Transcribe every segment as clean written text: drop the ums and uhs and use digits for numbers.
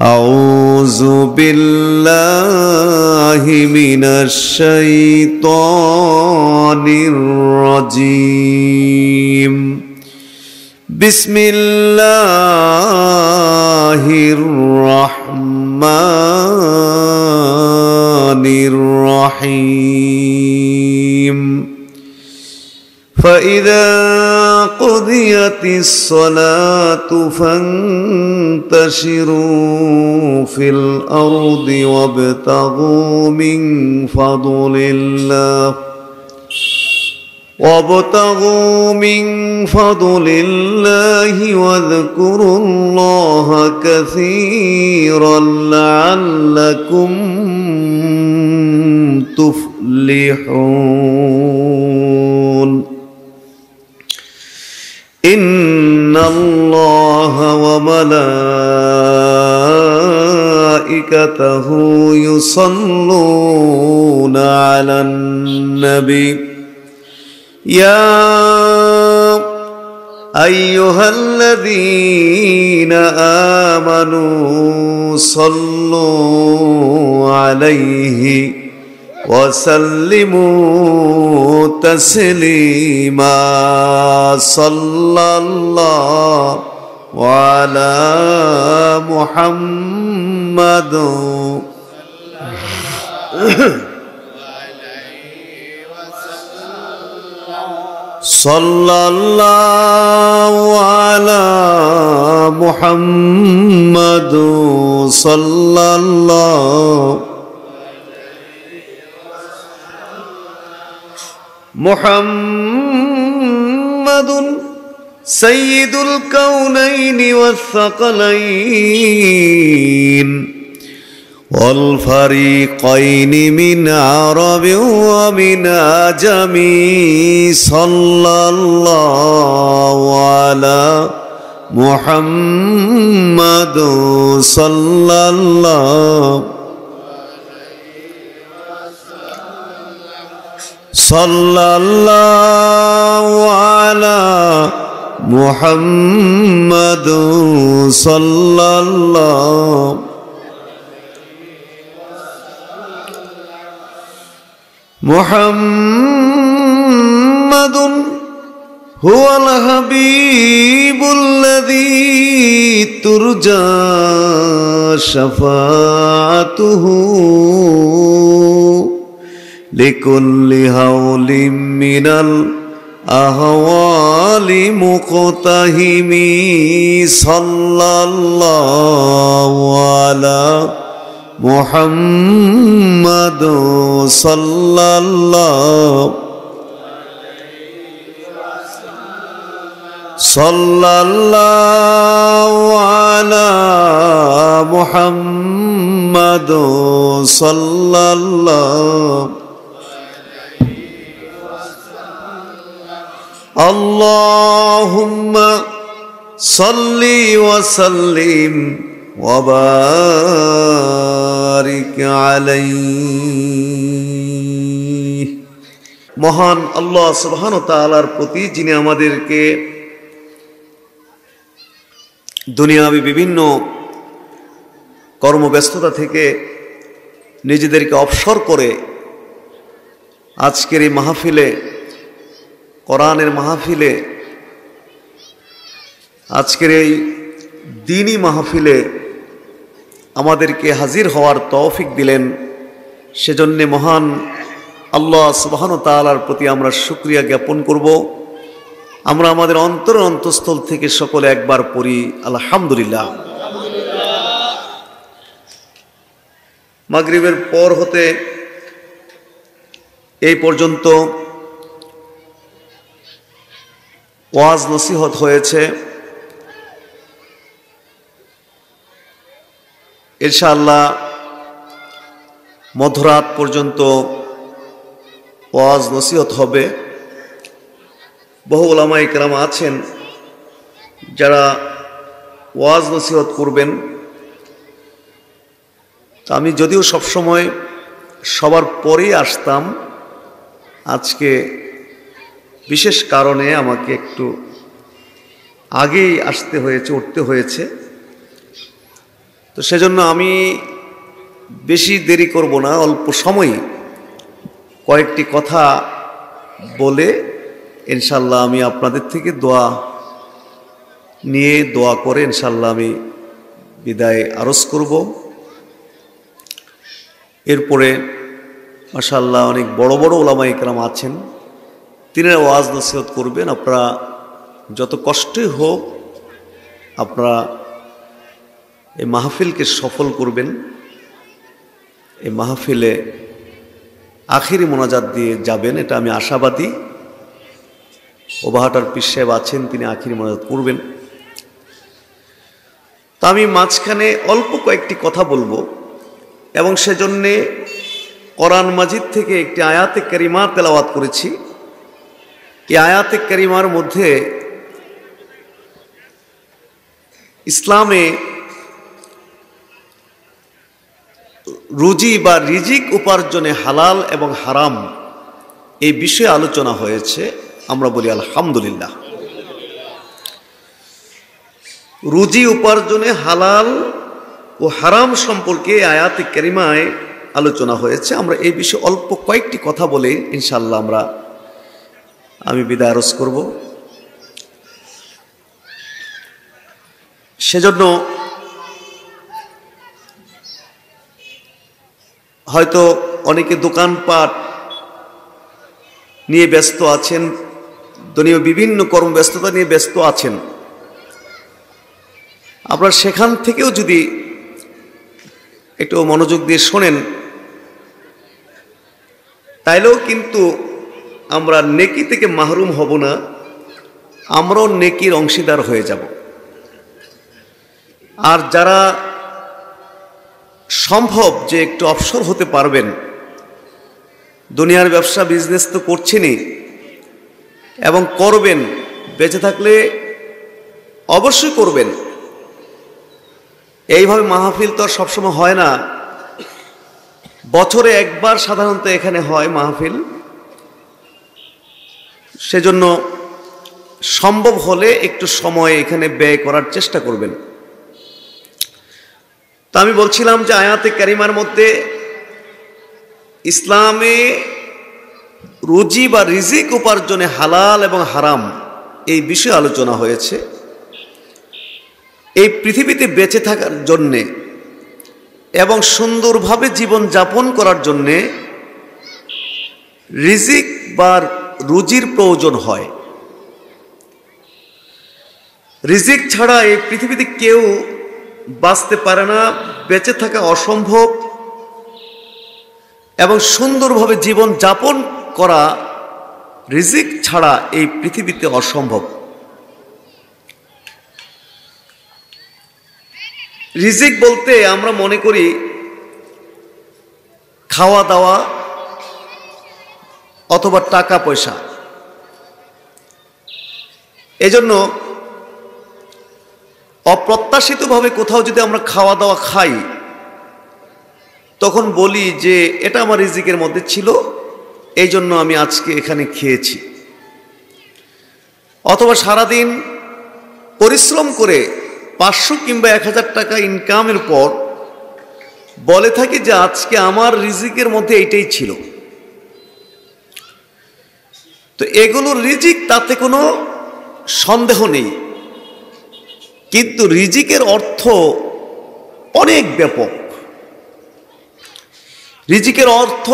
أعوذ بالله من الشيطان الرجيم بسم الله الرحمن الرحيم فإذا قضيت الصلاة فانتشروا في الأرض وابتغوا من فضل الله واذكروا الله كثيرا لعلكم تفلحون إن الله وملائكته يصلون على النبي يا أيها الذين آمنوا صلوا عليه وسلموا تسليما صلى الله على محمد صلى الله على محمد صلى الله محمد سيد الكونين والثقلين والفريقين من عرب ومن عجم صلى الله على محمد صلى الله صلى الله على محمد صلى الله محمد هو الحبيب الذي ترجى شفاعته لكل هول من الأهوال مقتهم صلى الله على محمد صلى الله صلى الله على محمد صلى الله اللهم صل وسلم وبارك عليه মহান আল্লাহ সুবহানাহু ওয়া তাআলার প্রতি যিনি আমাদেরকে দুনিয়াবি বিভিন্ন কর্মব্যস্ততা থেকে নিজেদেরকে অবসর করে আজকের এই মাহফিলে কোরআনের মাহফিলে আজকের এই দ্বীনি মাহফিলে আমাদেরকে হাজির হওয়ার তৌফিক দিলেন সেজন্য মহান আল্লাহ সুবহানাহু ওয়া তাআলার প্রতি আমরা শুকরিয়া জ্ঞাপন করব। আমরা আমাদের অন্তঃস্থল থেকে সকলে একবার পড়ি আলহামদুলিল্লাহ। মাগরিবের পর হতে এই পর্যন্ত ওয়াজ নসিহত হয়েছে, ইনশাআল্লাহ মধ্যরাত পর্যন্ত ওয়াজ নসিহত হবে। বহু উলামায়ে কেরাম আছেন যারা ওয়াজ নসিহত করবেন। আমি যদিও সবসময় সবার পরেই আসতাম, আজকে বিশেষ কারণে আমাকে একটু আগেই আসতে হয়েছে, উঠতে হয়েছে। তো সেজন্য আমি বেশি দেরি করব না, অল্প সময়ে কয়েকটি কথা বলে ইনশাল্লাহ আমি আপনাদের থেকে দোয়া নিয়ে দোয়া করে ইনশাল্লাহ আমি বিদায় আরজ করব। এরপরে মাশাআল্লাহ অনেক বড় বড় ওলামা ইকরাম আছেন, তিনারা ওয়াজ নসিহত করবেন। আপনারা যত কষ্টই হোক আপনারা এই মাহফিলকে সফল করবেন। এই মাহফিলে আখিরি মোনাজাত দিয়ে যাবেন, এটা আমি আশাবাদী। ওবাহাটার পীর সাহেব আছেন, তিনি আখিরি মোনাজাত করবেন। তা আমি মাঝখানে অল্প কয়েকটি কথা বলবো এবং সেজন্যে কোরআন মাজিদ থেকে একটি আয়াতে কারিমা তেলাওয়াত করেছি। এই আয়াতে কারিমার মধ্যে ইসলামে রুজি বা রিজিক উপার্জনে হালাল এবং হারাম এই বিষয়ে আলোচনা হয়েছে। আমরা বলি আলহামদুলিল্লাহ। রুজি উপার্জনে হালাল ও হারাম সম্পর্কে আয়াতে কারিমায় আলোচনা হয়েছে। আমরা এই বিষয়ে অল্প কয়েকটি কথা বলে ইনশাআল্লাহ আমি বিদায় আরজ করব। সেজন্য হয়তো অনেকে দোকানপাট নিয়ে ব্যস্ত আছেন, দুনিয়া বিভিন্ন কর্মব্যস্ততা নিয়ে ব্যস্ত আছেন। আপনারা সেখান থেকেও যদি একটু মনোযোগ দিয়ে শোনেন তাইলেও কিন্তু আমরা নেকি থেকে মাহরুম হব না, আমরাও নেকির অংশীদার হয়ে যাব। আর যারা সম্ভব যে একটু অবসর হতে পারবেন, দুনিয়ার ব্যবসা বিজনেস তো করছেনই এবং করবেন, বেঁচে থাকলে অবশ্যই করবেন। এইভাবে মাহফিল তো আর সবসময় হয় না, বছরে একবার সাধারণত এখানে হয় মাহফিল। সেজন্য সম্ভব হলে একটু সময় এখানে ব্যয় করার চেষ্টা করবেন। তা আমি বলছিলাম যে আয়াতে কারিমার মধ্যে ইসলামে রুজি বা রিজিক উপার্জনে হালাল এবং হারাম এই বিষয়ে আলোচনা হয়েছে। এই পৃথিবীতে বেঁচে থাকার জন্যে এবং সুন্দরভাবে জীবন যাপন করার জন্যে রিজিক বা রুজির প্রয়োজন হয়। রিজিক ছাড়া এই পৃথিবীতে কেউ বাঁচতে পারে না, বেঁচে থাকা অসম্ভব এবং সুন্দরভাবে জীবন যাপন করা রিজিক ছাড়া এই পৃথিবীতে অসম্ভব। রিজিক বলতে আমরা মনে করি খাওয়া দাওয়া অথবা টাকা পয়সা। এজন্য অপ্রত্যাশিতভাবে কোথাও যদি আমরা খাওয়া দাওয়া খাই তখন বলি যে এটা আমার রিজিকের মধ্যে ছিল, এই জন্য আমি আজকে এখানে খেয়েছি। অথবা সারাদিন পরিশ্রম করে 500 কিংবা 1000 টাকা ইনকামের পর বলে থাকি যে আজকে আমার রিজিকের মধ্যে এইটাই ছিল। তো এগুলো রিজিক, তাতে কোনো সন্দেহ নেই, কিন্তু রিজিকের অর্থ অনেক ব্যাপক। রিজিকের অর্থ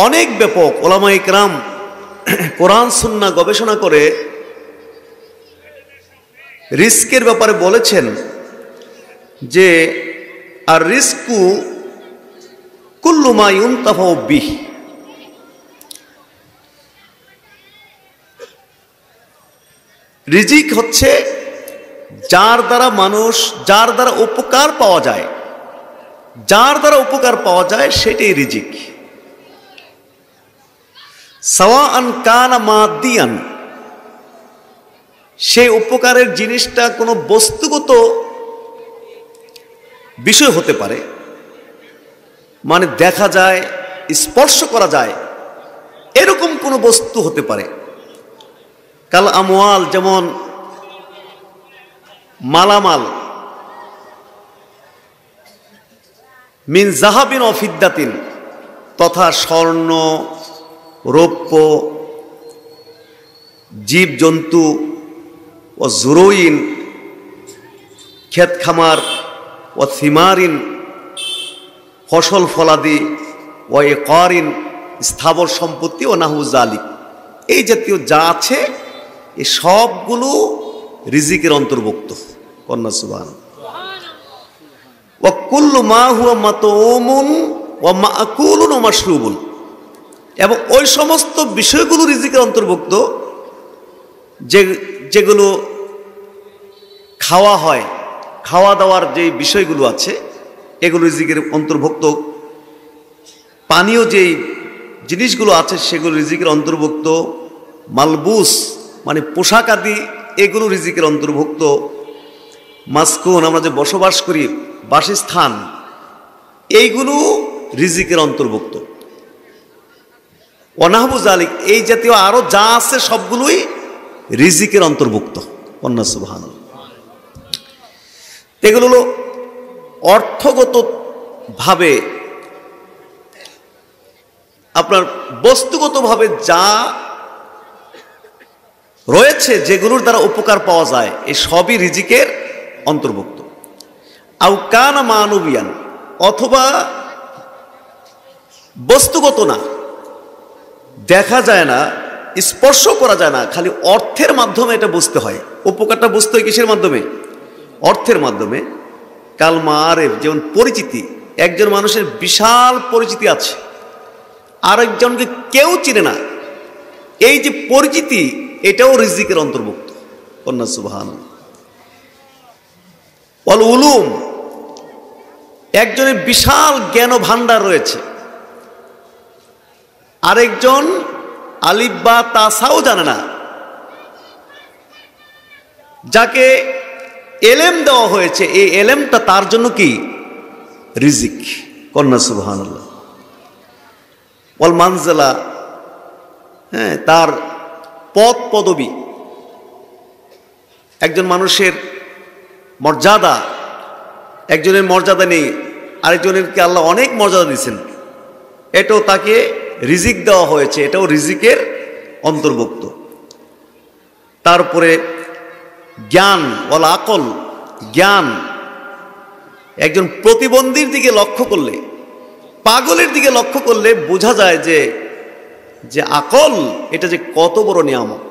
অনেক ব্যাপক। ওলামা ইকরাম কোরআন সুন্নাহ গবেষণা করে রিস্কের ব্যাপারে বলেছেন যে আর রিস্কু কুল্লু মা ইউনতাফাউ বিহ, রিজিক হচ্ছে যার দ্বারা মানুষ, যার দ্বারা উপকার পাওয়া যায়, যার দ্বারা উপকার পাওয়া যায় সেটাই রিজিক। সাওয়াআন কানা মাদিয়ান, সেই উপকারের জিনিসটা কোনো বস্তুগত বিষয় হতে পারে, মানে দেখা যায়, স্পর্শ করা যায়, এরকম কোনো বস্তু হতে পারে। কাল আমওয়াল, যেমন মালামাল, মিন জাহাবিন ও ফিদ্দাতিন, তথা স্বর্ণ, রৌপ্য, জীবজন্তু, ও জুরুইন, ক্ষেত খামার, ও থিমারিন, ফসল ফলাদি, ও একরিন, স্থাবর সম্পত্তি, ও নাহু জালিক, এই জাতীয় যা আছে এই সবগুলো রিজিকের অন্তর্ভুক্ত। কন্যা সুবহানাল্লাহ। ওয়া কুল্লু মা হুয়া মাতউমুন ওয়া মাকুলুন ওয়া মাশরুবুন, এবং ওই সমস্ত বিষয়গুলো রিজিকের অন্তর্ভুক্ত যেগুলো খাওয়া হয়, খাওয়া দাওয়ার যে বিষয়গুলো আছে এগুলো রিজিকের অন্তর্ভুক্ত। পানীয় যেই জিনিসগুলো আছে সেগুলো রিজিকের অন্তর্ভুক্ত। মালবুস মানে পোশাক আদি, এগুলো রিজিকের অন্তর্ভুক্ত। মাসকুন আমরা যে বসবাস করি, বাসস্থান, এইগুলো রিজিকের অন্তর্ভুক্ত। অনাহবু জালিক, এই জাতীয় আরো যা আছে সবগুলোই রিজিকের অন্তর্ভুক্ত। কন্যা সুবহানাল্লাহ। এগুলো হলো অর্থগত ভাবে, আপনার বস্তুগতভাবে যা রয়েছে, যেগুলোর দ্বারা উপকার পাওয়া যায়, এই সবই রিজিকের অন্তর্ভুক্ত। আও কানা মানবিয়ান, অথবা বস্তুগত না, দেখা যায় না, স্পর্শ করা যায় না, খালি অর্থের মাধ্যমে এটা বুঝতে হয়। উপকারটা বুঝতে হয় কিসের মাধ্যমে? অর্থের মাধ্যমে। কাল মাআরিফ, যেমন পরিচিতি, একজন মানুষের বিশাল পরিচিতি আছে, আরেকজনকে কেউ চিনে না, এই যে পরিচিতি, এটাও রিজিকের অন্তর্ভুক্ত। কন্যা সুবহানাল্লাহ। ওয়াল উলুম, একজনের বিশাল জ্ঞান ভান্ডার রয়েছে, আরেকজন আলিফ বা তাসাও জানে না, যাকে এলেম দেওয়া হয়েছে, এই এলেমটা তার জন্য কি? রিজিক। কন্যা সুবহানাল্লাহ। ওয়াল মানজিলা, হ্যাঁ, তার পদ পদবী, একজন মানুষের মর্যাদা, একজনের মর্যাদা নেই, আরেকজনেরকে আল্লাহ অনেক মর্যাদা দিয়েছেন, এটাও তাকে রিজিক দেওয়া হয়েছে, এটাও রিজিকের অন্তর্ভুক্ত। তারপরে জ্ঞান, ওয়াল আকল, জ্ঞান, একজন প্রতিবন্ধীর দিকে লক্ষ্য করলে, পাগলের দিকে লক্ষ্য করলে বোঝা যায় যে আকল এটা যে কত বড় নিয়ামত।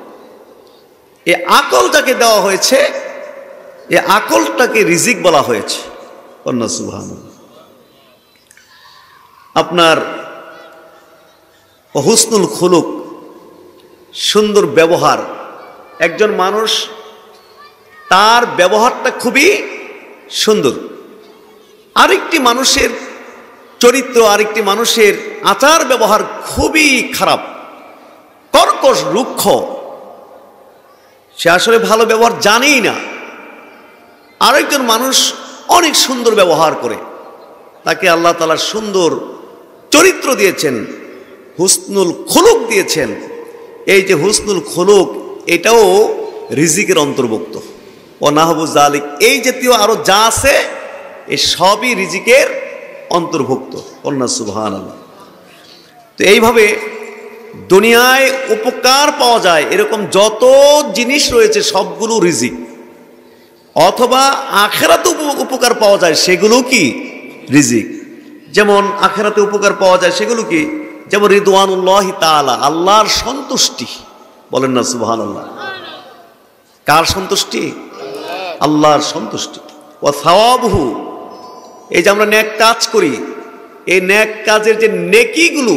এই আকল যাকে দেওয়া হয়েছে, এই আকলটাকে রিজিক বলা হয়েছে। কন্যা সুবহানাল্লাহ। আপনার হুসনুল খুলুক, সুন্দর ব্যবহার, একজন মানুষ তার ব্যবহারটা খুবই সুন্দর, আরেকটি মানুষের চরিত্র, আরেকটি মানুষের আচার ব্যবহার খুবই খারাপ, কর্কশ, রুক্ষ, সে আসলে ভালো ব্যবহার জানেই না। আরেকজন মানুষ অনেক সুন্দর ব্যবহার করে, তাকে আল্লাহ তাআলা সুন্দর চরিত্র দিয়েছেন, হুসনুল খুলুক দিয়েছেন। এই যে হুসনুল খুলুক, এটাও রিজিকের অন্তর্ভুক্ত। ও নাহবু জালিক, এই জাতীয় আরো যা আছে এই সবই রিজিকের অন্তর্ভুক্ত। কন্যা সুবহানাল্লাহ। তো এইভাবে দুনিয়ায় উপকার পাওয়া যায় এরকম যত জিনিস রয়েছে সবগুলো রিজিক, অথবা আখিরাতে উপকার পাওয়া যায় সেগুলো কি? রিজিক। যেমন আখিরাতে উপকার পাওয়া যায় সেগুলো কি? যেমন রিদওয়ানুল্লাহি তাআলা, আল্লাহর সন্তুষ্টি। বলেন না সুবহানাল্লাহ। কার সন্তুষ্টি? আল্লাহর সন্তুষ্টি। ওয়া সাওয়াবহু, এই যে আমরা নেক কাজ করি, এই নেক কাজের যে নেকিগুলো,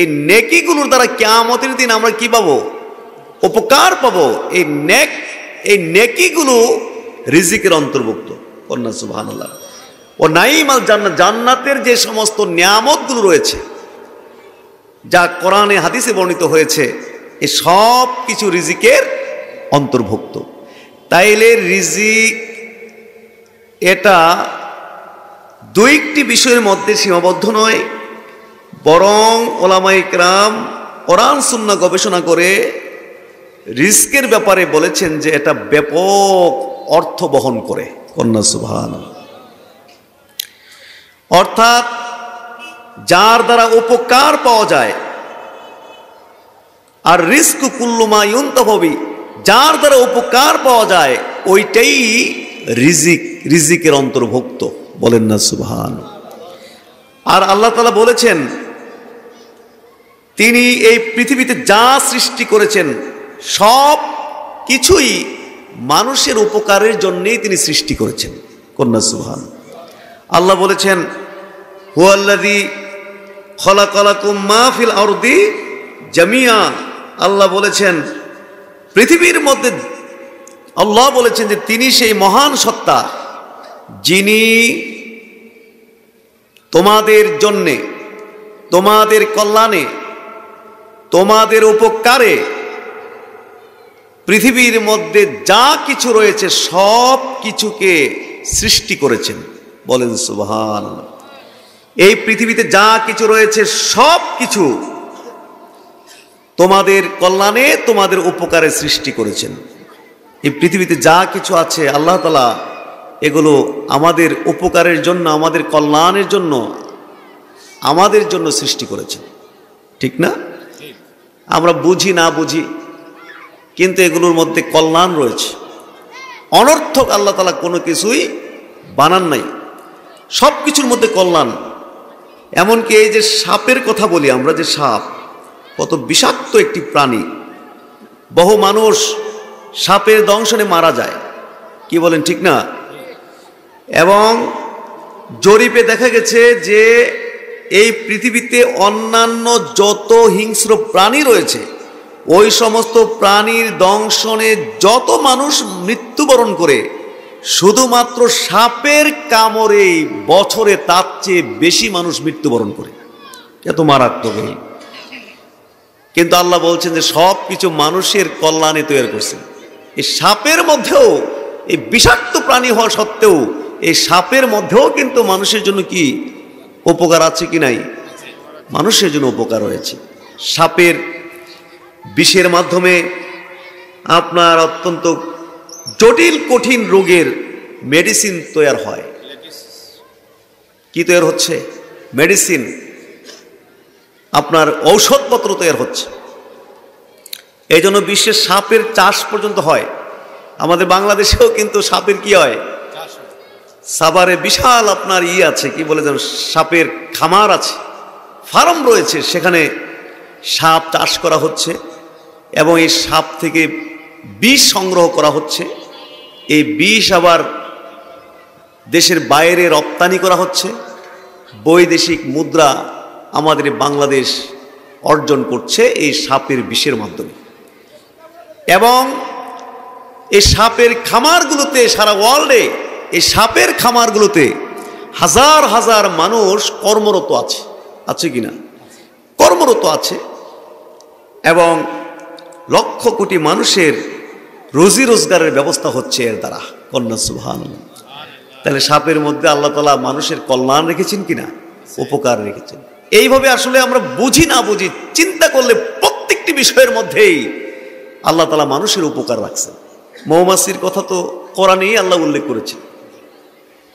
এই নেকিগুলোর দ্বারা কিয়ামতের দিন আমরা কি পাবো? উপকার পাবো। এই নেকিগুলো রিজিকের অন্তর্ভুক্ত। কন্যা সুবহানাল্লাহ। ও নাইমাল জান্নাত, জান্নাতের যে সমস্ত নিয়ামতগুলো রয়েছে যা কোরআনে হাদিসে বর্ণিত হয়েছে, এই সব কিছু রিজিকের অন্তর্ভুক্ত। তাইলে রিজিক এটা দুইটি বিষয়ের মধ্যে সীমাবদ্ধ নয়, বরং ওলামায়ে কেরাম কোরআন সুন্নাহ গবেষণা করে রিজকের ব্যাপারে বলেছেন যে এটা ব্যাপক অর্থ বহন করে। কন্যা সুবহানাল্লাহ। অর্থাৎ যার দ্বারা উপকার পাওয়া যায়। আর রিজকু কুল্লু মা ইউনতাফি, যার দ্বারা উপকার পাওয়া যায় ওইটাই রিজিক, রিজিকের অন্তর্ভুক্ত। বলেন না সুবহান। আর আল্লাহ তাআলা বলেছেন তিনি এই পৃথিবীতে যা সৃষ্টি করেছেন সব কিছুই মানুষের উপকারের জন্যই তিনি সৃষ্টি করেছেন। কন্যা সুবহান। আল্লাহ বলেছেন হুয়াল্লাযী খালাকালাকুম মা ফিল আরদি জামিয়া। আল্লাহ বলেছেন পৃথিবীর মধ্যে, আল্লাহ বলেছেন যে তিনি সেই মহান সত্তা যিনি তোমাদের জন্যে, তোমাদের কল্যাণে, তোমাদের উপকারে পৃথিবীর মধ্যে যা কিছু রয়েছে সব কিছুকে সৃষ্টি করেছেন। বলেন সুবহানাল্লাহ। এই পৃথিবীতে যা কিছু রয়েছে সব কিছু তোমাদের কল্যাণে, তোমাদের উপকারে সৃষ্টি করেছেন। এই পৃথিবীতে যা কিছু আছে আল্লাহ তাআলা এগুলো আমাদের উপকারের জন্য, আমাদের কল্যাণের জন্য, আমাদের জন্য সৃষ্টি করেছেন। ঠিক না? আমরা বুঝি না বুঝি, কিন্তু এগুলোর মধ্যে কল্যাণ রয়েছে। অনর্থক আল্লাহ তাআলা কোনো কিছুই বানান নাই, সব কিছুর মধ্যে কল্যাণ। এমনকি এই যে সাপের কথা বলি আমরা, যে সাপ কত বিষাক্ত একটি প্রাণী, বহু মানুষ সাপের দংশনে মারা যায়। কি বলেন ঠিক না? এবং জরিপে দেখা গেছে যে এই পৃথিবীতে অন্যান্য যত হিংস্র প্রাণী রয়েছে ওই সমস্ত প্রাণীর দংশনে যত মানুষ মৃত্যুবরণ করে, শুধুমাত্র সাপের কামড়েই বছরে তার চেয়ে বেশি মানুষ মৃত্যুবরণ করে। এত মারাত্মক। কিন্তু আল্লাহ বলছেন যে সব কিছু মানুষের কল্যাণে তৈরি করছেন। এই সাপের মধ্যেও, এই বিষাক্ত প্রাণী হওয়া সত্ত্বেও এই সাপের মধ্যেও কিন্তু মানুষের জন্য কি উপকার আছে কি নাই? মানুষের জন্য উপকার রয়েছে। সাপের বিষের মাধ্যমে আপনার অত্যন্ত জটিল কঠিন রোগের মেডিসিন তৈরি হয়। কি তৈরি হচ্ছে? মেডিসিন, আপনার ঔষধপত্র তৈরি হচ্ছে। এই জন্য বিশ্বের সাপের চাষ পর্যন্ত হয়। আমাদের বাংলাদেশেও কিন্তু সাপের কি হয়, সাভারে বিশাল আপনার আছে, কি বলে যেন, সাপের খামার আছে, ফার্ম রয়েছে, সেখানে সাপ চাষ করা হচ্ছে এবং এই সাপ থেকে বিষ সংগ্রহ করা হচ্ছে। এই বিষ আবার দেশের বাইরে রপ্তানি করা হচ্ছে। বৈদেশিক মুদ্রা আমাদের বাংলাদেশ অর্জন করছে এই সাপের বিষের মাধ্যমে। এবং এই সাপের খামারগুলোতে, সারা ওয়ার্ল্ডে এই সাপের খামারগুলোতে হাজার হাজার মানুষ কর্মরত আছে, আছে কিনা? কর্মরত আছে। এবং লক্ষ কোটি মানুষের রুজি রোজগারের ব্যবস্থা হচ্ছে এর দ্বারা। কন্যা সুবহানাল্লাহ। তাহলে সাপের মধ্যে আল্লাহ তাআলা মানুষের কল্যাণ রেখেছেন কিনা, উপকার রেখেছেন। এইভাবে আসলে আমরা বুঝি না বুঝি চিন্তা করলে প্রত্যেকটি বিষয়ের মধ্যেই আল্লাহ তাআলা মানুষের উপকার রাখছেন। মৌমাছির কথা তো কোরআনেই আল্লাহ উল্লেখ করেছেন।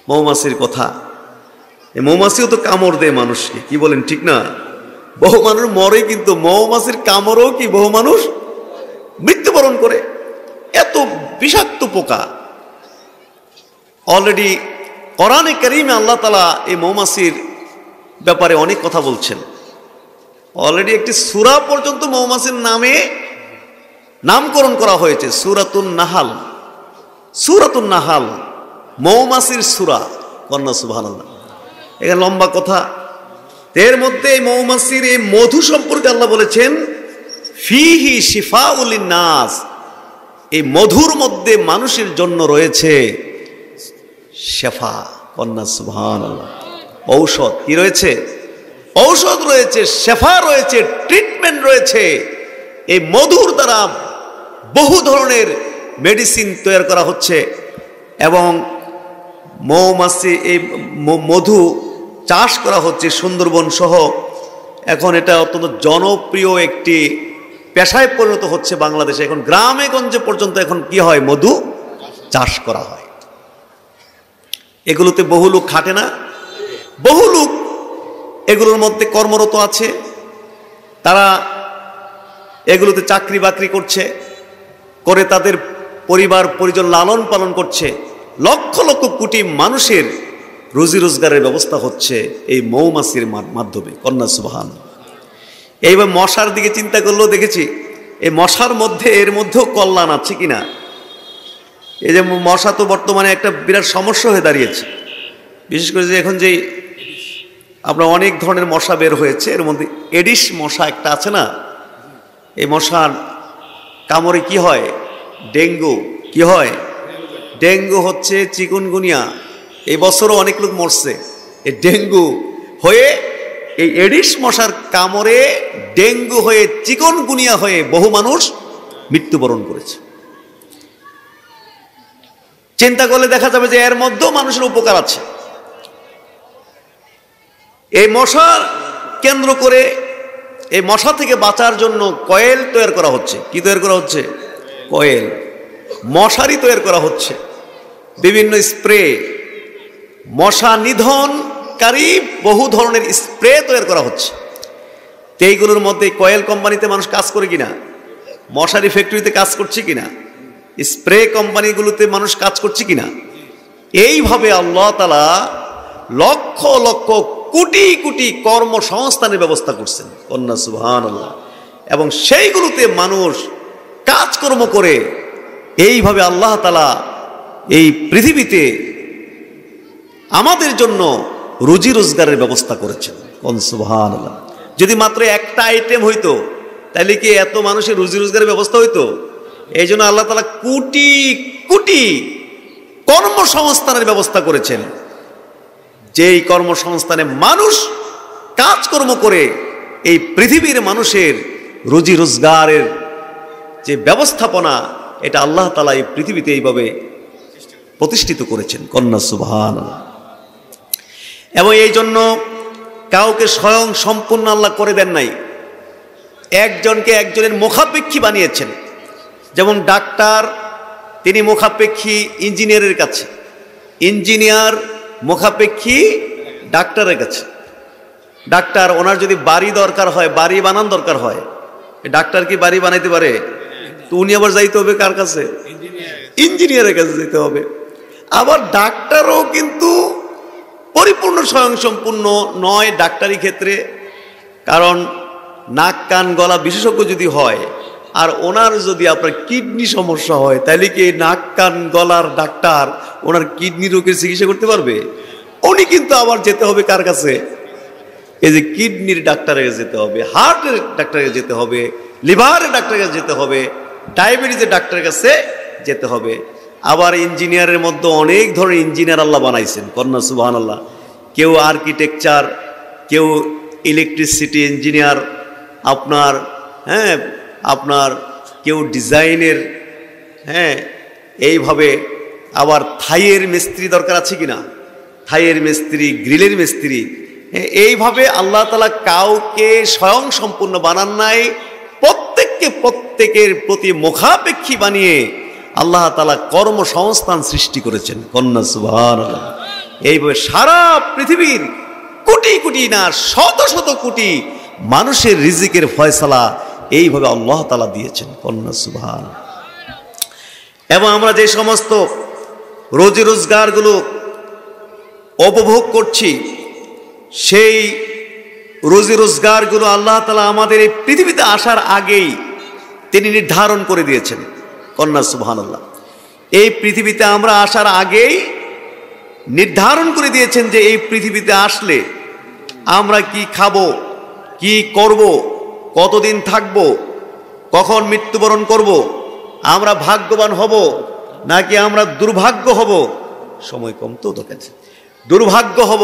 মৌমাছির কথা, এই মৌমাছিও তো কামড় দেয় মানুষকে। কি বলেন ঠিক না? বহু মানুষ মরে, কিন্তু মৌমাছির কামড়েও কি বহু মানুষ মৃত্যুবরণ করে। এত বিষাক্ত পোকা। অলরেডি কোরআনে কারীমে আল্লাহ তাআলা এই মৌমাছির ব্যাপারে অনেক কথা বলছেন। অলরেডি একটি সূরা পর্যন্ত মৌমাছির নামে নামকরণ করা হয়েছে, সূরাতুন নাহাল। সূরাতুন নাহাল মৌমাছির সূরা। কন্যা সুবহানাল্লাহ। এখানে লম্বা কথা। এর মধ্যে এই মৌমাছির এই মধু সম্পর্কে আল্লাহ বলেছেন ফিহি শিফাউল লিন-নাস, এই মধুর মধ্যে মানুষের জন্য রয়েছে শেফা। কন্যা সুবহানাল্লাহ। ঔষধ কি রয়েছে? ঔষধ রয়েছে, শেফা রয়েছে, ট্রিটমেন্ট রয়েছে। এই মধুর দ্বারা বহু ধরনের মেডিসিন তৈরি করা হচ্ছে এবং মৌমাছি এই মধু চাষ করা হচ্ছে সুন্দরবন সহ। এখন এটা অত্যন্ত জনপ্রিয় একটি পেশায় পরিণত হচ্ছে বাংলাদেশে। এখন গ্রামে গঞ্জে পর্যন্ত এখন কি হয়, মধু চাষ করা হয়। এগুলোতে বহু লোক খাটে না, বহু লোক এগুলোর মধ্যে কর্মরত আছে, তারা এগুলোতে চাকরি বাকরি করছে, করে তাদের পরিবার পরিজন লালন পালন করছে। লক্ষ লক্ষ কোটি মানুষের রুজি রোজগারের ব্যবস্থা হচ্ছে এই মৌমাছির মাধ্যমে। কন্যা সুবহান। এইবার মশার দিকে চিন্তা করলেও দেখেছি এই মশার মধ্যে এর মধ্যেও কল্যাণ আছে কিনা। এই যে মশা তো বর্তমানে একটা বিরাট সমস্যা হয়ে দাঁড়িয়েছে, বিশেষ করে যে এখন যেই আপনার অনেক ধরনের মশা বের হয়েছে, এর মধ্যে এডিস মশা একটা আছে না, এই মশার কামড়ে কি হয়? ডেঙ্গু। কি হয়? ডেঙ্গু হচ্ছে, চিকুনগুনিয়া। এই বছরও অনেক লোক মরছে এই ডেঙ্গু হয়ে। এই এডিস মশার কামড়ে ডেঙ্গু হয়ে, চিকুনগুনিয়া হয়ে বহু মানুষ মৃত্যুবরণ করেছে। চিন্তা করলে দেখা যাবে যে এর মধ্যেও মানুষের উপকার আছে। এই মশার কেন্দ্র করে এই মশা থেকে বাঁচার জন্য কয়েল তৈরি করা হচ্ছে। কি তৈরি করা হচ্ছে? কয়েল। মশারি তৈরি করা হচ্ছে, বিভিন্ন স্প্রে, মশা নিধনকারী বহু ধরনের স্প্রে তৈরি করা হচ্ছে। এইগুলোর মধ্যে কয়েল কোম্পানিতে মানুষ কাজ করে কিনা, মশারি ফ্যাক্টরিতে কাজ করছে কিনা, স্প্রে কোম্পানিগুলোতে মানুষ কাজ করছে কিনা। এইভাবে আল্লাহ তাআলা লক্ষ লক্ষ কোটি কোটি কর্মসংস্থানের ব্যবস্থা করছেন। কন্যা সুবহানাল্লাহ। এবং সেইগুলোতে মানুষ কাজকর্ম করে এইভাবে আল্লাহ তাআলা এই পৃথিবীতে আমাদের জন্য রুজি রোজগারের ব্যবস্থা করেছেন। কন্যা সুবহানাল্লাহ। যদি মাত্র একটা আইটেম হইতো তাহলে কি এত মানুষের রুজি রোজগারের ব্যবস্থা হইতো? এই জন্য আল্লাহ তাআলা কোটি কোটি কর্মসংস্থানের ব্যবস্থা করেছেন, যেই কর্মসংস্থানে মানুষ কাজকর্ম করে এই পৃথিবীর মানুষের রুজি রোজগারের যে ব্যবস্থাপনা, এটা আল্লাহ তাআলা এই পৃথিবীতে এইভাবে প্রতিষ্ঠিত করেছেন। কন্যা সুবহানাল্লাহ। এবং এই জন্য কাউকে স্বয়ং সম্পূর্ণ আল্লাহ করে দেন নাই, একজনকে একজনের মুখাপেক্ষী বানিয়েছেন। যেমন ডাক্তার, তিনি মুখাপেক্ষী ইঞ্জিনিয়ারের কাছে, ইঞ্জিনিয়ার মুখাপেক্ষী ডাক্তারের কাছে। ডাক্তার ওনার যদি বাড়ি দরকার হয়, বাড়ি বানান দরকার হয়, ডাক্তার কি বাড়ি বানাইতে পারে? তো উনি আবার যাইতে হবে কার কাছে? ইঞ্জিনিয়ারের কাছে যেতে হবে। আবার ডাক্তারও কিন্তু পরিপূর্ণ স্বয়ংসম্পূর্ণ নয় ডাক্তারি ক্ষেত্রে, কারণ নাক কান গলা বিশেষজ্ঞ যদি হয় আর ওনার যদি আপনার কিডনি সমস্যা হয়, তাহলে কি নাক কান গলার ডাক্তার ওনার কিডনি রোগের চিকিৎসা করতে পারবে? উনি কিন্তু আবার যেতে হবে কার কাছে? এই যে কিডনির ডাক্তারের কাছে যেতে হবে, হার্টের ডাক্তারের কাছে যেতে হবে, লিভারের ডাক্তারের কাছে যেতে হবে, ডায়াবেটিসের ডাক্তারের কাছে যেতে হবে। আবার ইঞ্জিনিয়ারের মধ্যে অনেক ধরনের ইঞ্জিনিয়ার আল্লাহ বানাইছেন। কন্যা সুবহানাল্লাহ। কেউ আর্কিটেকচার, কেউ ইলেকট্রিসিটি ইঞ্জিনিয়ার, আপনার কেউ ডিজাইনের, এইভাবে। আবার থাইয়ের মিস্ত্রি দরকার আছে কিনা, থাইয়ের মিস্ত্রি, গ্রিলের মিস্ত্রি। এইভাবে আল্লাহ তাআলা কাউকে স্বয়ং সম্পূর্ণ বানান নাই, প্রত্যেককে প্রত্যেকের প্রতি মুখাপেক্ষী বানিয়ে আল্লাহ তাআলা কর্মসংস্থান সৃষ্টি করেছেন। কন্যা সুবহানাল্লাহ। এইভাবে সারা পৃথিবীর কোটি কোটি না শত শত কোটি মানুষের রিজিকের ফয়সালা এইভাবে আল্লাহ তাআলা দিয়েছেন। কন্যা সুবহানাল্লাহ। এবং আমরা যে সমস্ত রুজি রোজগারগুলো উপভোগ করছি, সেই রুজি রোজগারগুলো আল্লাহ তাআলা আমাদের এই পৃথিবীতে আসার আগেই তিনি নির্ধারণ করে দিয়েছেন। কন্যা সুবহানাল্লাহ। এই পৃথিবীতে আমরা আসার আগেই নির্ধারণ করে দিয়েছেন যে এই পৃথিবীতে আসলে আমরা কি খাবো, কি করব, কতদিন থাকব, কখন মৃত্যুবরণ করব, আমরা ভাগ্যবান হব নাকি আমরা দুর্ভাগ্য হব, সময় কম তো তোর কাছে, দুর্ভাগ্য হব,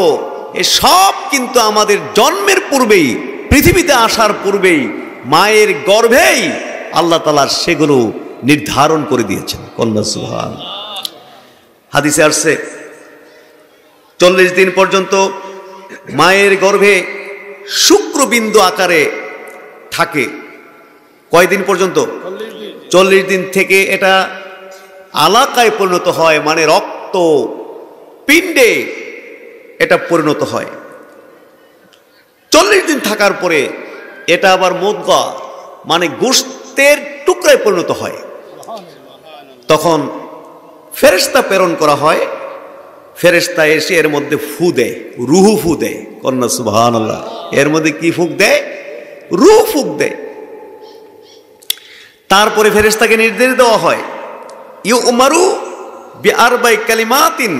এসব কিন্তু আমাদের জন্মের পূর্বেই, পৃথিবীতে আসার পূর্বেই, মায়ের গর্ভেই আল্লাহ তাআলা সেগুলো নির্ধারণ করে দিয়েছেন। কন্যা সুবহানাল্লাহ। হাদিসে আসছে 40 দিন পর্যন্ত মায়ের গর্ভে শুক্রবিন্দু আকারে থাকে। কয়দিন পর্যন্ত? 40 দিন থেকে এটা আলাকায় পরিণত হয়, মানে রক্ত পিণ্ডে এটা পরিণত হয়। 40 দিন থাকার পরে এটা আবার মুদগা মানে গোশতের টুকরায় পরিণত হয়। তখন ফেরেশতা প্রেরণ করা হয়, ফেরেশতা এসে এর মধ্যে ফু দেয়, রুহু ফু দেয়। কন্যা সুবহানাল্লাহ। এর মধ্যে কি ফুক দেয়? রুহ ফুক দেয়। তারপরে ফেরেশতাকে নির্দেশ দেওয়া হয়, ইউমারু বিআরবাই কালিমাতিন,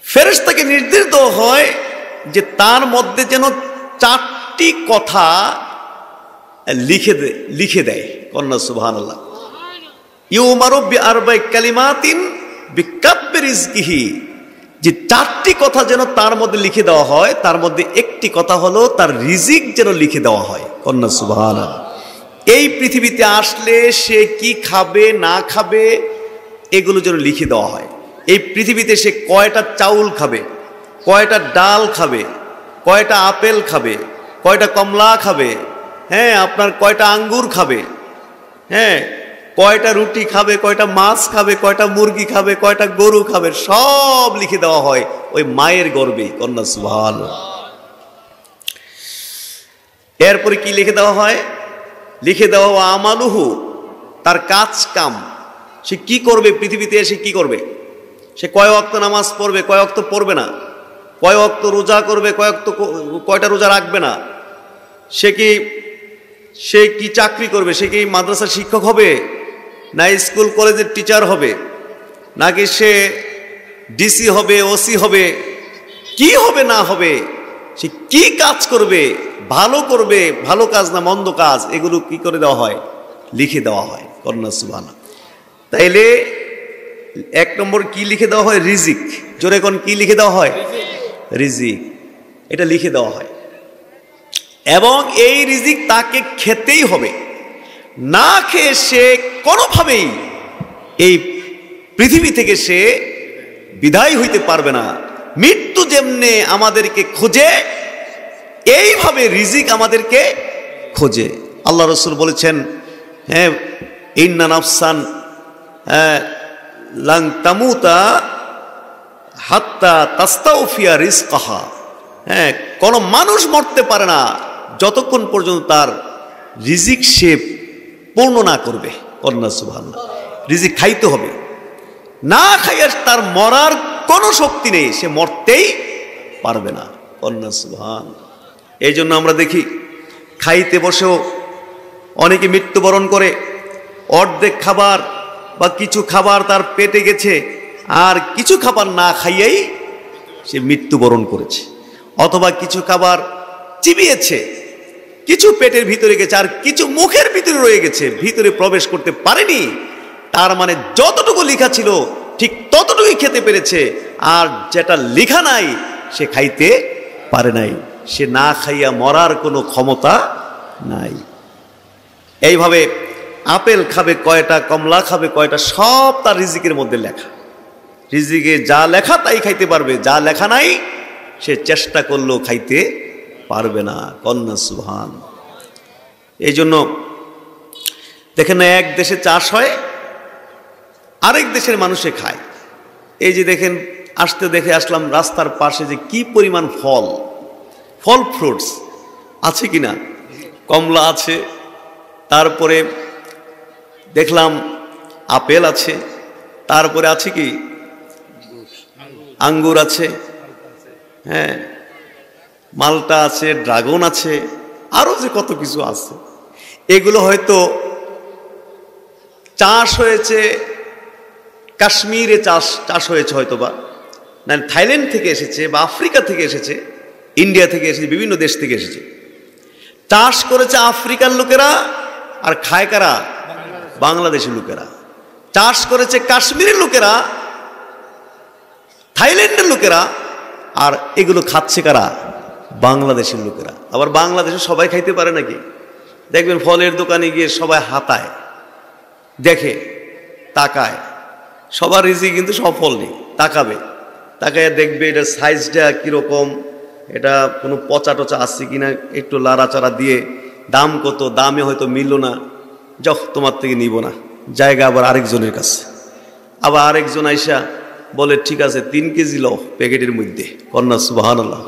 ফেরেশতাকে নির্দেশ দেওয়া হয় যে তার মধ্যে যেন 4টি কথা লিখে দেয়। কন্যা সুবহানাল্লাহ। ইউমারু বিআরবাই কালিমাতিন বিকাব্বি রিজকিহি, যে 4টি কথা যেন তার মধ্যে লিখে দেওয়া হয়, তার মধ্যে একটি কথা হলো তার রিজিক যেন লিখে দেওয়া হয়। কন্যা সুবহানাল্লাহ। এই পৃথিবীতে আসলে সে কি খাবে না খাবে এগুলো যেন লিখে দেওয়া হয়। এই পৃথিবীতে সে কয়টা চাউল খাবে, কয়টা ডাল খাবে, কয়টা আপেল খাবে, কয়টা কমলা খাবে, হ্যাঁ আপনার কয়টা আঙ্গুর খাবে, হ্যাঁ কয়টা রুটি খাবে, কয়টা মাছ খাবে, কয়টা মুরগি খাবে, কয়টা গরু খাবে, সব লিখে দেওয়া হয় ওই মায়ের গর্ভে। কন্যা সুবহানাল্লাহ। এরপরে কি লিখে দেওয়া হয়? লিখে দেওয়া আমালুহু, তার কাজ কাম, সে কি করবে, পৃথিবীতে এসে কি করবে, সে কয় ওয়াক্ত নামাজ পড়বে, কয় ওয়াক্ত পড়বে না, কয় ওয়াক্ত রোজা করবে, কয়টা রোজা রাখবে না, সে কি চাকরি করবে, সে কি মাদ্রাসার শিক্ষক হবে না স্কুল কলেজের টিচার হবে, নাকি সে ডিসি হবে, ওসি হবে, কি হবে না হবে, সে কি কাজ করবে, ভালো কাজ না মন্দ কাজ, এগুলো কি করে দেওয়া হয়? লিখে দেওয়া হয়। কন্যা সুবহানাল্লাহ। তাইলে 1 নম্বর কি লিখে দেওয়া হয়? রিজিক। জোরে কোন কি লিখে দেওয়া হয়? রিজিক। এটা লিখে দেওয়া হয় এবং এই রিজিক তাকে খেতেই হবে। না খেয়ে সে কোনোভাবেই এই পৃথিবী থেকে সে বিদায় হইতে পারবে না। মৃত্যু যেমনে আমাদেরকে খোঁজে, এইভাবে রিজিক আমাদেরকে খোঁজে। আল্লাহ রাসূল বলেছেন, হ্যাঁ ইন্না নাফসান লান তামুতা হাত্তা তাস্তাউফিয়া রিজকাহা, হ্যাঁ কোন মানুষ মরতে পারে না যতক্ষণ পর্যন্ত তার রিজিক সে পূর্ণ না করবে। কন্যা সুবহানাল্লাহ। রিজিক খাইতে হবে, না খাইয়া তার মরার কোনো শক্তি নেই, সে মরতেই পারবে না। কন্যা সুবহানাল্লাহ। এই জন্য আমরা দেখি খাইতে বসেও অনেকে মৃত্যুবরণ করে, অর্ধেক খাবার বা কিছু খাবার তার পেটে গেছে আর কিছু খাবার না খাইয়াই সে মৃত্যুবরণ করেছে, অথবা কিছু খাবার চিবিয়েছে, কিছু পেটের ভিতরে গেছে আর কিছু মুখের ভিতরে রয়ে গেছে, ভিতরে প্রবেশ করতে পারেনি। তার মানে যতটুকু লেখা ছিল ঠিক ততটুকুই খেতে পেরেছে, আর যেটা লেখা নাই সে খাইতে পারে নাই, সে না খাইয়া মরার কোনো ক্ষমতা নাই। এইভাবে আপেল খাবে কয়টা, কমলা খাবে কয়টা, সব তার রিজিকের মধ্যে লেখা। রিজিকে যা লেখা তাই খাইতে পারবে, যা লেখা নাই সে চেষ্টা করলেও খাইতে পারবে না। কন্যা সুবহান। এই জন্য দেখেন না, এক দেশে চাষ হয় আরেক দেশের মানুষে খায়। এই যে দেখেন দেখে আসলাম রাস্তার পাশে যে কি পরিমাণ ফল ফ্রুটস আছে কিনা, কমলা আছে, তারপরে দেখলাম আপেল আছে, তারপরে আছে কি আঙ্গুর আছে, হ্যাঁ মালটা আছে, ড্রাগন আছে, আরো যে কত কিছু আছে। এগুলো হয়তো চাষ হয়েছে কাশ্মীরে, চাষ হয়েছে হয়তো বা না থাইল্যান্ড থেকে এসেছে বা আফ্রিকা থেকে এসেছে, ইন্ডিয়া থেকে এসেছে, বিভিন্ন দেশ থেকে এসেছে। চাষ করেছে আফ্রিকার লোকেরা আর খায় কারা? বাংলাদেশের লোকেরা। চাষ করেছে কাশ্মীরের লোকেরা, থাইল্যান্ডের লোকেরা, আর এগুলো খাচ্ছে কারা? বাংলাদেশের লোকেরা। আবার বাংলাদেশে সবাই খাইতে পারে নাকি? দেখবেন ফলের দোকানে গিয়ে সবাই হাতায়, দেখে, তাকায়, সবার রিজিক কিন্তু সব ফল নেই, তাকায় দেখবে এটা সাইজটা কিরকম, এটা কোনো পচা টচা আসছে কিনা, একটু লাড়াচাড়া দিয়ে দাম কত, দামে হয়তো মিলল না, তোমার থেকে নিব না, জায়গা আবার আরেকজনের কাছে। আবার আরেকজন আইসা বলে ঠিক আছে 3 কেজি লও প্যাকেটের মধ্যে। কন্যা সুবহানাল্লাহ।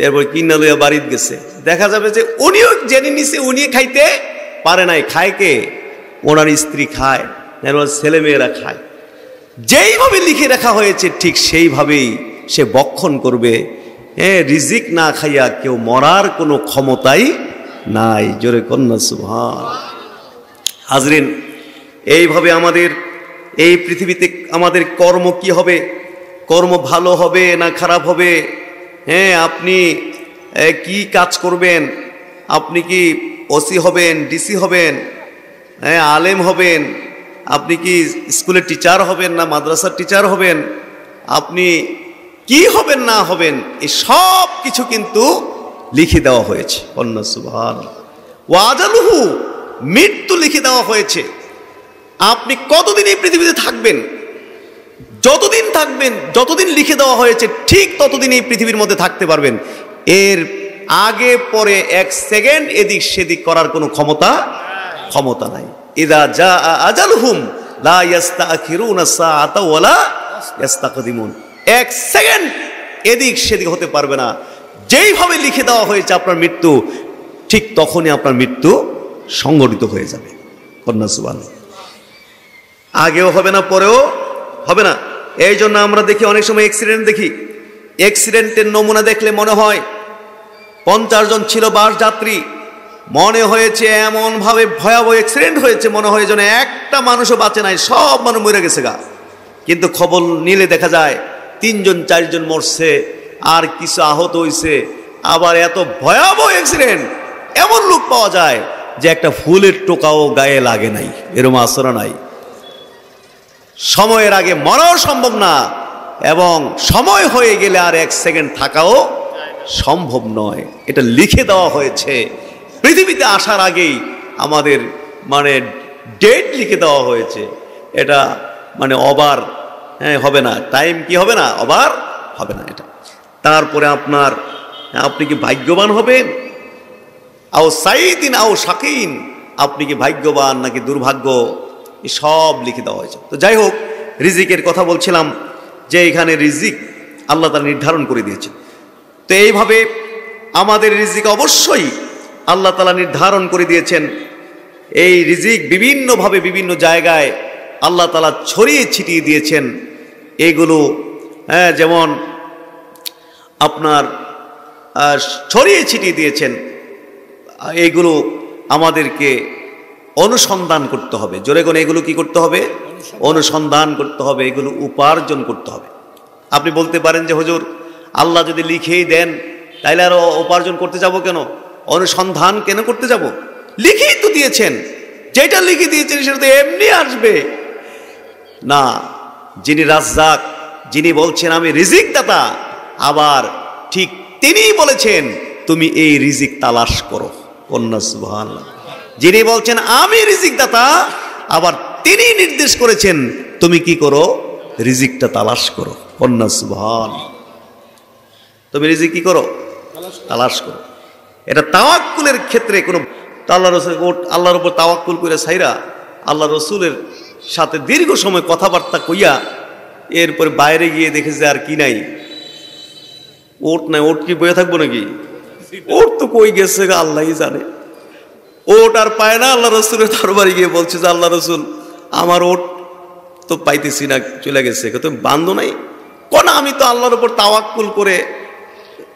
এরপর কিনা লইয়া বাড়িতে গেছে, দেখা যাবে যে উনিও জেনে নিছে, উনি খাইতে পারে নাই। খায় কে? ওনার স্ত্রী খায়, ওনার ছেলে মেয়েরা খায়। যেইভাবে লিখে রাখা হয়েছে ঠিক সেইভাবেই সে ভক্ষণ করবে। হ্যাঁ, রিজিক না খাইয়া কেউ মরার কোনো ক্ষমতাই নাই। জোরে কন্যা সুবহান। হাজরিন, এইভাবে আমাদের এই পৃথিবীতে আমাদের কর্ম কি হবে? কর্ম ভালো হবে না খারাপ হবে? হ্যাঁ, আপনি কি কাজ করবেন? আপনি কি ওসি হবেন, ডিসি হবেন, হ্যাঁ আলেম হবেন? আপনি কি স্কুলের টিচার হবেন না মাদ্রাসার টিচার হবেন? আপনি কি হবেন না হবেন, এই সব কিছু কিন্তু লিখে দেওয়া হয়েছে। কন্যা সুবহান। ওয়াজালুহু, মৃত্যু লিখে দেওয়া হয়েছে। আপনি কতদিন এই পৃথিবীতে থাকবেন, যতদিন থাকবেন, যতদিন লিখে দেওয়া হয়েছে ঠিক ততদিন এই পৃথিবীর মধ্যে থাকতে পারবেন। এর আগে পরে এক সেকেন্ড এদিক সেদিক করার কোনো ক্ষমতা নাই। ইযা জাআ আজালুহুম লা ইস্তাখিরুনা সাআতা ওয়ালা ইস্তাকদিমুন। এক সেকেন্ড এদিক সেদিক হতে পারবে না। যেইভাবে লিখে দেওয়া হয়েছে আপনার মৃত্যু, ঠিক তখনই আপনার মৃত্যু সংঘটিত হয়ে যাবে। কন্যা সুবহানাল্লাহ। আগেও হবে না, পরেও হবে না। এই জন্য আমরা দেখি অনেক সময় অ্যাক্সিডেন্ট দেখি। অ্যাক্সিডেন্টের নমুনা দেখলে মনে হয় 50 জন ছিল বাস যাত্রী, মনে হয়েছে এমনভাবে ভয়াবহ অ্যাক্সিডেন্ট হয়েছে, মনে হয় যেন একটা মানুষও বাঁচে নাই, সব মানুষ মরে গেছে গা। কিন্তু খবর নিলে দেখা যায় 3 জন 4 জন মরছে, আর কিছু আহত হয়েছে। আবার এত ভয়াবহ অ্যাক্সিডেন্ট, এমন লোক পাওয়া যায় যে একটা ফুলের টোকাও গায়ে লাগে নাই, এরকম আসরা নাই। সময়ের আগে মরাও সম্ভব না, এবং সময় হয়ে গেলে আর এক সেকেন্ড থাকাও সম্ভব নয়। এটা লিখে দেওয়া হয়েছে পৃথিবীতে আসার আগেই, আমাদের মানে ডেট লিখে দেওয়া হয়েছে। এটা মানে ওভার হবে না, টাইম কি হবে না, ওভার হবে না এটা। তারপরে আপনি কি ভাগ্যবান হবেন? আও সাইদিন আও শাকিন, আপনি কি ভাগ্যবান নাকি দুর্ভাগ্য, সব লিখে দেওয়া হয়েছে। তো যাই হোক, রিজিকের কথা বলছিলাম যে এখানে রিজিক আল্লাহ তাআলা নির্ধারণ করে দিয়েছে। তো এইভাবে আমাদের রিজিক অবশ্যই আল্লাহ তাআলা নির্ধারণ করে দিয়েছেন। এই রিজিক বিভিন্নভাবে বিভিন্ন জায়গায় আল্লাহ তাআলা ছড়িয়ে ছিটিয়ে দিয়েছেন। এগুলো যেমন আপনার ছড়িয়ে ছিটিয়ে দিয়েছেন, এইগুলো আমাদেরকে অনুসন্ধান করতে হবে। জোরে কোন এগুলো কি করতে হবে? অনুসন্ধান করতে হবে, এগুলো উপার্জন করতে হবে। আপনি বলতে পারেন যে হুজুর, আল্লাহ যদি লিখেই দেন তাইলে আর উপার্জন করতে যাব কেন, অনুসন্ধান কেন করতে যাব? লিখেই তো দিয়েছেন, যেটা লিখে দিয়েছেন সেটা তো এমনি আসবে না। যিনি রাজ্জাক, যিনি বলছেন আমি রিজিক দাতা, আবার ঠিক তিনিই বলেছেন তুমি এই রিজিক তালাশ করো। কন্যা সুবহানাল্লাহ। যিনি বলছেন আমি রিজিক দাতা, আবার তিনি নির্দেশ করেছেন তুমি কি করো? রিজিকটা তালাশ করো। কন্যা সুবহানাল্লাহ। তুমি রিজিক কি করো? তালাশ করো। এটা তাওয়াক্কুলের ক্ষেত্রে কোনো আল্লাহর উপর তাওয়াক্কুল করে সাইরা আল্লাহ রসুলের সাথে দীর্ঘ সময় কথাবার্তা কইয়া এরপরে বাইরে গিয়ে দেখেছে আর কি নাই, ওট নাই। ওট কি বয়ে থাকবো নাকি? ওট তো কই গেছে আল্লাহই জানে। ওট আর পায় না, আল্লাহ রসুলের দরবারে গিয়ে বলছে যে আল্লাহ রসুল, আমার ওট তো পাইতেছি না, চলে গেছে। তুমি বান্ধো নাই? কোন আমি তো আল্লাহর উপর তাওয়াক্কুল করে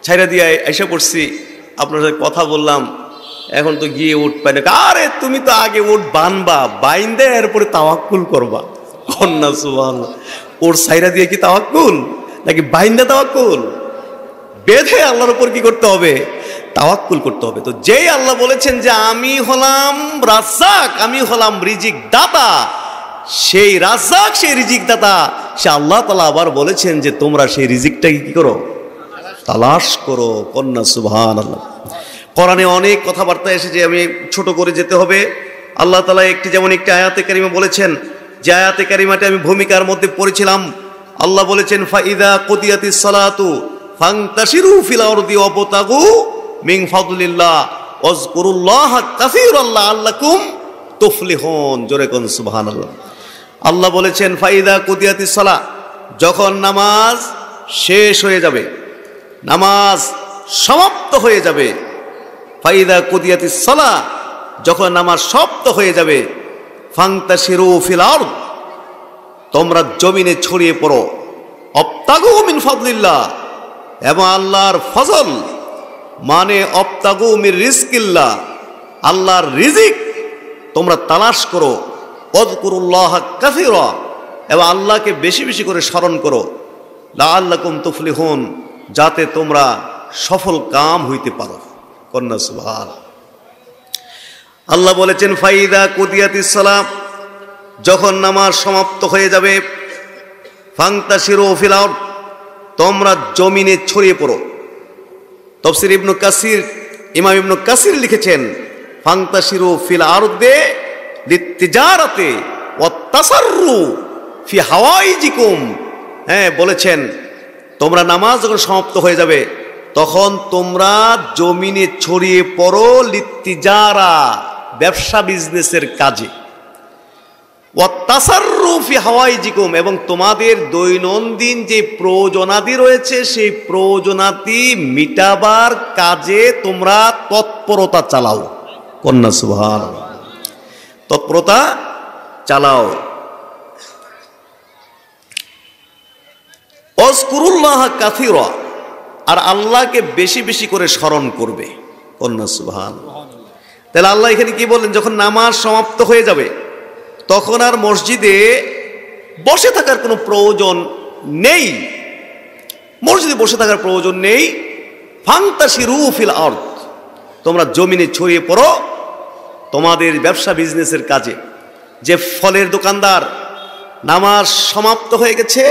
ছাইরা দিয়ে এসে পড়ছি, আপনার সাথে কথা বললাম, এখন তো গিয়ে ওট পাই না। আরে তুমি তো আগে ওট বানবা, বাইন্দে এরপরে তাওয়াক্কুল করবা। কন্যা সুবহানাল্লাহ। ওর ছাইরা দিয়ে কি তাওয়াক্কুল নাকি বাইন্দা তাওয়াক্কুল? বেঁধে আল্লাহর উপর কি করতে হবে? তাওয়াক্কুল করতে হবে। তো যেই আল্লাহ বলেছেন যে আমি হলাম রাজ্জাক, আমি হলাম রিজিক দাতা, সেই রাজ্জাক, সেই রিজিক দাতা, সে আল্লাহ তাআলা আবার বলেছেন যে তোমরা সেই রিজিকটাকে কি করো? তালাশ করো। কন্যা সুবহানাল্লাহ। কোরআনে অনেক কথাবার্তা এসেছে, আমি ছোট করে যেতে হবে। আল্লাহ তাআলা যেমন একটি আয়াতে কারিমা বলেছেন, যে আয়াতে কারিমাটি আমি ভূমিকার মধ্যে পড়েছিলাম। আল্লাহ বলেছেন ফাইদা কুদিয়াতিস সালাতু ফান্তাশিরু ফিল আরদি ওয়াবতাগু মিন ফাদলিল্লাহ ওয়াজকুরুল্লাহ কাসীরান লাআল্লাকুম তুফলিহুন। জোরে কোন সুবহানাল্লাহ। আল্লাহ বলেছেন ফাইদা কুদিয়াতিস সালাহ, যখন নামাজ শেষ হয়ে যাবে, নামাজ সমাপ্ত হয়ে যাবে, ফাইদা কুদিয়াতিস সালাহ, যখন নামাজ সমাপ্ত হয়ে যাবে, ফান্তাশিরু ফিল আরদ, তোমরা জমিনে ছড়িয়ে পড়ো, অবতাগু মিন ফাদলিল্লাহ, এবং আল্লাহর ফজল মানে অবতাগু মির রিজকিল্লাহ, আল্লাহর রিজিক তোমরা তালাশ করো, ওযকুরুল্লাহ কাসীরা, এবং আল্লাহকে বেশি বেশি করে স্মরণ করো, লাআল্লাকুম তুফলিহুন, যাতে তোমরা সফল কাম হইতে পারো। কন্যা সুবহান। আল্লাহ বলেছেন ফাইদা কুদিয়াতিস সালাহ, যখন নামাজ সমাপ্ত হয়ে যাবে, ফান্তাশিরু ফিল আরদ, তোমরা জমিনে ছড়িয়ে পড়ো। তাফসীর ইবনে কাসির, ইমাম ইবনে কাসির লিখেছেন ফান্তাশিরু ফিল আরদে লিতিজারাতে ওয়াত তাসাররু ফি হাওয়াইজিকুম। বলেছেন তোমরা নামাজ যখন সমাপ্ত হয়ে যাবে তখন তোমরা জমিনে ছড়িয়ে পড়ো লিতিজারা, ব্যবসা বিজনেসের কাজে, ওয়াত তাসাররু ফি হাওয়াইজিকুম, এবং তোমাদের দৈনন্দিন যে প্রয়োজনাদি রয়েছে সেই প্রয়োজনাদি মিটাবার কাজে তোমরা তৎপরতা চালাও। কন্যা সুবহানাল্লাহ। তৎপরতা চালাও। ওয়াজকুরুল্লাহ কাসীরা, আর আল্লাহকে বেশি বেশি করে স্মরণ করবে। কন্যা সুবহানাল্লাহ। তাহলে আল্লাহ এখানে কি বললেন, যখন নামাজ সমাপ্ত হয়ে যাবে তখন আর মসজিদে বসে থাকার কোনো প্রয়োজন নেই, মসজিদে বসে থাকার প্রয়োজন নেই। ফান্তাশিরু ফিল আরদ, তোমরা জমিনে ছড়িয়ে পড়ো তোমাদের ব্যবসা বিজনেসের কাজে। যে ফলের দোকানদার, নামাজ সমাপ্ত হয়ে গেছে,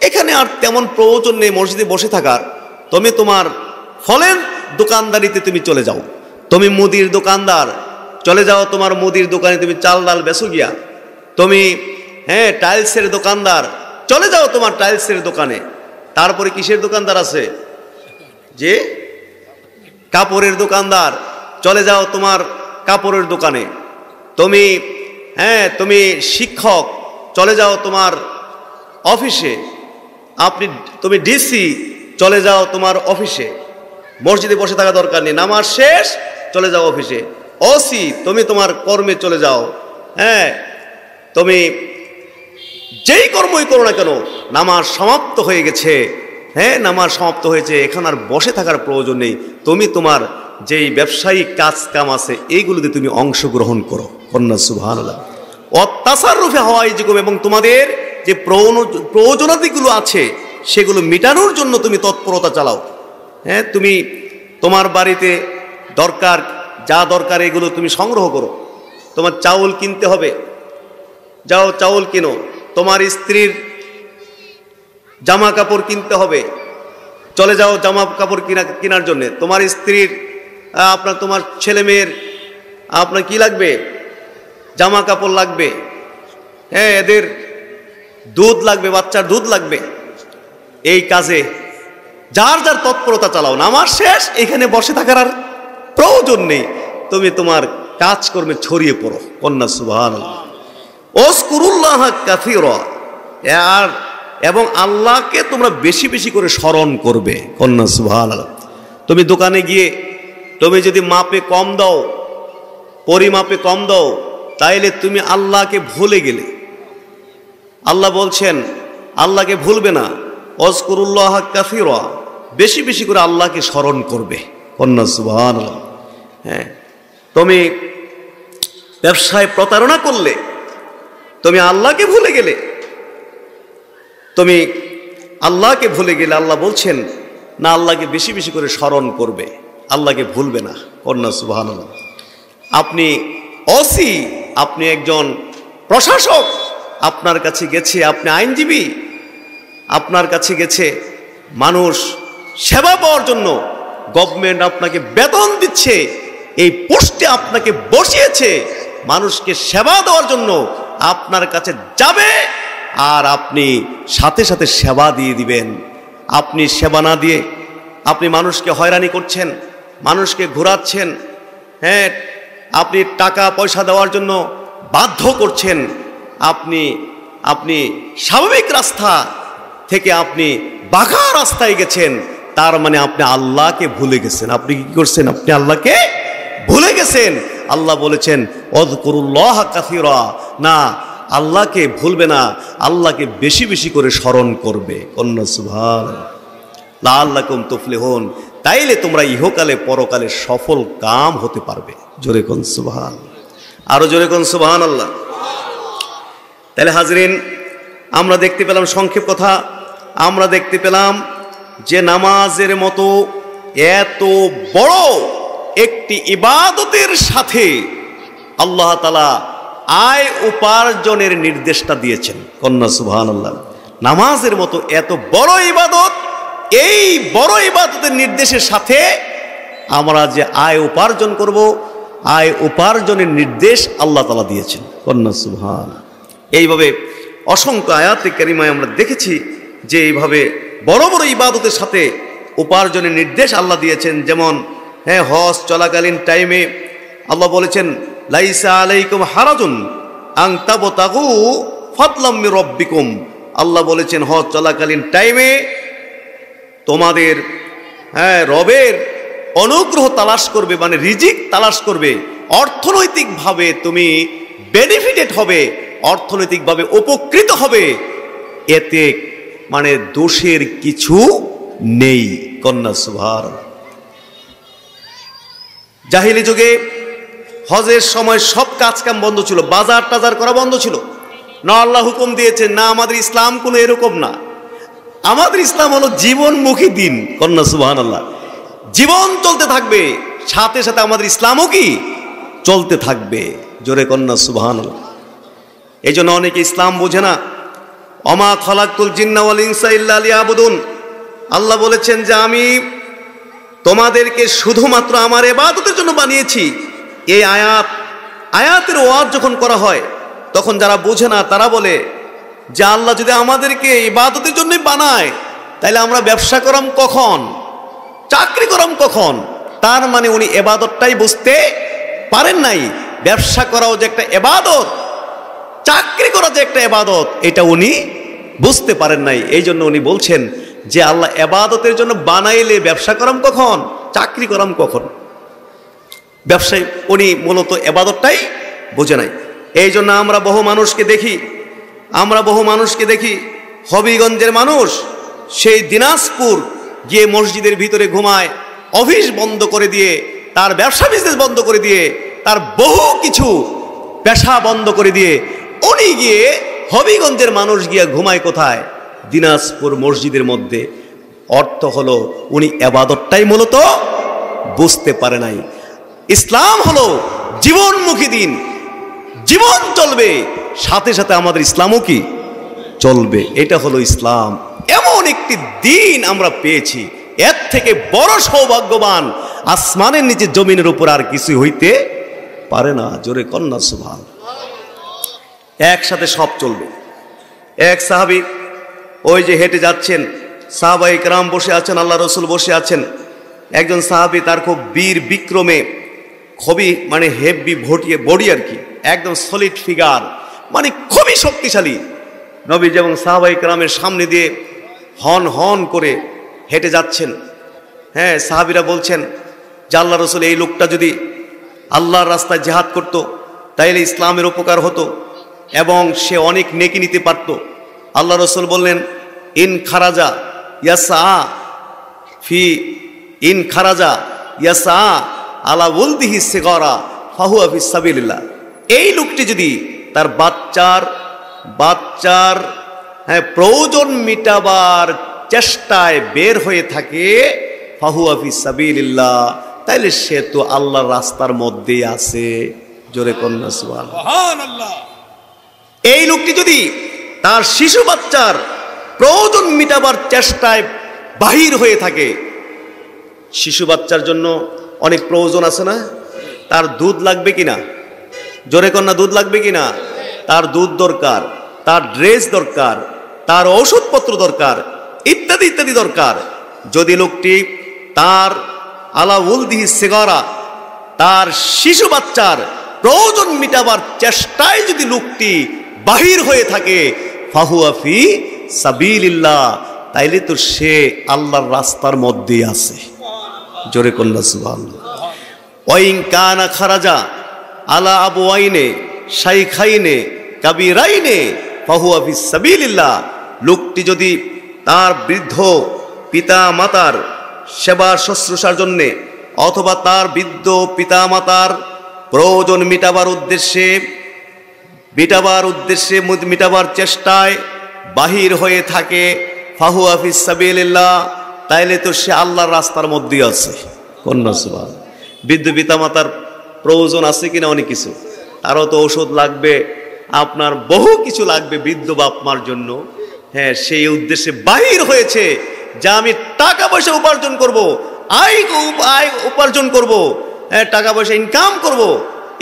এখানে আর তেমন প্রয়োজন নেই মসজিদে বসে থাকার, তুমি তোমার ফলের দোকানদারিতে তুমি চলে যাও। তুমি মুদির দোকানদার, চলে যাও তোমার মুদির দোকানে, তুমি চাল ডাল বেচো গিয়া। তুমি টাইলসের দোকানদার, চলে যাও তোমার টাইলসের দোকানে। তারপরে কিসের দোকানদার আছে, যে কাপড়ের দোকানদার, চলে যাও তোমার কাপড়ের দোকানে। তুমি তুমি শিক্ষক, চলে যাও তোমার অফিসে। তুমি ডিসি, চলে যাও তোমার অফিসে। মসজিদে বসে থাকা দরকার নেই, নামাজ শেষ চলে যাও অফিসে। ওসি, তুমি তোমার কর্মে চলে যাও। তুমি যেই কর্মই করো না কেন, নামাজ সমাপ্ত হয়ে গেছে, নামাজ সমাপ্ত হয়েছে, এখন আর বসে থাকার প্রয়োজন নেই। তুমি তোমার যেই ব্যবসায়িক কাজ কাম আছে এইগুলোতে তুমি অংশগ্রহণ করো। কন্যা সুবহানাল্লাহ। অত্যাচারূপে ফি হাওয়াইজিকুম, এবং তোমাদের যে প্রয়োজনাদিগুলো আছে সেগুলো মেটানোর জন্য তুমি তৎপরতা চালাও। তুমি তোমার বাড়িতে দরকার, যা দরকার এগুলো তুমি সংগ্রহ করো। তোমার চাউল কিনতে হবে, যাও চাউল কিনো। তোমার স্ত্রীর জামা কাপড় কিনতে হবে, চলে যাও জামা কাপড় কেনার জন্যে। তোমার স্ত্রীর তোমার ছেলে মেয়ের আপনার কি লাগবে, জামা কাপড় লাগবে, এদের দুধ লাগবে, বাচ্চার দুধ লাগবে। এই কাজে যার যার তৎপরতা চালাও। নামাজ শেষ, এখানে বসে থাকার আর প্রয়োজন নেই, তুমি তোমার কাজকর্মে ছড়িয়ে পড়ো। কন্যা সুবহানাল্লাহ। ওয়াজকুরুল্লাহ কাসীরা, আর এবং আল্লাহকে তোমরা বেশি বেশি করে স্মরণ করবে। কন্যা সুবহানাল্লাহ। তুমি দোকানে গিয়ে তুমি যদি মাপে কম দাও, পরিমাপে কম দাও, তাইলে তুমি আল্লাহকে ভুলে গেলে। আল্লাহ বলছেন আল্লাহকে ভুলবে না। ওয়াজকুরুল্লাহ কাসীরা, বেশি বেশি করে আল্লাহকে স্মরণ করবে। কন্যা সুবহানাল্লাহ। তুমি ব্যবসায় প্রতারণা করলে, তুমি আল্লাহকে ভুলে গেলে, তুমি আল্লাহকে ভুলে গেলে আল্লাহ বলছেন না, আল্লাহকে বেশি বেশি করে স্মরণ করবে, আল্লাহকে ভুলবে না। কন্যা সুবহানাল্লাহ। আপনি ওসি, আপনি একজন প্রশাসক, আপনার কাছে গেছে, আপনি আইনজীবী, আপনার কাছে গেছে মানুষ সেবা পাওয়ার জন্য, গভর্নমেন্ট আপনাকে বেতন দিচ্ছে, এই পোস্টে আপনাকে বসিয়েছে মানুষকে সেবা দেওয়ার জন্য, আপনার কাছে যাবে আর আপনি সাথে সাথে সেবা দিয়ে দিবেন। আপনি সেবা না দিয়ে আপনি মানুষকে হয়রানি করছেন, মানুষকে ঘোরাচ্ছেন, আপনি টাকা পয়সা দেওয়ার জন্য বাধ্য করছেন। আপনি স্বাভাবিক রাস্তা থেকে আপনি বাঁকা রাস্তায় গেছেন, তার মানে আপনি আল্লাহকে ভুলে গেছেন। আপনি কি করছেন? আপনি আল্লাহকে ভুলে গেছেন। আল্লাহ বলেছেন ওয়াযকুরুল্লাহ কাসীরা, না, আল্লাহকে ভুলবে না, আল্লাহকে বেশি বেশি করে স্মরণ করবে। কন্যা সুবহানাল্লাহ, লাআল্লাকুম তুফলিহুন, তাইলে তোমরা ইহকালে পরকালে সফল কাম হতে পারবে। জোরে কোন সুবহানাল্লাহ, আরো জোরে কোন সুবহানাল্লাহ। তাহলে হাজরিন, আমরা দেখতে পেলাম, সংক্ষেপ কথা, আমরা দেখতে পেলাম যে নামাজের মতো এত বড় একটি ইবাদতের সাথে আল্লাহ তাআলা আয় উপার্জনের নির্দেশটা দিয়েছেন। কন্যা সুবহানাল্লাহ, নামাজের মতো এত বড় ইবাদত, এই বড় ইবাদতের নির্দেশের সাথে আমরা যে আয় উপার্জন করব, আয় উপার্জনের নির্দেশ আল্লাহ তাআলা দিয়েছেন। কন্যা সুবহানাল্লাহ। এইভাবে অসংখ্য আয়াতে কারিমায় আমরা দেখেছি যে এইভাবে বড় বড় ইবাদতের সাথে উপার্জনের নির্দেশ আল্লাহ দিয়েছেন। যেমন হজ চলাকালীন টাইমে আল্লাহ বলেছেন লাইসা আলাইকুম হারাজুন আন তাবতাগু ফাদলাম মির রাব্বিকুম। আল্লাহ বলেছেন হজ চলাকালীন টাইমে তোমাদের রবের অনুগ্রহ তালাশ করবে, মানে রিজিক তালাশ করবে, অর্থনৈতিকভাবে তুমি বেনিফিটেড হবে, অর্থনৈতিকভাবে উপকৃত হবে, এতে মানে দোষের কিছু নেই। কন্যা সুবহানাল্লাহ। জাহিলি যুগে হজের সময় সব কাজকাম বন্ধ ছিল, বাজার টাজার করা বন্ধ ছিল। না, আল্লাহ হুকুম দিয়েছেন, না, আমাদের ইসলাম কোনো এরকম না, আমাদের ইসলাম হলো জীবনমুখী দিন। কন্যা সুবহানাল্লাহ, জীবন চলতে থাকবে, সাথে সাথে আমাদের ইসলামও কি চলতে থাকবে। জোরে কন্যা সুবহানাল্লাহ। এই জন্য অনেকে ইসলাম বোঝে না। ওমা খালাকতুল জিন্না ওয়াল ইনসা ইল্লা লিয়াবুদুন, আল্লাহ বলেছেন যে আমি তোমাদেরকে শুধুমাত্র আমার ইবাদতের জন্য বানিয়েছি। এই আয়াতের ওয়াজ যখন করা হয় তখন যারা বোঝে না তারা বলে যে আল্লাহ যদি আমাদেরকে ইবাদতের জন্যই বানায় তাহলে আমরা ব্যবসা করাম কখন, চাকরি করাম কখন? তার মানে উনি ইবাদতটাই বুঝতে পারেন নাই। ব্যবসা করাও যে একটা ইবাদত, চাকরি করা যে একটা ইবাদত, এটা উনি বুঝতে পারেন নাই। এই জন্য উনি বলছেন যে আল্লাহ ইবাদতের জন্য বানাইলে ব্যবসা করাম কখন, চাকরি করাম কখন? ব্যবসায়ী উনি মূলত ইবাদতটাই বোঝে নাই। এই জন্য আমরা বহু মানুষকে দেখি হবিগঞ্জের মানুষ সেই দিনাজপুর গিয়ে মসজিদের ভিতরে ঘুমায়, অফিস বন্ধ করে দিয়ে, তার ব্যবসা বিজনেস বন্ধ করে দিয়ে, তার বহু কিছু পেশা বন্ধ করে দিয়ে উনি গিয়ে হবিগঞ্জের মানুষ গিয়ে ঘুমায় কোথায়? দিনাজপুর মসজিদের মধ্যে। অর্থ হলো উনি ইবাদতটাই মূলত বুঝতে পারে নাই। ইসলাম হলো জীবনমুখী দিন, জীবন চলবে, সাথে সাথে আমাদের ইসলামও কি চলবে। এটা হলো ইসলাম। এমন একটি দিন আমরা পেয়েছি, এর থেকে বড় সৌভাগ্যবান আসমানের নিচে জমিনের উপর আর কিছু হইতে পারে না। জোরে কন্যা সুবহানাল্লাহ। একসাথে সব চলবে। এক সাহাবী ওই যে হেঁটে যাচ্ছেন, সাহাবায়ে কেরাম বসে আছেন, আল্লাহ রসুল বসে আছেন। একজন সাহাবী তার খুব বীর বিক্রমে, খুবই মানে হেভি বডি আর কি, একদম সলিড ফিগার, মানে খুবই শক্তিশালী। নবী এবং সাহাবায়ে কেরামের সামনে দিয়ে হন হন করে হেঁটে যাচ্ছেন। সাহাবীরা বলছেন যে আল্লাহ রসুল, এই লোকটা যদি আল্লাহর রাস্তায় জিহাদ করত তাইলে ইসলামের উপকার হতো এবং সে অনেক নেকি নিতে পারত। আল্লাহ রসুল বললেন ইন খারাজা ইয়াসা আলা ওয়ালদিহি সিগারা ফাহুয়া ফিস সাবিলিল্লাহ। এই লোকটি যদি তার বাচ্চার প্রয়োজন মিটাবার চেষ্টায় বের হয়ে থাকে, ফাহুয়া ফিস সাবিলিল্লাহ, তাইলে সে তো আল্লাহর রাস্তার মধ্যেই আছে। জোরে কন্যা সুবহানাল্লাহ। এই লোকটি যদি তার শিশু বাচ্চার প্রয়োজন মিটাবার চেষ্টায় বাহির হয়ে থাকে, শিশু বাচ্চার জন্য অনেক প্রয়োজন আছে না? তার দুধ লাগবে কিনা? জোরে কন্যা, দুধ লাগবে কিনা? তার দুধ দরকার, তার ড্রেস দরকার, তার ঔষধপত্র দরকার, ইত্যাদি ইত্যাদি দরকার। যদি লোকটি তার আলা ওয়ালদিহি সিগারা, তার শিশু বাচ্চার প্রয়োজন মিটাবার চেষ্টায় যদি লোকটি বাহির হয়ে থাকে, ফাহুয়া ফি সাবিলিল্লাহ, তাইলে তো সে আল্লাহর রাস্তার মধ্যেই আছে। জোরে কন্যা সুবহানাল্লাহ। ওয়াইন কানা খারাজা আলা আবওয়াইনে শাইখাইনে কাবীরাইনে ফাহুয়া ফিস সাবিলিল্লাহ। লোকটি যদি তার বৃদ্ধ পিতা মাতার সেবা শুশ্রূষার জন্যে অথবা তার বৃদ্ধ পিতা মাতার প্রয়োজন মিটাবার চেষ্টায় বাহির হয়ে থাকে, ফাহুয়া ফিস সাবিলিল্লাহ, তাইলে তো সে আল্লাহর রাস্তার মধ্যেই আছে। কন্যা সুবহানাল্লাহ। বৃদ্ধ পিতা মাতার প্রয়োজন আছে কিনা? অনেক কিছু, আরও তো ঔষধ লাগবে, আপনার বহু কিছু লাগবে বৃদ্ধ বাপ মার জন্য। হ্যাঁ, সেই উদ্দেশ্যে বাহির হয়েছে যে আমি টাকা পয়সা উপার্জন করব, আয় উপার্জন করব, হ্যাঁ, টাকা পয়সা ইনকাম করব,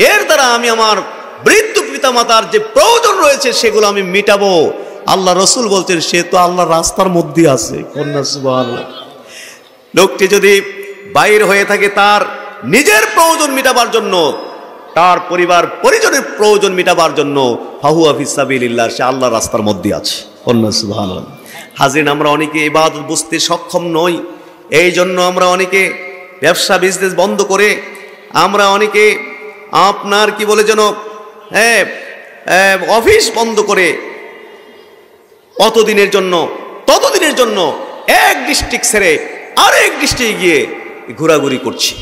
এর দ্বারা আমি আমার বৃদ্ধ পিতা মাতার যে প্রয়োজন রয়েছে সেগুলো আমি মিটাবো। আল্লাহ রসুল বলছেন সে তো আল্লাহর রাস্তার মধ্যে আছে। কন্যা সুবহানাল্লাহ। লোকটি যদি বাইর হয়ে থাকে তার নিজের প্রয়োজন মিটাবার জন্য, তার পরিবার পরিজনের প্রয়োজন মিটাবার জন্য, ফাহুয়া ফিস সাবিলিল্লাহ, সে আল্লাহর রাস্তার মধ্যে আছে। কন্যা সুবহানাল্লাহ। হাজির, আমরা অনেকে ইবাদত বুঝতে সক্ষম নই, এই জন্য আমরা অনেকে ব্যবসা বিজনেস বন্ধ করে, আমরা অনেকে আপনার কি বলে যেন অফিস বন্ধ করে ততদিনের জন্য এক ডিস্ট্রিক্ট ছেড়ে আরেক ডিস্ট্রিক্টে গিয়ে ঘোরাঘুরি করছি।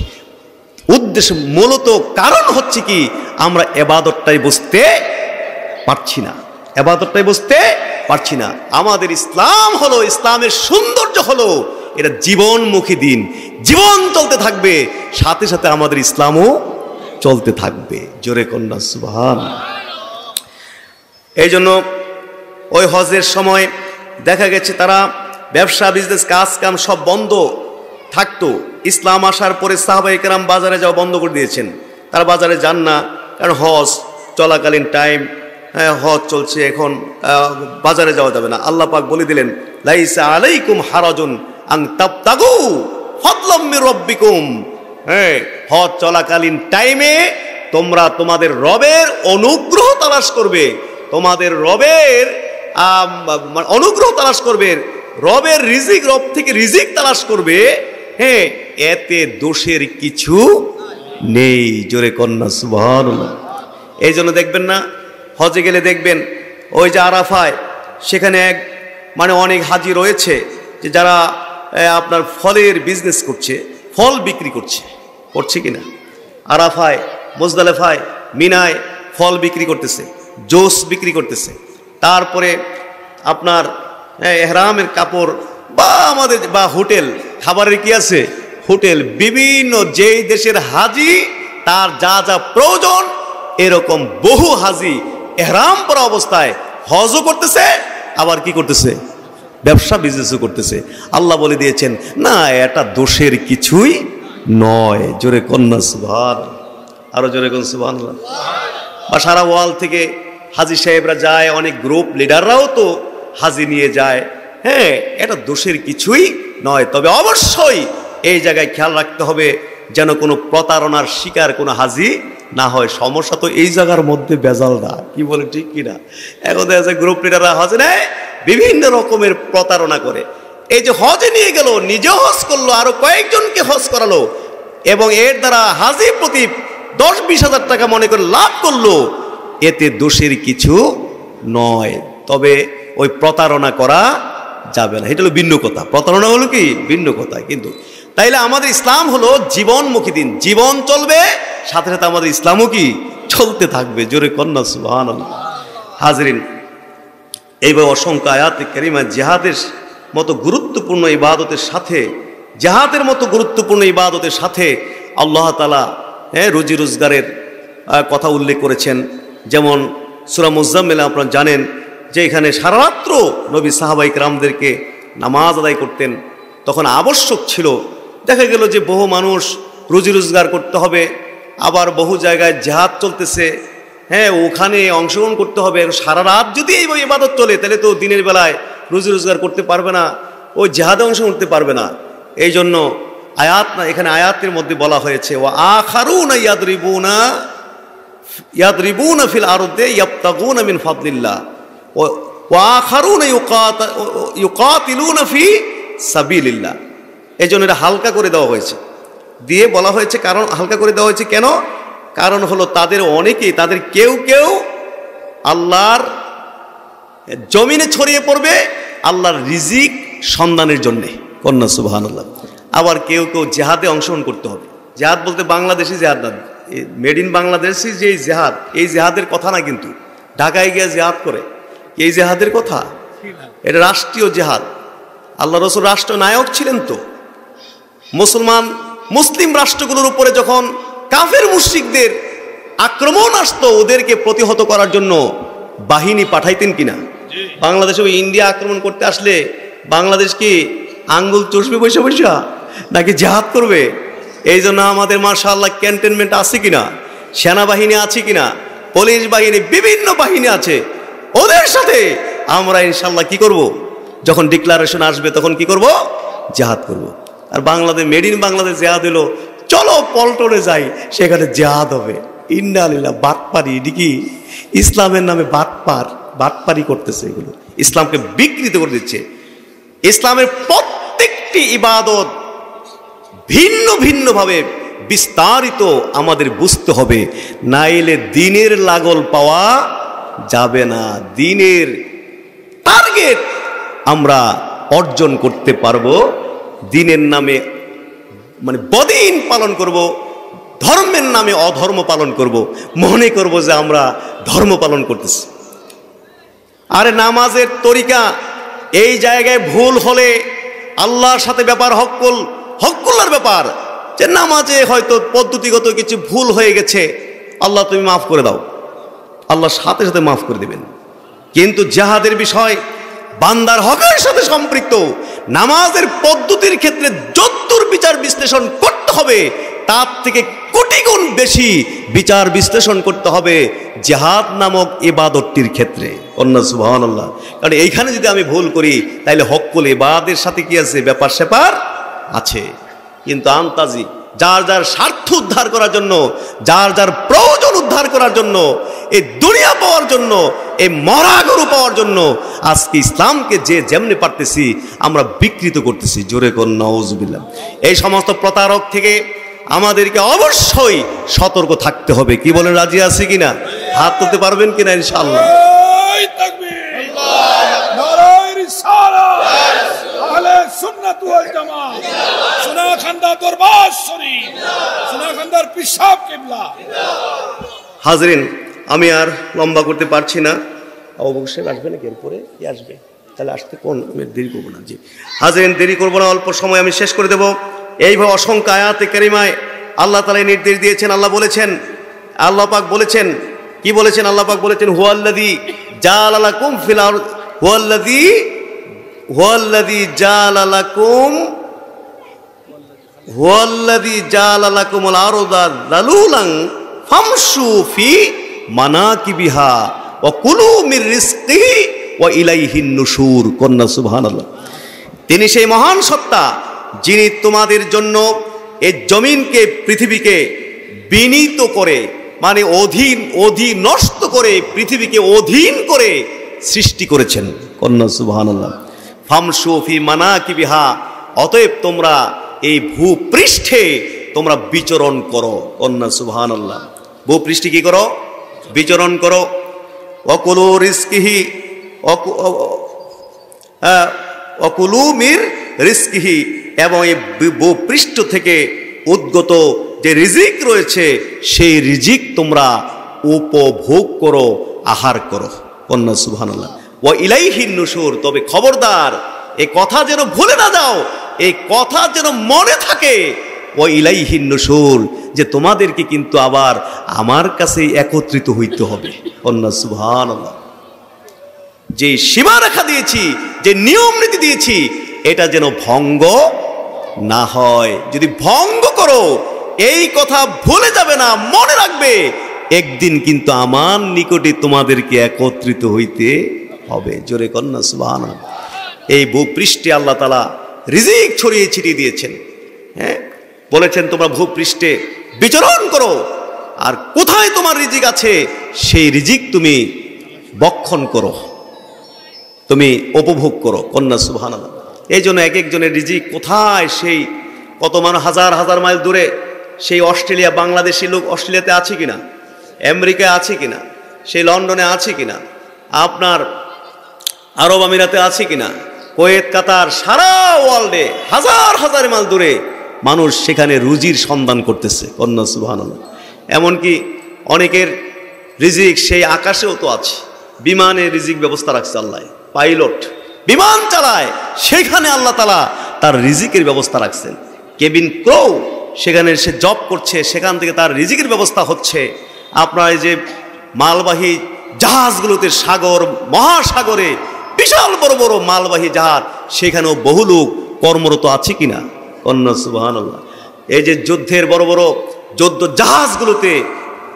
উদ্দেশ্য মূলত কারণ হচ্ছে কি, আমরা এবাদতটাই বুঝতে পারছি না। আমাদের ইসলাম হলো, ইসলামের সৌন্দর্য হলো এটা জীবনমুখী দিন, জীবন চলতে থাকবে, সাথে সাথে আমাদের ইসলামও চলতে থাকবে। জোরে কন্যা সুবহানাল্লাহ। এই জন্য ওই হজের সময় দেখা গেছে তারা ব্যবসা বিজনেস কাজ কাম সব বন্ধ থাকতো। ইসলাম আসার পরে সাহাবায়ে কেরাম বাজারে যাওয়া বন্ধ করে দিয়েছেন, তারা বাজারে যান না, কারণ হজ চলাকালীন টাইম, হজ চলছে, এখন বাজারে যাওয়া যাবে না। আল্লাহ পাক বলে দিলেন, লাইসা আলাইকুম হারাজুন আন তাবতাগু ফাদলাম মির রাব্বিকুম। হ্যাঁ, হজ চলাকালীন টাইমে তোমরা তোমাদের রবের অনুগ্রহ তালাশ করবে, তোমাদের রবের অনুগ্রহ তালাশ করবে, রবের রিজিক, রব থেকে রিজিক তালাশ করবে। হ্যাঁ, এতে দোষের কিছু নেই। জোরে কন্যা সুবহানাল্লাহ। এই জন্য দেখবেন না, হজে গেলে দেখবেন ওই যে আরাফায়, সেখানে অনেক হাজি রয়েছে যে যারা আপনার ফলের বিজনেস করছে, ফল বিক্রি করছে কিনা, আরাফায়, মুজদালেফায়, মিনায় ফল বিক্রি করতেছে, জোস বিক্রি করতেছে। তারপরে আপনার এহরামের কাপড় বা হোটেল, খাবারের কি আছে, হোটেল, বিভিন্ন যেই দেশের হাজি তার যা যা প্রয়োজন, এরকম বহু হাজি এহরাম পরা অবস্থায় হজও করতেছে, আবার কি করতেছে, ব্যবসা বিজনেসও করতেছে। আল্লাহ বলে দিয়েছেন না, এটা দোষের কিছুই নয়। জোরে কন্যা সুবহানাল্লাহ। আরো জোরে কন্যা সুবহানাল্লাহ। বা সারা ওয়ার্ল্ড থেকে হাজি সাহেবরা যায়, অনেক গ্রুপ লিডাররাও তো হাজি নিয়ে যায়। হ্যাঁ, এটা দোষের কিছুই নয়। তবে অবশ্যই এই জায়গায় খেয়াল রাখতে হবে যেন কোনো প্রতারণার শিকার কোনো হাজি না হয়। সমস্যা তো এই জায়গার মধ্যে বেজাল না, কি বলে ঠিক কিনা? এখন দেখা যায় গ্রুপ লিডাররা হজে নেয়, বিভিন্ন রকমের প্রতারণা করে। এই যে হজে নিয়ে গেল, নিজেও হজ করলো, আরো কয়েকজনকে হজ করালো, এবং এর দ্বারা হাজি প্রতি 10-20 হাজার টাকা মনে করে লাভ করলো, এতে দোষের কিছু নয়। তবে ওই প্রতারণা করা যাবে না, এটা হলো ভিন্ন কথা। প্রতারণা হলো কি ভিন্ন কথা। কিন্তু তাইলে আমাদের ইসলাম হলো জীবনমুখী দিন, জীবন চলবে, সাথে সাথে আমাদের ইসলামও কি চলতে থাকবে। জোরে কন্যা সুবহানাল্লাহ। হাজরিন, এইভাবে অসংখ্য আয়াতে কারিমা জিহাদের মতো গুরুত্বপূর্ণ ইবাদতের সাথে আল্লাহ তাআলা রুজি রোজগারের কথা উল্লেখ করেছেন। যেমন সূরা মুজাম্মিলে আপনারা জানেন যে এখানে সারা রাত্র নবী সাহাবায়ে কেরামদেরকে নামাজ আদায় করতেন, তখন আবশ্যক ছিল। দেখা গেল যে বহু মানুষ রুজি রোজগার করতে হবে, আবার বহু জায়গায় জিহাদ চলতেছে, হ্যাঁ, ওখানে অংশগ্রহণ করতে হবে। সারা রাত যদি এই ইবাদত চলে, তাহলে তো দিনের বেলায় রুজি রোজগার করতে পারবে না, ওই জিহাদে অংশগ্রহণ করতে পারবে না। এই জন্য এখানে আয়াতের মধ্যে বলা হয়েছে, ওয়া আখারুনা ইয়াদরিবুনা ফিল আরদে ইয়াবতাগুনা মিন ফাদলিল্লাহ। ওয়া আখারুনা ইউকাতিলুনা ফি সাবিলিল্লাহ। এজন্য এটা হালকা করে দেওয়া হয়েছে, দিয়ে বলা হয়েছে, কারণ হালকা করে দেওয়া হয়েছে কেন? কারণ হলো তাদের অনেকেই, তাদের কেউ কেউ আল্লাহর জমিনে ছড়িয়ে পড়বে আল্লাহর রিজিক সন্ধানের জন্যে, কন্যা সুবহানাল্লাহ। আবার কেউ কেউ জেহাদে অংশগ্রহণ করতে হবে। জেহাদ বলতে বাংলাদেশি জেহাদ না, মেড ইন বাংলাদেশি যে জেহাদ, এই জেহাদের কথা না, কিন্তু ঢাকায় গিয়ে জেহাদ করে এই জেহাদের কথা, এটা রাষ্ট্রীয় জেহাদ। আল্লাহ রাসূল রাষ্ট্র নায়ক ছিলেন তো। মুসলিম রাষ্ট্রগুলোর উপরে যখন কাফের মুশরিকদের আক্রমণ আসতো, ওদেরকে প্রতিহত করার জন্য বাহিনী পাঠাইতেন কিনা? বাংলাদেশে ইন্ডিয়া আক্রমণ করতে আসলে বাংলাদেশ কি আঙ্গুল চষবে বৈশা বৈশা, নাকি জেহাদ করবে? এই জন্য আমাদের মাশাআল্লাহ ক্যান্টনমেন্ট আছে কিনা, সেনাবাহিনী আছে কিনা, পুলিশ বাহিনী, বিভিন্ন বাহিনী আছে। ওদের সাথে আমরা ইনশাল্লাহ কি করব? যখন ডিক্লারেশন আসবে তখন কি করব? জেহাদ করব। আর বাংলাদেশ, মেড ইন বাংলাদেশ জেহাদ হলো চলো পল্টনে যাই, সেখানে জেহাদ হবে। ইন্নালিল্লাহ, বাটপারি, এটি কি ইসলামের নামে বাটপারি করতেছে। এগুলো ইসলামকে বিকৃত করে দিচ্ছে। ইসলামের প্রত্যেকটি ইবাদত ভিন্ন ভিন্নভাবে বিস্তারিত আমাদের বুঝতে হবে, নাইলে দিনের লাগল পাওয়া যাবে না। দিনের টার্গেট আমরা অর্জন করতে পারবো, দিনের নামে মানে বদিন পালন করব, ধর্মের নামে অধর্ম পালন করব, মনে করব যে আমরা ধর্ম পালন করতেছি। আরে নামাজের তরিকা এই জায়গায় ভুল হলে আল্লাহর সাথে ব্যাপার হক্কুল্লার ব্যাপার, যে নামাজে হয়তো পদ্ধতিগত কিছু ভুল হয়ে গেছে, আল্লাহ তুমি মাফ করে দাও, আল্লাহ সাথে সাথে মাফ করে দেবেন। কিন্তু জিহাদের বিষয় বান্দার হকের সাথে সম্পৃক্ত। নামাজের পদ্ধতির ক্ষেত্রে যতদূর বিচার বিশ্লেষণ করতে হবে, তার থেকে কোটি গুণ বেশি বিচার বিশ্লেষণ করতে হবে জিহাদ নামক ইবাদতটির ক্ষেত্রে। কন্যা সুবহানাল্লাহ। কারণ এইখানে যদি আমি ভুল করি, তাহলে হক্কুল ইবাদের সাথে কি আছে? ব্যাপার স্যাপার আছে। কিন্তু আন্তাজি যার যার স্বার্থ উদ্ধার করার জন্য, যার যার প্রয়োজন উদ্ধার করার জন্য, এই দুনিয়া পাওয়ার জন্য, এই মরা গরু পাওয়ার জন্য আজকে ইসলামকে যে যেমনি পারতেছি আমরা বিকৃত করতেছি। জোরে কোন নাউজুবিল্লাহ। এই সমস্ত প্রতারক থেকে আমাদেরকে অবশ্যই সতর্ক থাকতে হবে। কি বলেন, রাজি আছি কিনা? হাত তুলতে পারবেন কিনা? ইনশাআল্লাহ। হাজরিন, আমি আর লম্বা করতে পারছি না। অবশ্যই আসবে নাকি এরপরে? কি আসবে? তাহলে আসতে কোন দেরি করবো না। জি হাজরিন, দেরি করবো না, অল্প সময় আমি শেষ করে দেব। এইভাবে অসংখ্য আয়াতে কারিমায় আল্লাহ তাআলা নির্দেশ দিয়েছেন। আল্লাহ বলেছেন, আল্লাহ পাক বলেছেন, কি বলেছেন? আল্লাহ পাক বলেছেন, হুয়াল্লাযী জাআলা লাকুম ফিল আরদ, হুয়াল্লাযী জাআলা লাকুমুল আরদা যালুলান ফামশু ফি মানাকিবিহা ওয়া কুলু মির রিজকিহি ওয়া ইলাইহিন নুশুর। কন্যা সুবহানাল্লাহ। তিনি সেই মহান সত্তা যিনি তোমাদের জন্য এই জমিনকে, পৃথিবীকে বিনীত করে, মানে অধীনস্থ করে, পৃথিবীকে অধীন করে সৃষ্টি করেছেন। কন্যা সুবহানাল্লাহ। ফামশু ফি মানাকিবিহা, অতএব তোমরা এই ভূপৃষ্ঠে তোমরা বিচরণ করো। কন্যা সুবহানাল্লাহ। ভূপৃষ্ঠে কি করো? বিচরণ করো। ওয়াকুলু রিজকিহি, ওয়াকুলু মির রিজকিহি, এবং এই ভূপৃষ্ঠ থেকে উদ্গত যে রিজিক রয়েছে সেই রিজিক তোমরা উপভোগ করো, আহার করো। কন্যা সুবহানাল্লাহ। ওয়া ইলাইহিন নুশুর, তবে খবরদার এই কথা যেন ভুলে না যাও, এই কথা যেন মনে থাকে। ওয়া ইলাইহিন নুশুর, যে তোমাদেরকে কিন্তু আবার আমার কাছে একত্রিত হইতে হবে। কন্যা সুবহানাল্লাহ। যে সীমারেখা দিয়েছি, যে নিয়ম নীতি দিয়েছি, এটা যেন ভঙ্গ না হয়। যদি ভঙ্গ করো, এই কথা ভুলে যাবে না, মনে রাখবে একদিন কিন্তু আমার নিকটে তোমাদেরকে একত্রিত হইতে হবে। জোরে কন্যা সুবহানাল্লাহ। এই ভূপৃষ্ঠে আল্লাহ তাআলা রিজিক ছড়িয়ে ছিটিয়ে দিয়েছেন। হ্যাঁ, বলেছেন তোমরা ভূপৃষ্ঠে বিচরণ করো, আর কোথায় তোমার রিজিক আছে সেই রিজিক তুমি বক্ষণ করো। তুমি উপভোগ করো। কন্যা সুবহানাল্লাহ। এই জন্য এক একজনের রিজিক কোথায়, সেই কত মানুষ হাজার হাজার মাইল দূরে, সেই অস্ট্রেলিয়া, বাংলাদেশি লোক অস্ট্রেলিয়াতে আছে কিনা, আমেরিকায় আছে কিনা, সেই লন্ডনে আছে কিনা, আপনার আরব আমিরাতে আছে কিনা, কুয়েত, কাতার, সারা ওয়ার্ল্ডে হাজার হাজার মাইল দূরে মানুষ সেখানে রুজির সন্ধান করতেছে। কন্যা সুবহানাল্লাহ। এমনকি অনেকের রিজিক সেই আকাশেও তো আছে, বিমানে রিজিক ব্যবস্থা রাখছে আল্লাহ। পাইলট বিমান চালায়, সেখানে আল্লাহ তাআলা তার রিজিকের ব্যবস্থা রাখছেন। কেবিন ক্রু সেখানে সে জব করছে, সেখান থেকে তার রিজিকের ব্যবস্থা হচ্ছে। আপনার এই যে মালবাহী জাহাজগুলোতে, সাগর মহাসাগরে বিশাল বড় বড় মালবাহী জাহাজ, সেখানেও বহু লোক কর্মরত আছে কিনা। কন্যা সুবহানাল্লাহ। এই যে যুদ্ধের বড় বড় যুদ্ধ জাহাজগুলোতে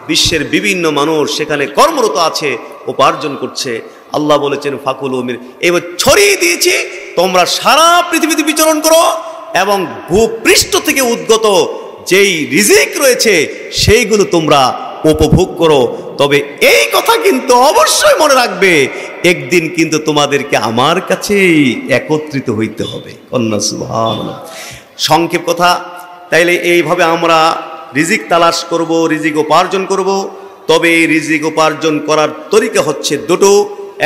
বিশ্বের বিভিন্ন মানুষ সেখানে কর্মরত আছে, উপার্জন করছে। আল্লাহ বলেছেন ফাকুলু মিন, এবার ছড়িয়ে দিয়েছি, তোমরা সারা পৃথিবীতে বিচরণ করো এবং ভূপৃষ্ঠ থেকে উদ্গত যেই রিজিক রয়েছে সেইগুলো তোমরা উপভোগ করো। তবে এই কথা কিন্তু অবশ্যই মনে রাখবে, একদিন কিন্তু তোমাদেরকে আমার কাছেই একত্রিত হইতে হবে। কন্যা সুবহানাল্লাহ। সংক্ষেপ কথা, তাইলে এইভাবে আমরা রিজিক তালাশ করব, রিজিক উপার্জন করব। তবে এই রিজিক উপার্জন করার তরিকা হচ্ছে দুটো,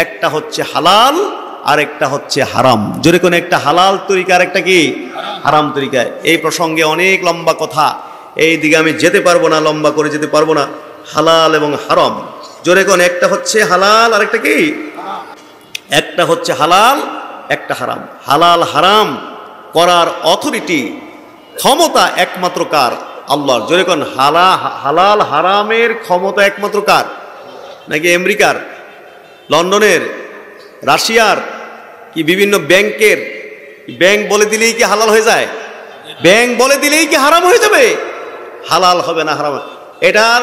একটা হচ্ছে হালাল আর একটা হচ্ছে হারাম। জোরে কোন একটা হালাল তরিকা আর একটা কি হারাম তরিকা। এই প্রসঙ্গে অনেক লম্বা কথা, এই দিকে আমি যেতে পারবো না, লম্বা করে যেতে পারবো না। হালাল এবং হারাম, জোরে কোন একটা হচ্ছে হালাল আর একটা কি, একটা হচ্ছে হালাল, একটা হারাম। হালাল হারাম করার অথরিটি, ক্ষমতা একমাত্র কার? আল্লাহর। জোরে কোন হালাল হারামের ক্ষমতা একমাত্র কার? নাকি আমেরিকার, লন্ডনের, রাশিয়ার, কি বিভিন্ন ব্যাংকের? ব্যাংক বলে দিলেই কি হালাল হয়ে যায়? ব্যাংক বলে দিলেই কি হারাম হয়ে যাবে? হালাল হবে না হারাম। এটার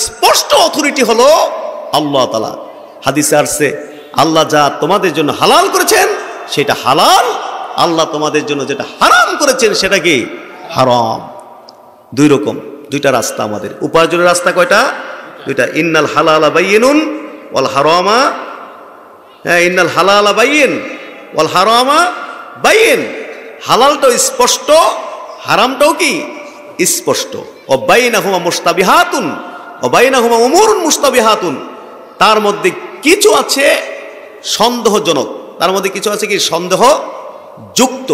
স্পষ্ট অথরিটি হলো আল্লাহ তাআলা। হাদিসে আসছে, আল্লাহ যা তোমাদের জন্য হালাল করেছেন সেটা হালাল, আল্লাহ তোমাদের জন্য যেটা হারাম করেছেন সেটা কি হারাম। দুই রকম, দুইটা রাস্তা আমাদের। উপার্জনের রাস্তা কয়টা? দুইটা। ইন্নাল হালালা বাইয়িনুন ওয়াল হারামা, হ্যাঁ, ইন্নাল হালালা বাইয়িন ওয়াল হারামা বাইয়িন। হালালটাও স্পষ্ট, হারামটাও কি স্পষ্ট। ও বাইনাহুমা মুস্তাবিহাতুন, ও বাইনাহুমা উমুরুন মুস্তাবিহাতুন। তার মধ্যে কিছু আছে সন্দেহজনক, তার মধ্যে কিছু আছে কি সন্দেহযুক্ত।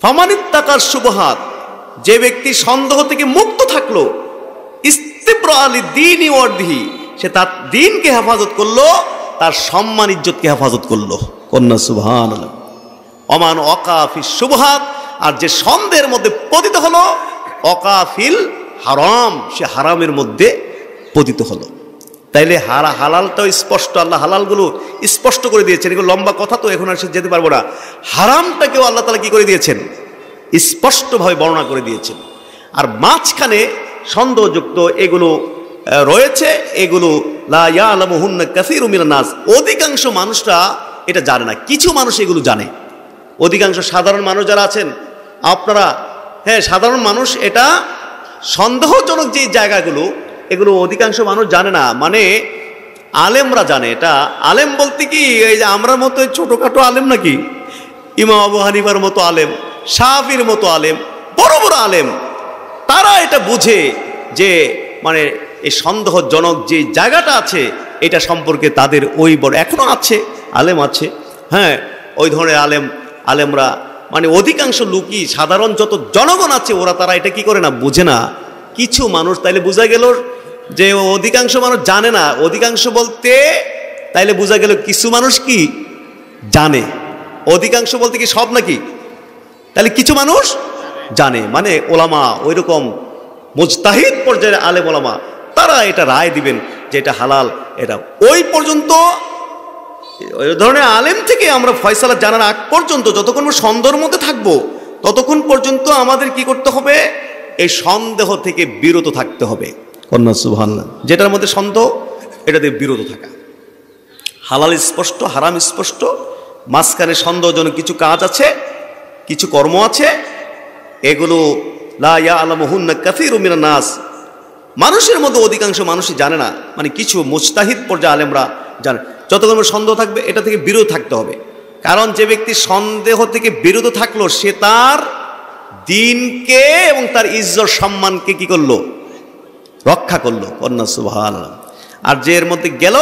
ফামানিত্তাকার শুবহাত, যে ব্যক্তি সন্দেহ থেকে মুক্ত থাকলো, ইস্তিবরা আলি দীনি ওয়ারদিহি, সে তার দ্বীনকে হেফাজত করলো, তার সম্মান ইজ্জতকে হেফাজত করলো। কন্যা সুবহানাল্লাহ। ওমান ওয়াকাফিস শুবহাত, আর যে সন্দেহের মধ্যে পতিত হলো, ওয়াকাফিল হারাম, সে হারামের মধ্যে পতিত হলো। তাইলে হালালটাও স্পষ্ট, আল্লাহ হালালগুলো স্পষ্ট করে দিয়েছেন। এগুলো লম্বা কথা, তো এখন আর সে যেতে পারবো না। হারামটাকেও আল্লাহ তাআলা কি করে দিয়েছেন? স্পষ্টভাবে বর্ণনা করে দিয়েছেন। আর মাঝখানে সন্দেহযুক্ত এগুলো রয়েছে, এগুলো লা ইয়ালামুহুন্না কাসীরুম মিনান নাস, অধিকাংশ মানুষরা এটা জানে না। কিছু মানুষ এগুলো জানে, অধিকাংশ সাধারণ মানুষ যারা আছেন আপনারা, হ্যাঁ, সাধারণ মানুষ এটা সন্দেহজনক যে জায়গাগুলো, এগুলো অধিকাংশ মানুষ জানে না। মানে আলেমরা জানে এটা। আলেম বলতে কি এই যে আমরা মতো ছোটখাটো আলেম নাকি? ইমাম আবু হানিফার মতো আলেম, শাফির মতো আলেম, বড় বড় আলেম, তারা এটা বুঝে যে মানে এই সন্দেহজনক যে জায়গাটা আছে এটা সম্পর্কে তাদের ওই বড় এখনো আছে, আলেম আছে, হ্যাঁ, ওই ধরনের আলেমরা মানে অধিকাংশ লোকই, সাধারণ যত জনগণ আছে ওরা তারা এটা কি করে না, বুঝে না। কিছু মানুষ, তাইলে বোঝা গেল যে অধিকাংশ মানুষ জানে না। অধিকাংশ বলতে তাইলে বোঝা গেল কিছু মানুষ কি জানে, অধিকাংশ বলতে কি সব নাকি? তাহলে কিছু মানুষ জানে, মানে ওলামা, ওই রকম মুজতাহিদ পর্যায়ের আলেম ওলামা, তারা এটা রায় দিবেন যে এটা হালাল। এটা ওই পর্যন্ত, ওই ধরনের আলেম থেকে আমরা ফয়সালা জানার আগ পর্যন্ত, যতক্ষণ সন্দেহের মধ্যে থাকবো ততক্ষণ পর্যন্ত আমাদের কি করতে হবে? এই সন্দেহ থেকে বিরত থাকতে হবে। কন্যা সুবহানাল্লাহ। যেটার মধ্যে সন্দেহ, এটা থেকে বিরত থাকা। হালাল স্পষ্ট, হারাম স্পষ্ট, মাঝখানে সন্দেহজনক কিছু কাজ আছে, কিছু কর্ম আছে, এগুলো লা ইয়ালামুহুন্না কাসীরুম মিনান নাস, মানুষের মধ্যে অধিকাংশ মানুষই জানে না। মানে কিছু মুজতাহিদ পর্যায়ে আলেমরা জানে। যতক্ষণ সন্দেহ থাকবে এটা থেকে বিরত থাকতে হবে। কারণ যে ব্যক্তি সন্দেহ থেকে বিরত থাকলো সে তার দিনকে এবং তার ইজ্জত সম্মানকে কি করলো? রক্ষা করলো। কন্যা সুবহানাল্লাহ। আর যে এর মধ্যে গেল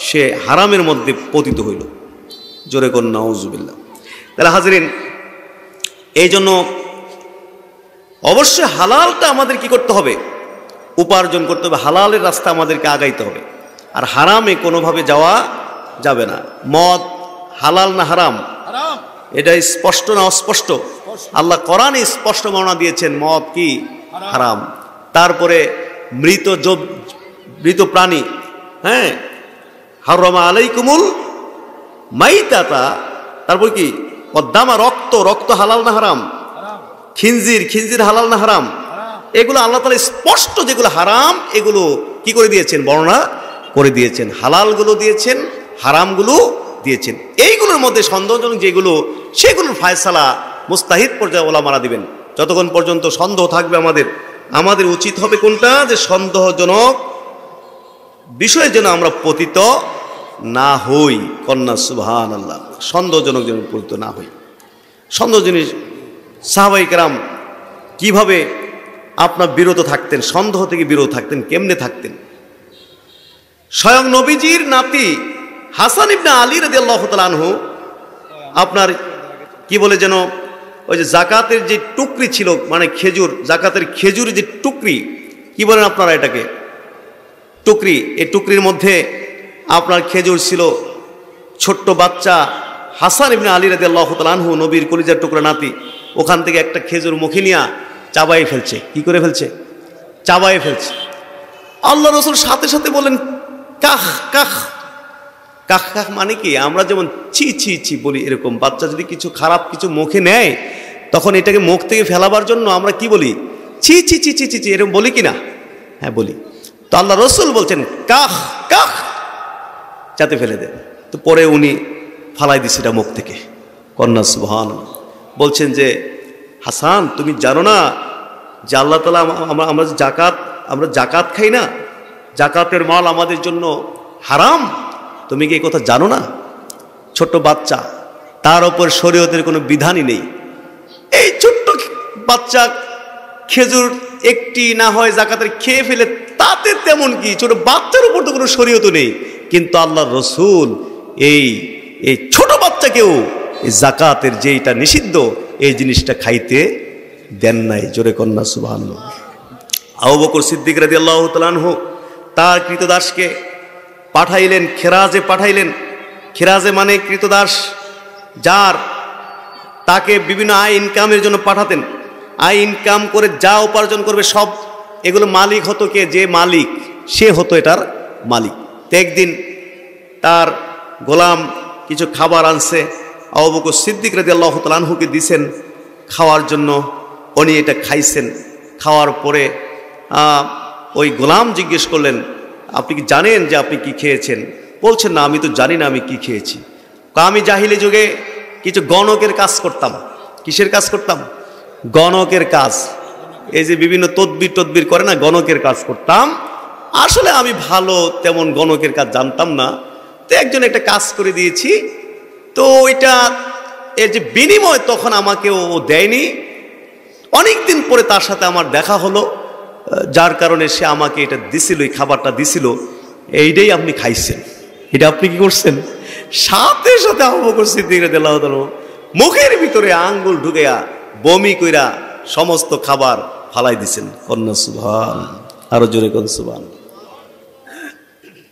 সে হারামের মধ্যে পতিত হইল। জোরে কন্যা নাউজুবিল্লাহ। তাহলে হাজরিন, এই জন্য অবশ্যই হালালটা আমাদের কি করতে হবে? উপার্জন করতে হবে। হালালের রাস্তা আমাদেরকে আগাইতে হবে। আর হারামে কোনোভাবে যাওয়া যাবে না। মদ হালাল না হারাম? এটা স্পষ্ট না অস্পষ্ট? আল্লাহ কোরআনে স্পষ্ট বর্ণনা দিয়েছেন মদ কি? হারাম। তারপরে মৃত প্রাণী, হ্যাঁ, হারামা আলাইকুমুল মাইতাতা, তারপর কি? অদ্দামা, রক্ত হালাল না হারাম? খিনজির হালাল না হারাম? এগুলো আল্লাহ তাআলা স্পষ্ট যেগুলো হারাম এগুলো কি করে দিয়েছেন? বর্ণনা করে দিয়েছেন। হালালগুলো দিয়েছেন, হারামগুলো দিয়েছেন। এইগুলোর মধ্যে সন্দেহজনক যেগুলো সেগুলোর ফায়সালা মুস্তাহিদ পর্যায়ে ওলামারা দিবেন। যতক্ষণ পর্যন্ত সন্দেহ থাকবে আমাদের উচিত হবে কোনটা? যে সন্দেহজনক বিষয়ে যেন আমরা পতিত না হই। কন্যা সুবহানাল্লাহ। সন্দেহজনক যেন পতিত না হই। সন্দেহজনক সাহাবায়ে কেরাম কিভাবে আপনার বিরত থাকতেন, সন্দেহ থেকে বিরত থাকতেন, কেমনে থাকতেন? স্বয়ং নবীজির নাতি হাসান ইবনে আলী রাদিয়াল্লাহু তাআলা আনহু আপনার কি বলে যেন ওই যে জাকাতের যে টুকরি ছিল, মানে খেজুর, জাকাতের খেজুর যে টুকরি, কি বলেন আপনারা এটাকে? টুকরি। এই টুকরির মধ্যে আপনার খেজুর ছিল। ছোট্ট বাচ্চা হাসান ইবনে আলী রাদিয়াল্লাহু তাআলা আনহু, নবীর কলিজার টুকরা নাতি, ওখান থেকে একটা খেজুর মুখে নিয়ে চাবাই ফেলছে। কি করে ফেলছে? চাবাই ফেলছে। আল্লাহ রাসূল সাথে সাথে বলেন কাখ কাখ। কাখ কাখ মানে কি? আমরা যেমন ছি ছি ছি বলি, এরকম বাচ্চা যদি কিছু খারাপ কিছু মুখে নেয় তখন এটাকে মুখ থেকে ফেলাবার জন্য আমরা কি বলি? ছি ছি ছি ছি ছি ছি, এরকম বলি কি না? হ্যাঁ, বলি। তো আল্লাহ রাসূল বলছেন কাখ কাখ, যাতে ফেলে দেন। তো পরে উনি ফালাই দিছে এটা মুখ থেকে। কন্যা সুবহানাল্লাহ। বলছেন যে হাসান, তুমি জানো না যে আল্লাহ তাআলা আমরা জাকাত খাই না, জাকাতের মাল আমাদের জন্য হারাম? তুমি কি এই কথা জানো না? ছোট্ট বাচ্চা, তার উপর শরীয়তের কোনো বিধানই নেই। এই ছোট্ট বাচ্চা খেজুর একটি না হয় জাকাতের খেয়ে ফেলে, তাতে তেমন কি? ছোট বাচ্চার উপর তো কোনো শরীয়ত নেই। কিন্তু আল্লাহর রাসূল এই ছোট বাচ্চাকেও এই জাকাতের যেটা নিষিদ্ধ এই জিনিসটা খাইতে দেন নাই। জোরে কন্যা সুবহানাল্লাহ। আবু বকর সিদ্দিক রাদিয়াল্লাহু তাআলা আনহু তার কৃতদাসকে পাঠাইলেন, খেরাজে পাঠাইলেন। খেরাজে মানে কৃতদাস, যার তাকে বিভিন্ন আয় ইনকামের জন্য পাঠাতেন। আয় ইনকাম করে যা উপার্জন করবে সব এগুলো মালিক হতো কে? যে মালিক সে হতো এটার মালিক। তো একদিন তার গোলাম কিছু খাবার আনছে, আবু বকর সিদ্দিক রাদিয়াল্লাহু তাআলা আনহুকে দিয়েছেন খাওয়ার জন্য। উনি এটা খাইছেন। খাওয়ার পরে ওই গোলাম জিজ্ঞেস করলেন, আপনি কি জানেন যে আপনি কি খেয়েছেন? বলছেন না, আমি তো জানি না আমি কি খেয়েছি। আমি জাহিলি যুগে কিছু গণকের কাজ করতাম। কিসের কাজ করতাম? গণকের কাজ। এই যে বিভিন্ন তদবির করে না, গণকের কাজ করতাম। আসলে আমি ভালো তেমন গণকের কাজ জানতাম না। তো একজন একটা কাজ করে দিয়েছি। তো ওইটা এর যে বিনিময় তখন আমাকে ও দেয়নি। অনেকদিন পরে তার সাথে আমার দেখা হলো, যার কারণে সে আমাকে এটা দিছিল, এই খাবারটা দিছিল। এইটাই আপনি খাইছেন, এটা আপনি কি করছেন? সাথে সাথে আবু বকর সিদ্দিক রাদিয়াল্লাহু তাআলা মুখের ভিতরে আঙ্গুল ঢুকাইয়া বমি কইরা সমস্ত খাবার ফালাই দিছেন। কন্যা সুবহান। আরো জোরে কোন সুবহান।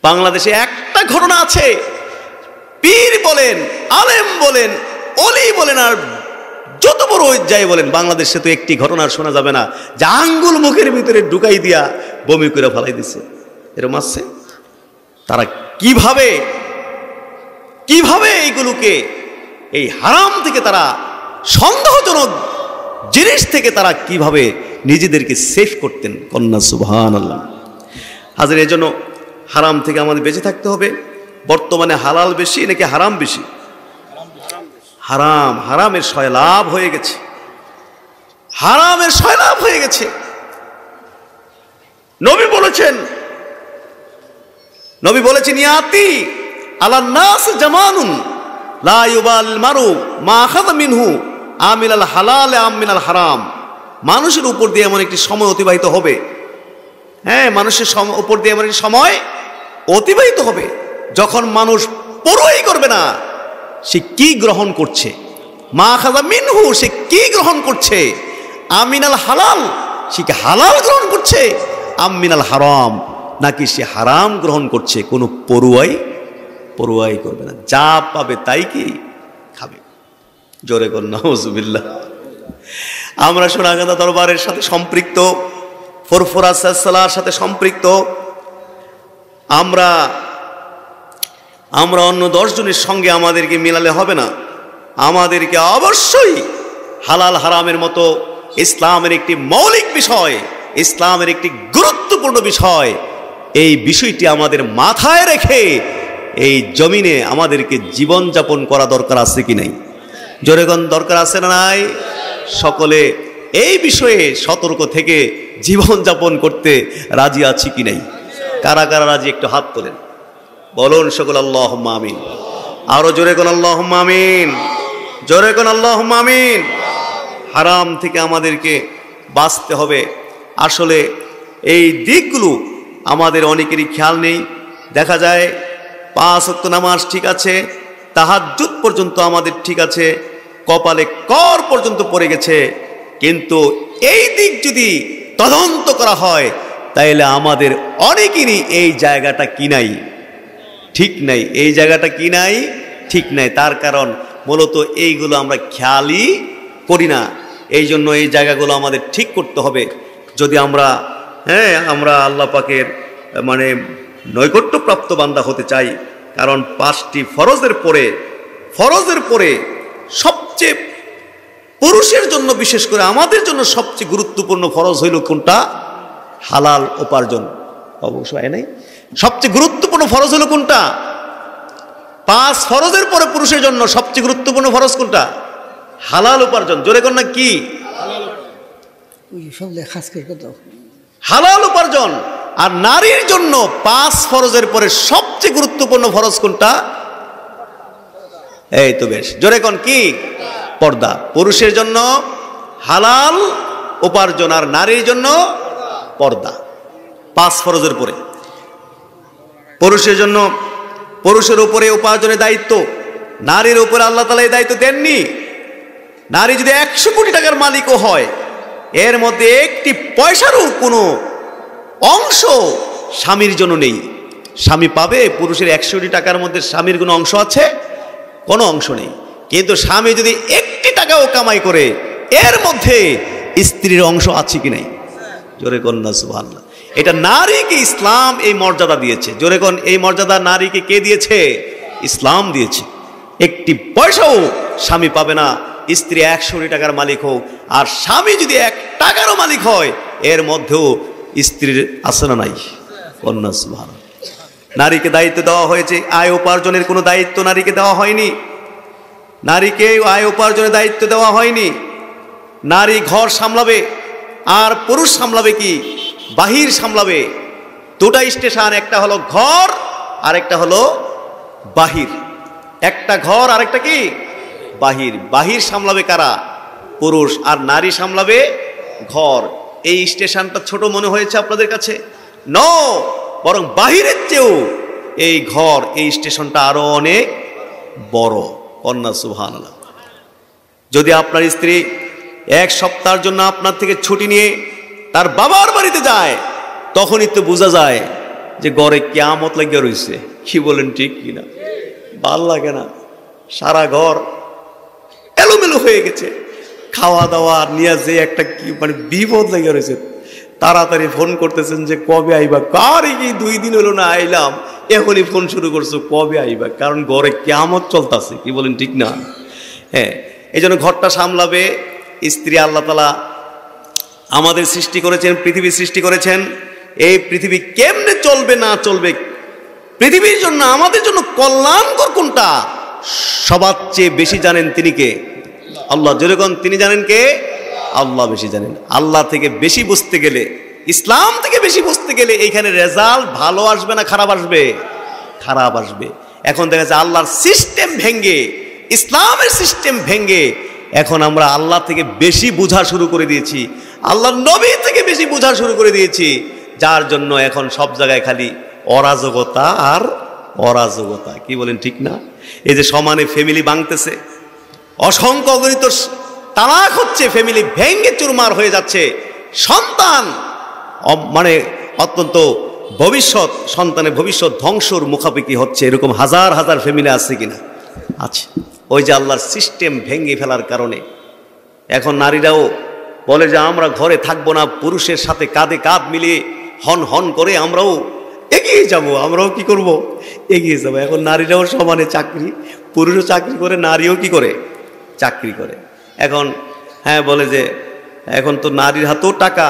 বাংলাদেশে একটা ঘটনা আছে, পীর বলেন, আলেম বলেন, ওলি বলেন, আর যত বড় যাই বলেন, বাংলাদেশে তো একটি ঘটনা শোনা যাবে না যে আঙ্গুল মুখের ভিতরে ঢুকাই দিয়া বমি করে ফালাই দিছে। এরকম আছে? তারা কিভাবে এইগুলোকে, এই হারাম থেকে তারা, সন্দেহজনক জিনিস থেকে তারা কিভাবে নিজেদেরকে সেফ করতেন। কন্যা সুবহানাল্লাহ। হাজির, এই জন্য হারাম থেকে আমাদের বেঁচে থাকতে হবে। বর্তমানে হালাল বেশি নাকি হারাম বেশি? হারামের সয়লাভ হয়ে গেছে। হারামের সয়লাভ হয়ে গেছে। নবী বলেছেন ইয়াতি আলান নাস জামানুন লা ইউবাল মারু মা আখাযা মিনহু আমিনাল হালাল আম মিনাল হারাম। মানুষের উপর দিয়ে এমন একটি সময় অতিবাহিত হবে, হ্যাঁ, মানুষের উপর দিয়ে এমন একটি সময় অতিবাহিত হবে যখন মানুষ পরোয়াই করবে না সে কি গ্রহণ করছে, মা আখাযা মিনহু সে কি গ্রহণ করছে, আমিনাল হালাল সে কি হালাল গ্রহণ করছে, আম মিনাল হারাম নাকি সে হারাম গ্রহণ করছে, কোনো পরোয়াই করবে না, যা পাবে তাই কি খাবে। জোরে কর নাউজুবিল্লাহ। আমরা সোনাগাঁদা দরবারের সাথে সম্পৃক্ত, ফুরফুরা সিলসিলার সাথে সম্পৃক্ত, আমরা অন্য 10 জনের সঙ্গে আমাদেরকে মিলালে হবে না। আমাদেরকে অবশ্যই হালাল হারামের মতো ইসলামের একটি মৌলিক বিষয়, ইসলামের একটি গুরুত্বপূর্ণ বিষয়, এই বিষয়টি আমাদের মাথায় রেখে এই জমিনে আমাদেরকে জীবনযাপন করা দরকার আছে কি নাই? জোরেগণ দরকার আছে না নাই? সকলে এই বিষয়ে সতর্ক থেকে জীবনযাপন করতে রাজি আছি কি নাই? কারা কারা রাজি একটু হাত তোলেন, বলুন সকল আল্লাহুম্মা আমিন। আরো জোরে কোন আল্লাহুম্মা আমিন, জোরে কোন আল্লাহুম্মা আমিন। হারাম থেকে আমাদেরকে বাঁচতে হবে। আসলে এই দিকগুলো আমাদের অনেকেরই খেয়াল নেই। দেখা যায় 5 ওয়াক্ত নামাজ ঠিক আছে, তাহাজ্জুদ পর্যন্ত আমাদের ঠিক আছে, কপালে কর পর্যন্ত পড়ে গেছে, কিন্তু এই দিক যদি তদন্ত করা হয় তাইলে আমাদের অনেকেরই এই জায়গাটা কি নাই, ঠিক নাই, এই জায়গাটা কি নাই, ঠিক নাই। তার কারণ মূলত এইগুলো আমরা খেয়ালই করি না। এই জন্য এই জায়গাগুলো আমাদের ঠিক করতে হবে যদি আমরা আমরা আল্লাহ পাকের মানে নৈকট্যপ্রাপ্ত বান্দা হতে চাই। কারণ 5টি ফরজের পরে সবচেয়ে পুরুষের জন্য, বিশেষ করে আমাদের জন্য সবচেয়ে গুরুত্বপূর্ণ ফরজ হইল কোনটা? হালাল উপার্জন। অবশ্যই নাই, সবচেয়ে গুরুত্বপূর্ণ ফরজ হলো কোনটা? 5 ফরজের পরে পুরুষের জন্য সবচেয়ে গুরুত্বপূর্ণ ফরজ কোনটা? হালাল উপার্জন। জোরে কর না কি? হালাল উপার্জন। আর নারীর জন্য 5 ফরজের পরে সবচেয়ে গুরুত্বপূর্ণ ফরজ কোনটা? এই তো বেশ, জোরে কোন কি? পর্দা। পুরুষের জন্য হালাল উপার্জন আর নারীর জন্য পর্দা। 5 ফরজের পরে পুরুষের জন্য, পুরুষের উপরে উপার্জনের দায়িত্ব, নারীর উপরে আল্লাহ তাআলা এই দায়িত্ব দেননি। নারী যদি 100 কোটি টাকার মালিকও হয়, এর মধ্যে একটি পয়সারও কোনো অংশ স্বামীর জন্য নেই। স্বামী পাবে পুরুষের 100 কোটি টাকার মধ্যে স্বামীর কোনো অংশ আছে? কোনো অংশ নেই। কিন্তু স্বামী যদি 1টি টাকাও কামাই করে, এর মধ্যে স্ত্রীর অংশ আছে কি নাই? জোরে কোন না সুবহানাল্লাহ। এটা নারীকে ইসলাম এই মর্যাদা দিয়েছে। জোরে কোন, এই মর্যাদা নারীকে কে দিয়েছে? ইসলাম দিয়েছে। একটি পয়সাও স্বামী পাবে না, স্ত্রী 100 কোটি টাকার মালিক হোক, আর স্বামী যদি 1 টাকারও মালিক হয়, এর মধ্যেও স্ত্রীর আছে না নাই? কন্যা সুবহানাল্লাহ। নারীকে দায়িত্ব দেওয়া হয়েছে, আয় উপার্জনের কোনো দায়িত্ব নারীকে দেওয়া হয়নি। নারীকে আয় উপার্জনের দায়িত্ব দেওয়া হয়নি। নারী ঘর সামলাবে, আর পুরুষ সামলাবে কি? বাহির সামলাবে। 2টা স্টেশন, একটা হলো ঘর আর একটা হলো বাহির। একটা ঘর আর একটা কি? বাহির। বাহির সামলাবে কারা? পুরুষ। আর নারী সামলাবে ঘর। এই স্টেশনটা ছোট মনে হয়েছে আপনাদের কাছে? নো, বরং বাহিরের চেয়েও এই ঘর, এই স্টেশনটা আরো অনেক বড়। কন্যা সুবহানাল্লাহ। যদি আপনার স্ত্রী 1 সপ্তাহের জন্য আপনার থেকে ছুটি নিয়ে তার বাবার বাড়িতে যায়, তখনই তো বোঝা যায় যে ঘরে কিয়ামত লাগিয়ে রয়েছে। কি বলেন, ঠিক কিনা? ভাল লাগে না? সারা ঘর এলোমেলো হয়ে গেছে, খাওয়া দাওয়া নিয়ে যে একটা কি মানে বিপদ লেগে রয়েছে। তাড়াতাড়ি ফোন করতেছেন যে কবে আইবা? কারে কি 2 দিন হলো না আইলাম, এখনই ফোন শুরু করছো কবে আইবা? কারণ ঘরে কিয়ামত চলতেছে। কি বলেন, ঠিক না? হ্যাঁ, এই জন্য ঘরটা সামলাবে স্ত্রী। আল্লাহ তাআলা আমাদের সৃষ্টি করেছেন, পৃথিবী সৃষ্টি করেছেন। এই পৃথিবী কেমনে চলবে না চলবে, পৃথিবীর জন্য আমাদের জন্য কল্যাণকর কোনটা, সবার চেয়ে বেশি জানেন তিনি কে? আল্লাহ। যেরকম তিনি জানেন কে? আল্লাহ বেশি জানেন। আল্লাহ থেকে বেশি বুঝতে গেলে, ইসলাম থেকে বেশি বুঝতে গেলে এইখানে রেজাল্ট ভালো আসবে না খারাপ আসবে? খারাপ আসবে। এখন দেখা যাচ্ছে আল্লাহর সিস্টেম ভেঙ্গে, ইসলামের সিস্টেম ভেঙ্গে এখন আমরা আল্লাহ থেকে বেশি বোঝা শুরু করে দিয়েছি, আল্লাহর নবী থেকে বেশি বোঝা শুরু করে দিয়েছি, যার জন্য এখন সব জায়গায় খালি অরাজকতা আর অরাজকতা। কি বলেন, ঠিক না? এই যে সমানে ফ্যামিলি ভাঙতেছে, অসংখ্য অগণিত তালাক হচ্ছে, ফ্যামিলি ভেঙ্গে চুরমার হয়ে যাচ্ছে, সন্তান মানে অত্যন্ত ভবিষ্যৎ, সন্তানের ভবিষ্যৎ ধ্বংসর মুখাপেক্ষি হচ্ছে। এরকম হাজার হাজার ফ্যামিলি আছে কিনা? আছে। ওই যে আল্লাহর সিস্টেম ভেঙে ফেলার কারণে এখন নারীরাও বলে যে আমরা ঘরে থাকবো না, পুরুষের সাথে কাঁধে কাঁধ মিলিয়ে হন হন করে আমরাও এগিয়ে যাব। আমরাও কি করব? এগিয়ে যাব। এখন নারীরাও সমানে চাকরি, পুরুষও চাকরি করে, নারীও কি করে? চাকরি করে। এখন হ্যাঁ বলে যে এখন তো নারীর হাতেও টাকা,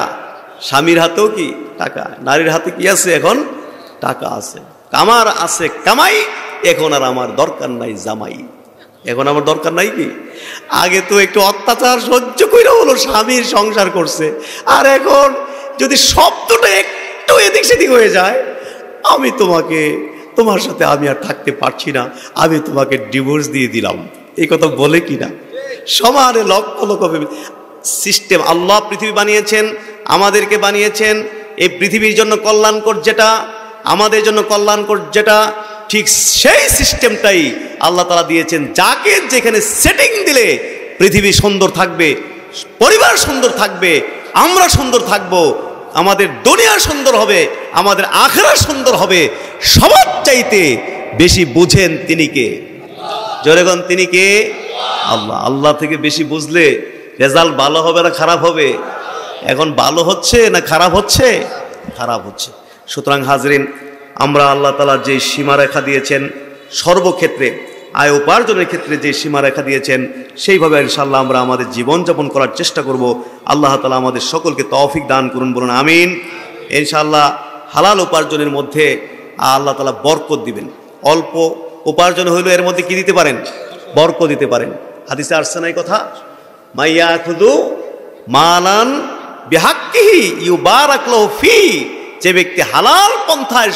স্বামীর হাতেও কি টাকা, নারীর হাতে কি আছে? এখন টাকা আছে, আমার আছে কামাই, এখন আর আমার দরকার নাই জামাই। এখন আমার দরকার নাই কি? আগে তো একটু অত্যাচার সহ্য করে হলো স্বামীর সংসার করছে, আর এখন যদি শব্দটা একটু এদিক সেদিক হয়ে যায়, আমি তোমাকে, তোমার সাথে আমি আর থাকতে পারছি না, আমি তোমাকে ডিভোর্স দিয়ে দিলাম, এই কথা বলে কিনা? সমানে লক্ষ লক্ষ সিস্টেম। আল্লাহ পৃথিবী বানিয়েছেন, আমাদেরকে বানিয়েছেন, এই পৃথিবীর জন্য কল্যাণকর যেটা, আমাদের জন্য কল্যাণকর যেটা, ঠিক সেই সিস্টেমটাই আল্লাহ তাআলা দিয়েছেন। যাকে যেখানে সেটিং দিলে পৃথিবী সুন্দর থাকবে, পরিবার সুন্দর থাকবে, আমরা সুন্দর থাকব, আমাদের দুনিয়া সুন্দর হবে, আমাদের আখিরাত সুন্দর হবে। সবার চাইতে বেশি বুঝেন তিনি কে? জোরেগণ, তিনি কে? আল্লাহ। আল্লাহ থেকে বেশি বুঝলে রেজাল্ট ভালো হবে না খারাপ হবে? এখন ভালো হচ্ছে না খারাপ হচ্ছে? খারাপ হচ্ছে। সুতরাং হাজরিন, আমরা আল্লাহ তাআলা যে সীমারেখা দিয়েছেন সর্বক্ষেত্রে, আয় উপার্জনের ক্ষেত্রে যে সীমারেখা দিয়েছেন, সেইভাবে ইনশাআল্লাহ আমরা আমাদের জীবনযাপন করার চেষ্টা করব। আল্লাহ তাআলা আমাদের সকলকে তৌফিক দান করুন, বলুন আমিন। ইনশাআল্লাহ হালাল উপার্জনের মধ্যে আল্লাহ তাআলা বরকত দিবেন। অল্প উপার্জন হইলেও এর মধ্যে কি দিতে পারেন? বরকত দিতে পারেন। হাদিসে আসছে না এই কথা, মাইয়াখুযু মালান বিহাক্কিহি ইউবারাক লাহু ফি, যে ব্যক্তি হালাল পন্থায়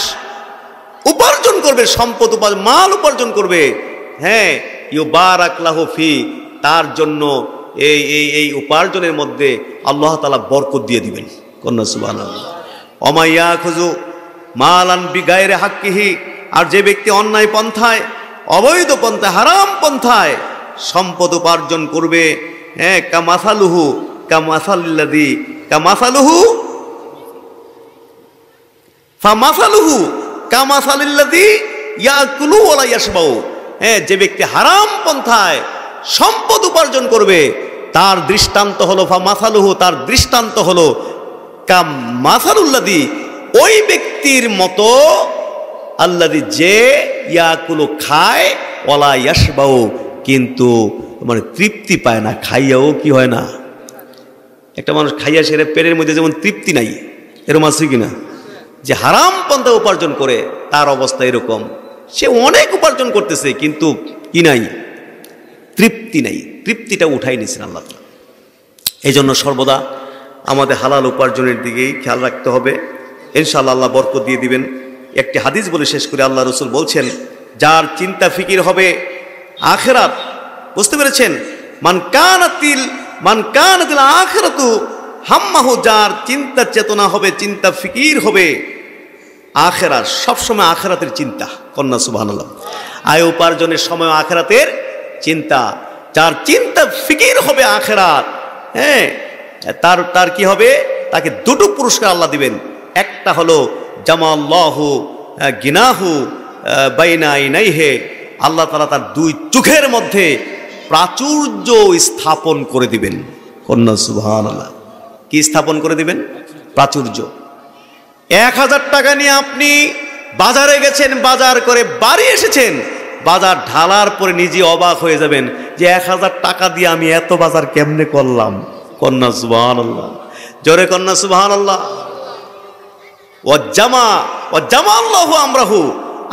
উপার্জন করবে, সম্পদ উপার্জন, মাল উপার্জন করবে, হ্যাঁ, ইউবারাক লাহু ফি, তার জন্য এই উপার্জনের মধ্যে আল্লাহ তাআলা বরকত দিয়ে দিবেন। কন্যা সুবহানাল্লাহ। ওয়া ইয়াখুযু মালান বিগায়রি হাক্কিহি, আর যে ব্যক্তি অন্যায় পন্থায়, অবৈধ পন্থায়, হারাম পন্থায় সম্পদ উপার্জন করবে, হ্যাঁ, কামাসালুহু কামাসালিল্লাযী কামাসালুহু ফামাসালুহু কামাসালিল্লাযী ইয়াকুলু ওয়া লা ইয়াশবাউ, হ্যাঁ, যে ব্যক্তি হারাম পন্থায় সম্পদ উপার্জন করবে তার দৃষ্টান্ত হলো ফামাসালুহু, তার দৃষ্টান্ত হলো কামাসালুল্লাযী, ওই ব্যক্তির মতো, আল্লাযী, যে ইয়াকুলু খায়, ওয়া লা ইয়াশবাউ, কিন্তু মানে তৃপ্তি পায় না, খাইয়াও কি হয় না। একটা মানুষ খাইয়া সেরে পেটের মধ্যে যেমন তৃপ্তি নাই, এরকম আছে কিনা? যে হারাম পন্থা উপার্জন করে তার অবস্থা এরকম, সে অনেক উপার্জন করতেছে কিন্তু কি নাই? তৃপ্তি নাই। তৃপ্তিটা উঠাই নিছেন আল্লাহ তাআলা। এই জন্য সর্বদা আমাদের হালাল উপার্জনের দিকেই খেয়াল রাখতে হবে। ইনশাআল্লাহ আল্লাহ বরকত দিয়ে দিবেন। একটি হাদিস বলে শেষ করে, আল্লাহ রাসূল বলছেন, যার চিন্তা ফিকির হবে আখিরাত, বুঝতে পেরেছেন? মান কানাতিল আখিরাতু হাম্মাহু, যার চিন্তা চেতনা হবে, চিন্তা ফিকির হবে আখিরাত, সবসময় আখিরাতের চিন্তা। কন্যা সুবহানাল্লাহ। আয় উপার্জনের সময় আখিরাতের চিন্তা, যার চিন্তা ফিকির হবে আখিরাত, হ্যাঁ, তার কি হবে? তাকে দুটো পুরস্কার আল্লাহ দিবেন। একটা হলো জামাল্লাহু গিনাহু বাইনা আইনাইহি, আল্লাহ তাআলা তার দুই চোখের মধ্যে প্রাচুর্য স্থাপন করে দিবেন। কন্যা সুবহানাল্লাহ। কি স্থাপন করে দিবেন? প্রাচুর্য। 1000 টাকা নিয়ে আপনি বাজারে গেছেন, বাজার করে বাড়ি এসেছেন, বাজার ঢালার পরে নিজে অবাক হয়ে যাবেন যে 1000 টাকা দিয়ে আমি এত বাজার কেমনে করলাম। কন্যা সুবহানাল্লাহ। জোরে কন্যা সুবহানাল্লাহ। ওয়াজ্জামাল্লাহু আমরাহু,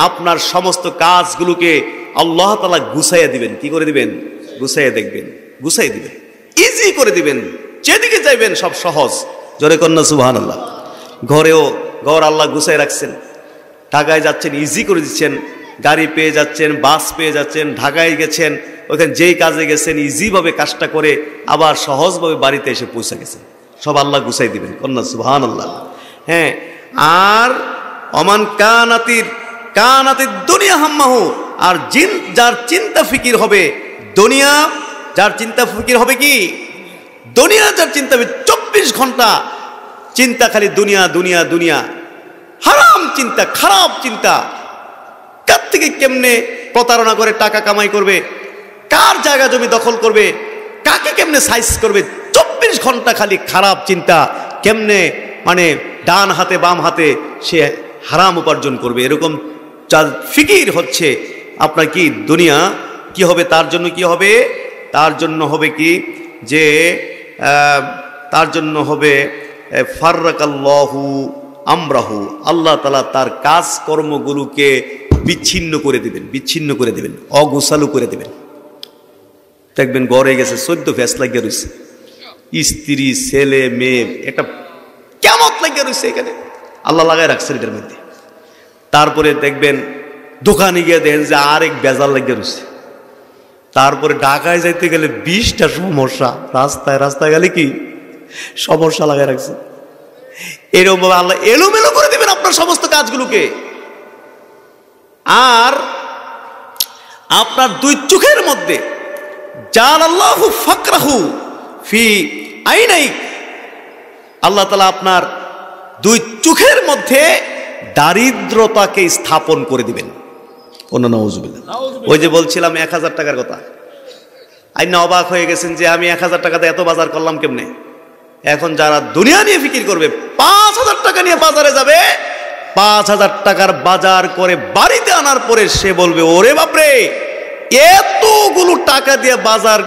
আপনার সমস্ত কাজগুলোকে আল্লাহ তাআলা গুছাইয়া দিবেন। কি করে দিবেন? গুছাইয়া দেখবেন, গুছাই দিবেন, ইজি করে দিবেন, যেদিকে যাইবেন সব সহজ। জোরে কন্যা সুবহানাল্লাহ। ঘর আল্লাহ গুছাই রাখছেন, টাকায় যাচ্ছেন, ইজি করে দিচ্ছেন, গাড়ি পেয়ে যাচ্ছেন, বাস পেয়ে যাচ্ছেন, ঢাকায় গেছেন, ওখানে যেই কাজে গেছেন ইজিভাবে কাজটা করে আবার সহজভাবে বাড়িতে এসে পৌঁছে গেছেন। সব আল্লাহ গুছাই দিবেন, কন্যা সুবহানাল্লাহ। হ্যাঁ, আর অমান কানাতির দুনিয়া হাম্মাহু, আর যার চিন্তা ফিকির হবে দুনিয়া, যার চিন্তা ফিকির হবে কি দুনিয়া, যার চিন্তা হবে 24 ঘন্টা চিন্তা খালি দুনিয়া দুনিয়া দুনিয়া, হারাম চিন্তা, খারাপ চিন্তা, কার থেকে কেমনে প্রতারণা করে টাকা কামাই করবে, কার জায়গা জমি দখল করবে, কাকে কেমনে সাইজ করবে, 24 ঘন্টা খালি খারাপ চিন্তা, কেমনে মানে ডান হাতে বাম হাতে সে হারাম উপার্জন করবে, এরকম যার ফিকির হচ্ছে আপনার কি দুনিয়া, কি হবে তার জন্য, কি হবে তার জন্য হবে কি যে তার জন্য হবে ফাররাকাল্লাহু আমরাহু, আল্লাহ তাআলা তার কাজ কর্মগুলোকে বিচ্ছিন্ন করে দিবেন, অগোছালো করে দিবেন। দেখবেন ঘরে গেছে 14 ফ্যাস লাগিয়ে রয়েছে, স্ত্রী ছেলে মেয়ে একটা কিয়ামত লাগিয়ে রয়েছে, এখানে আল্লাহ লাগায় রাখছে এটার মধ্যে। তারপরে দেখবেন দোকানে গিয়ে দেখেন যে আরেক বেজাল লাগিয়ে রয়েছে। তারপরে ঢাকায় যাইতে গেলে 20টা সমস্যা, রাস্তায় গেলে কি সমস্যা লাগায় রাখছে। এরকম ভাবে আল্লাহ এলোমেলো করে দিবেন আপনার সমস্ত কাজগুলোকে। আর আপনার দুই চোখের মধ্যে জালাল্লাহু ফাকরাহু ফি আইনাইক, আল্লাহ তাআলা আপনার দুই চোখের মধ্যে দারিদ্রতাকে স্থাপন করে দিবেন। ওই যে বলছিলাম 1000 টাকার কথা, আইনা অবাক হয়ে গেছেন যে আমি 1000 টাকাতে এত বাজার করলাম কেমনে। এখন যারা দুনিয়া নিয়ে ফিকির করবে 5000 টাকা নিয়ে বাজারে যাবে, 5000 টাকার বাজার করে বাড়িতে আনার পরে সে বলবে ওরে বাপরে এতগুলো টাকা দিয়ে বাজার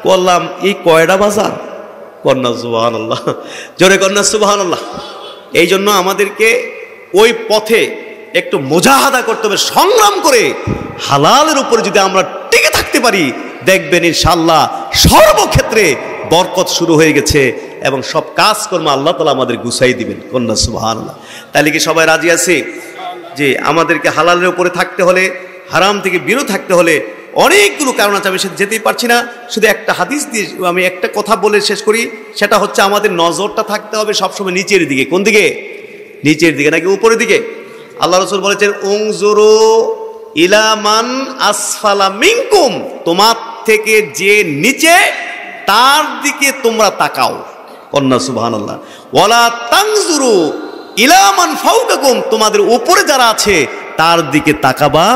করলাম, এই কয়টা বাজার। কন্যা সুবহানাল্লাহ, জোরে কন্যা সুবহানাল্লাহ। এই জন্য আমাদেরকে ওই পথে একটু মুজাহাদা করতে হবে, সংগ্রাম করে হালালের উপরে যদি আমরা টিকে থাকতে পারি, দেখবেন ইনশাআল্লাহ সর্বক্ষেত্রে বরকত শুরু হয়ে গেছে এবং সব কাজকর্ম আল্লাহ তাআলা আমাদের গুছাই দিবেন। কন্যা সুবহানাল্লাহ। তাহলে কি সবাই রাজি আছে যে আমাদেরকে হালালের উপরে থাকতে হলে, হারাম থেকে বিরত থাকতে হলে অনেকগুলো কারণ আছে, আমি সেটা যেতেই পারছি না। শুধু একটা হাদিস দিয়ে আমি একটা কথা বলে শেষ করি, সেটা হচ্ছে আমাদের নজরটা থাকতে হবে সবসময় নিচের দিকে। কোন দিকে? নিচের দিকে নাকি উপরের দিকে? আল্লাহ রাসূল বলেছেন উনজুরু ইলা মান আসফালা মিনকুম, তোমার থেকে যে নিচে তার দিকে তোমরা তাকাও। কন্যা সুবহানাল্লাহ। ওয়ালা তানজুরু ইলা মান ফাওকাকুম, তোমাদের উপরে যারা আছে তার দিকে তাকাবা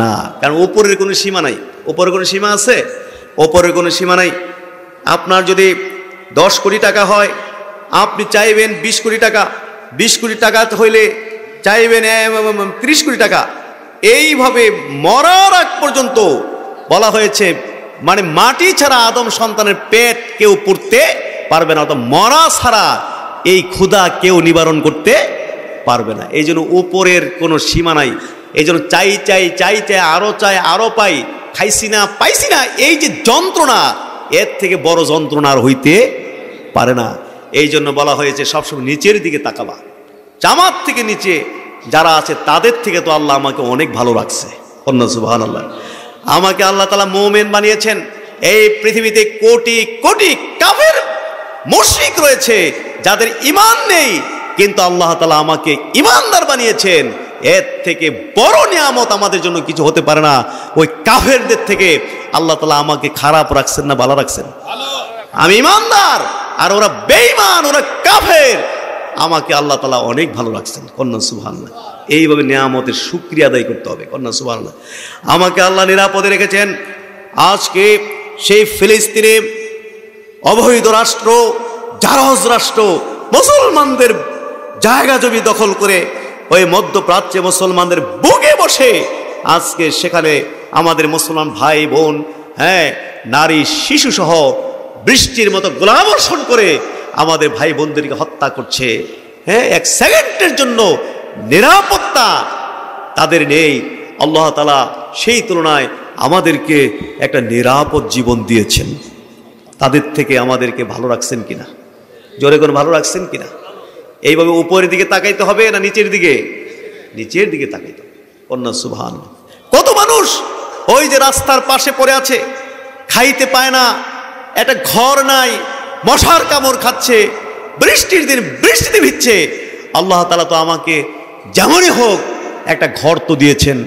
না, কারণ উপরের কোনো সীমা নাই। উপরের কোনো সীমা আছে? উপরের কোনো সীমা নাই। আপনার যদি 10 কোটি টাকা হয়, আপনি চাইবেন 20 কোটি টাকা, 20 কোটি টাকা হইলে চাইবেন 30 কোটি টাকা। এইভাবে মরার আগ পর্যন্ত বলা হয়েছে, মানে মাটি ছাড়া আদম সন্তানের পেট কেউ পুড়তে পারবে না, অর্থাৎ মরা ছাড়া এই ক্ষুধা কেউ নিবারণ করতে পারবে না। এই জন্য উপরের কোনো সীমা নাই। এই জন্য চাই চাই চাই চাই, আরো চাই আরো পাই, খাইছি না পাইছি না, এই যে যন্ত্রণা, এর থেকে বড় যন্ত্রণা আর হইতে পারে না। এই জন্য বলা হয়েছে সবসময় নিচের দিকে তাকাবা। জামাত থেকে নিচে যারা আছে তাদের থেকে তো আল্লাহ আমাকে অনেক ভালো রাখছে। কন্যা সুবহানাল্লাহ। আমাকে আল্লাহ তাআলা মুমিন বানিয়েছেন। এই পৃথিবীতে কোটি কোটি কাফের মুশরিক রয়েছে যাদের ঈমান নেই, কিন্তু আল্লাহ তাআলা আমাকে ঈমানদার বানিয়েছেন। এর থেকে বড় নিয়ামত আমাদের জন্য কিছু হতে পারে না। ওই কাফেরদের থেকে আল্লাহ তাআলা আমাকে খারাপ রাখছেন না ভালো রাখছেন? আমি ঈমানদার আর ওরা বেঈমান, ওরা কাফের, আমাকে আল্লাহ তাআলা অনেক ভালো রাখছেন। কন্যা সুবহানাল্লাহ। এইভাবে নিয়ামতের শুকরিয়া আদায় করতে হবে। কন্যা সুবহানাল্লাহ। আমাকে আল্লাহ নিরাপদে রেখেছেন। আজকে সেই ফিলিস্তিনে অবৈধ রাষ্ট্র, জারজ রাষ্ট্র মুসলমানদের জায়গা জমি দখল করে ওই মধ্যপ্রাচ্যে মুসলমানদের বুকে বসে আজকে সেখানে আমাদের মুসলমান ভাই বোন, হ্যাঁ, নারী শিশু সহ বৃষ্টির মতো গোলাবর্ষণ করে আমাদের ভাই বোনদেরকে হত্যা করছে। হ্যাঁ, এক সেকেন্ডের জন্য নিরাপত্তা তাদের নেই। আল্লাহ তাআলা সেই তুলনায় আমাদেরকে একটা নিরাপদ জীবন দিয়েছেন। তাদের থেকে আমাদেরকে ভালো রাখছেন কিনা? জোরে করে ভালো রাখছেন কিনা? এইভাবে উপরের দিকে তাকাইতে হবে না নিচের দিকে? নিচের দিকে তাকাইতে হবে। কন্যা সুবহানাল্লাহ। কত মানুষ ওই যে রাস্তার পাশে পড়ে আছে, খাইতে পায় না, একটা ঘর নাই, মশার কামড় খাচ্ছে, বৃষ্টির দিন বৃষ্টিতে ভিজছে। আল্লাহ তাআলা তো আমাকে যেমনই হোক একটা ঘর তো দিয়েছেন,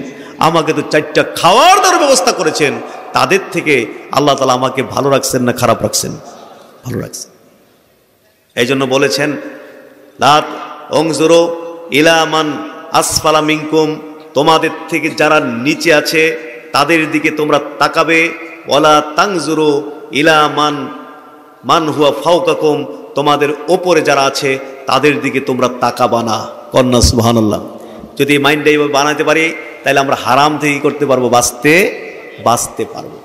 আমাকে তো 4টা খাওয়ার দাওয়ার ব্যবস্থা করেছেন। তাদের থেকে আল্লাহ তাআলা আমাকে ভালো রাখছেন না খারাপ রাখছেন? ভালো রাখছেন। এই জন্য বলেছেন, লা তানজুরু ইলা মান আসফালা মিনকুম, তোমাদের থেকে যারা নিচে আছে তাদের দিকে তোমরা তাকাবে। ওয়ালা তানজুরু ইলা মান হুয়া ফাওকাকুম, তোমাদের ওপরে যারা আছে তাদের দিকে তোমরা তাকাবা না। কন্যা সুবহানাল্লাহ। যদি মাইন্ডটা এইভাবে বানাতে পারি তাহলে আমরা হারাম থেকে করতে পারবো, বাঁচতে পারবো।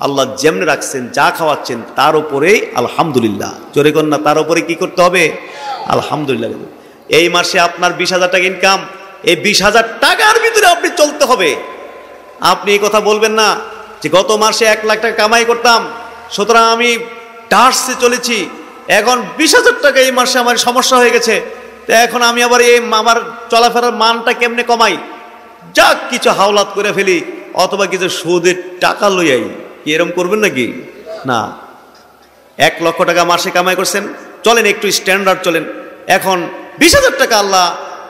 আল্লাহ যেমনি রাখছেন, যা খাওয়াচ্ছেন তার উপরেই আলহামদুলিল্লাহ। জোরে কন্যা, তার উপরে কি করতে হবে? আলহামদুলিল্লাহ। এই মাসে আপনার 20,000 টাকা ইনকাম, এই 20,000 টাকার ভিতরে আপনি চলতে হবে। আপনি এই কথা বলবেন না যে গত মাসে 1 লাখ টাকা কামাই করতাম, সুতরাং আমি টার্সে চলেছি, এখন 20,000 টাকা এই মাসে আমার সমস্যা হয়ে গেছে, তো এখন আমি আবার এই আমার চলাফেরার মানটা কেমনে কমাই, যাক কিছু হাওলাত করে ফেলি, অথবা কিছু সুদের টাকা লইয়াই। কি এরকম করবেন নাকি? না। 1 লক্ষ টাকা মাসে কামাই করছেন, চলেন একটু স্ট্যান্ডার্ড চলেন। এখন 20,000 টাকা আল্লাহ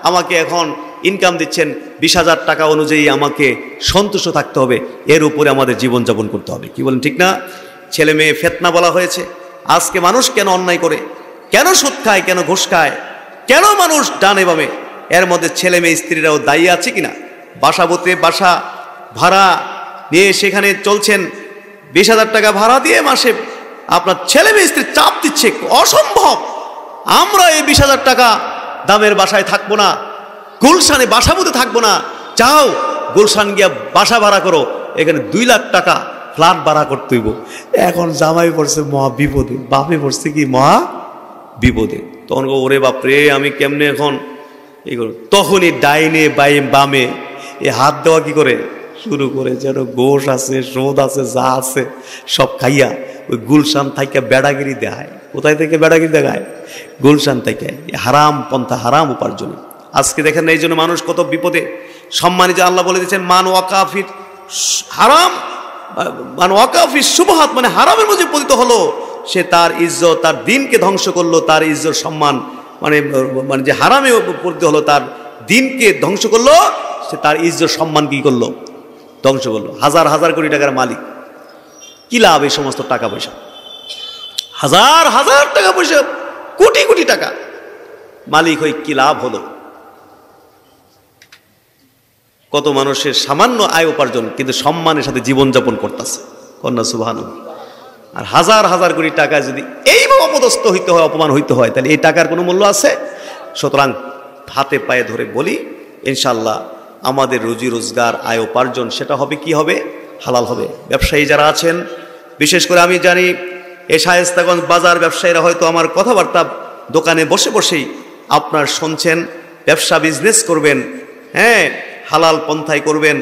আমাকে এখন ইনকাম দিচ্ছেন, 20,000 টাকা অনুযায়ী আমাকে সন্তুষ্ট থাকতে হবে, এর উপরে আমাদের জীবনযাপন করতে হবে। কি বলেন, ঠিক না? ছেলে মেয়ে ফিতনা বলা হয়েছে। আজকে মানুষ কেন অন্যায় করে, কেন সুদ খায়, কেন ঘুষ খায়, কেন মানুষ ডানে বামে, এর মধ্যে ছেলে মেয়ে স্ত্রীরাও দায়ী আছে কিনা? বাসা ভাড়া নিয়ে সেখানে চলছেন, 20,000 টাকা ভাড়া দিয়ে মাসে আপনার ছেলে মেয়ে স্ত্রী চাপ দিচ্ছে, অসম্ভব। আমরা এই 20,000 টাকা দামের বাসায় থাকবো না, গুলশানে বাসা মতো থাকবো না, যাও গুলশান গিয়া বাসা ভাড়া করো, এখানে 2 লাখ টাকা ফ্ল্যাট ভাড়া করতে হইব। এখন জামাই পড়ছে মহা বিপদে, বাপে পড়ছে কি মহা বিপদে। তখন ওরে বাপরে আমি কেমনে এখন এই করব। তখনই ডাইনে বামে এই হাত দেওয়া কি করে শুরু করে, যেন গোশ আছে, সোদ আছে, যা আছে সব খাইয়া ওই গুলশান থেকে বেড়াগিরি দেখায়। কোথায় থেকে বেড়াগিরি দেখায়? গুলশান থেকে। হারাম পন্থা, হারাম উপার্জন। আজকে দেখেন এই জন্য মানুষ কত বিপদে। সম্মানিত আল্লাহ বলে দিয়েছেন, মান ওয়াকাফির হারাম, মান ওয়াকাফির শুবহাত, মানে হারামের মধ্যে পতিত হলো, সে তার ইজ্জত, তার দিনকে ধ্বংস করলো, তার ইজ্জত সম্মান মানে যে হারামে পতিত হলো, তার দিনকে ধ্বংস করলো, সে তার ইজ্জত সম্মান কি করলো? ধ্বংস করলো। হাজার হাজার কোটি টাকার মালিক, কি লাভ এই সমস্ত টাকা পয়সা? হাজার হাজার টাকা পয়সা, কোটি কোটি টাকা মালিক হয়ে কি লাভ হলো? কত মানুষের সামান্য আয় উপার্জন, কিন্তু সম্মানের সাথে জীবনযাপন করতেছে। কন্যা সুবহানাল্লাহ। আর হাজার হাজার কোটি টাকা যদি এইভাবে অপদস্থ হইতে হয়, অপমান হইতে হয়, তাহলে এই টাকার কোনো মূল্য আছে? সুতরাং হাতে পায়ে ধরে বলি, ইনশাল্লাহ আমাদের রুজি রোজগার, আয় উপার্জন সেটা হবে কি হবে? হালাল হবে। ব্যবসায়ী যারা আছেন, বিশেষ করে আমি জানি এই শায়েস্তাগঞ্জ বাজার ব্যবসায়ীরা হয়তো আমার কথাবার্তা দোকানে বসে বসেই আপনার শুনছেন, ব্যবসা বিজনেস করবেন, হ্যাঁ হালাল পন্থায় করবেন।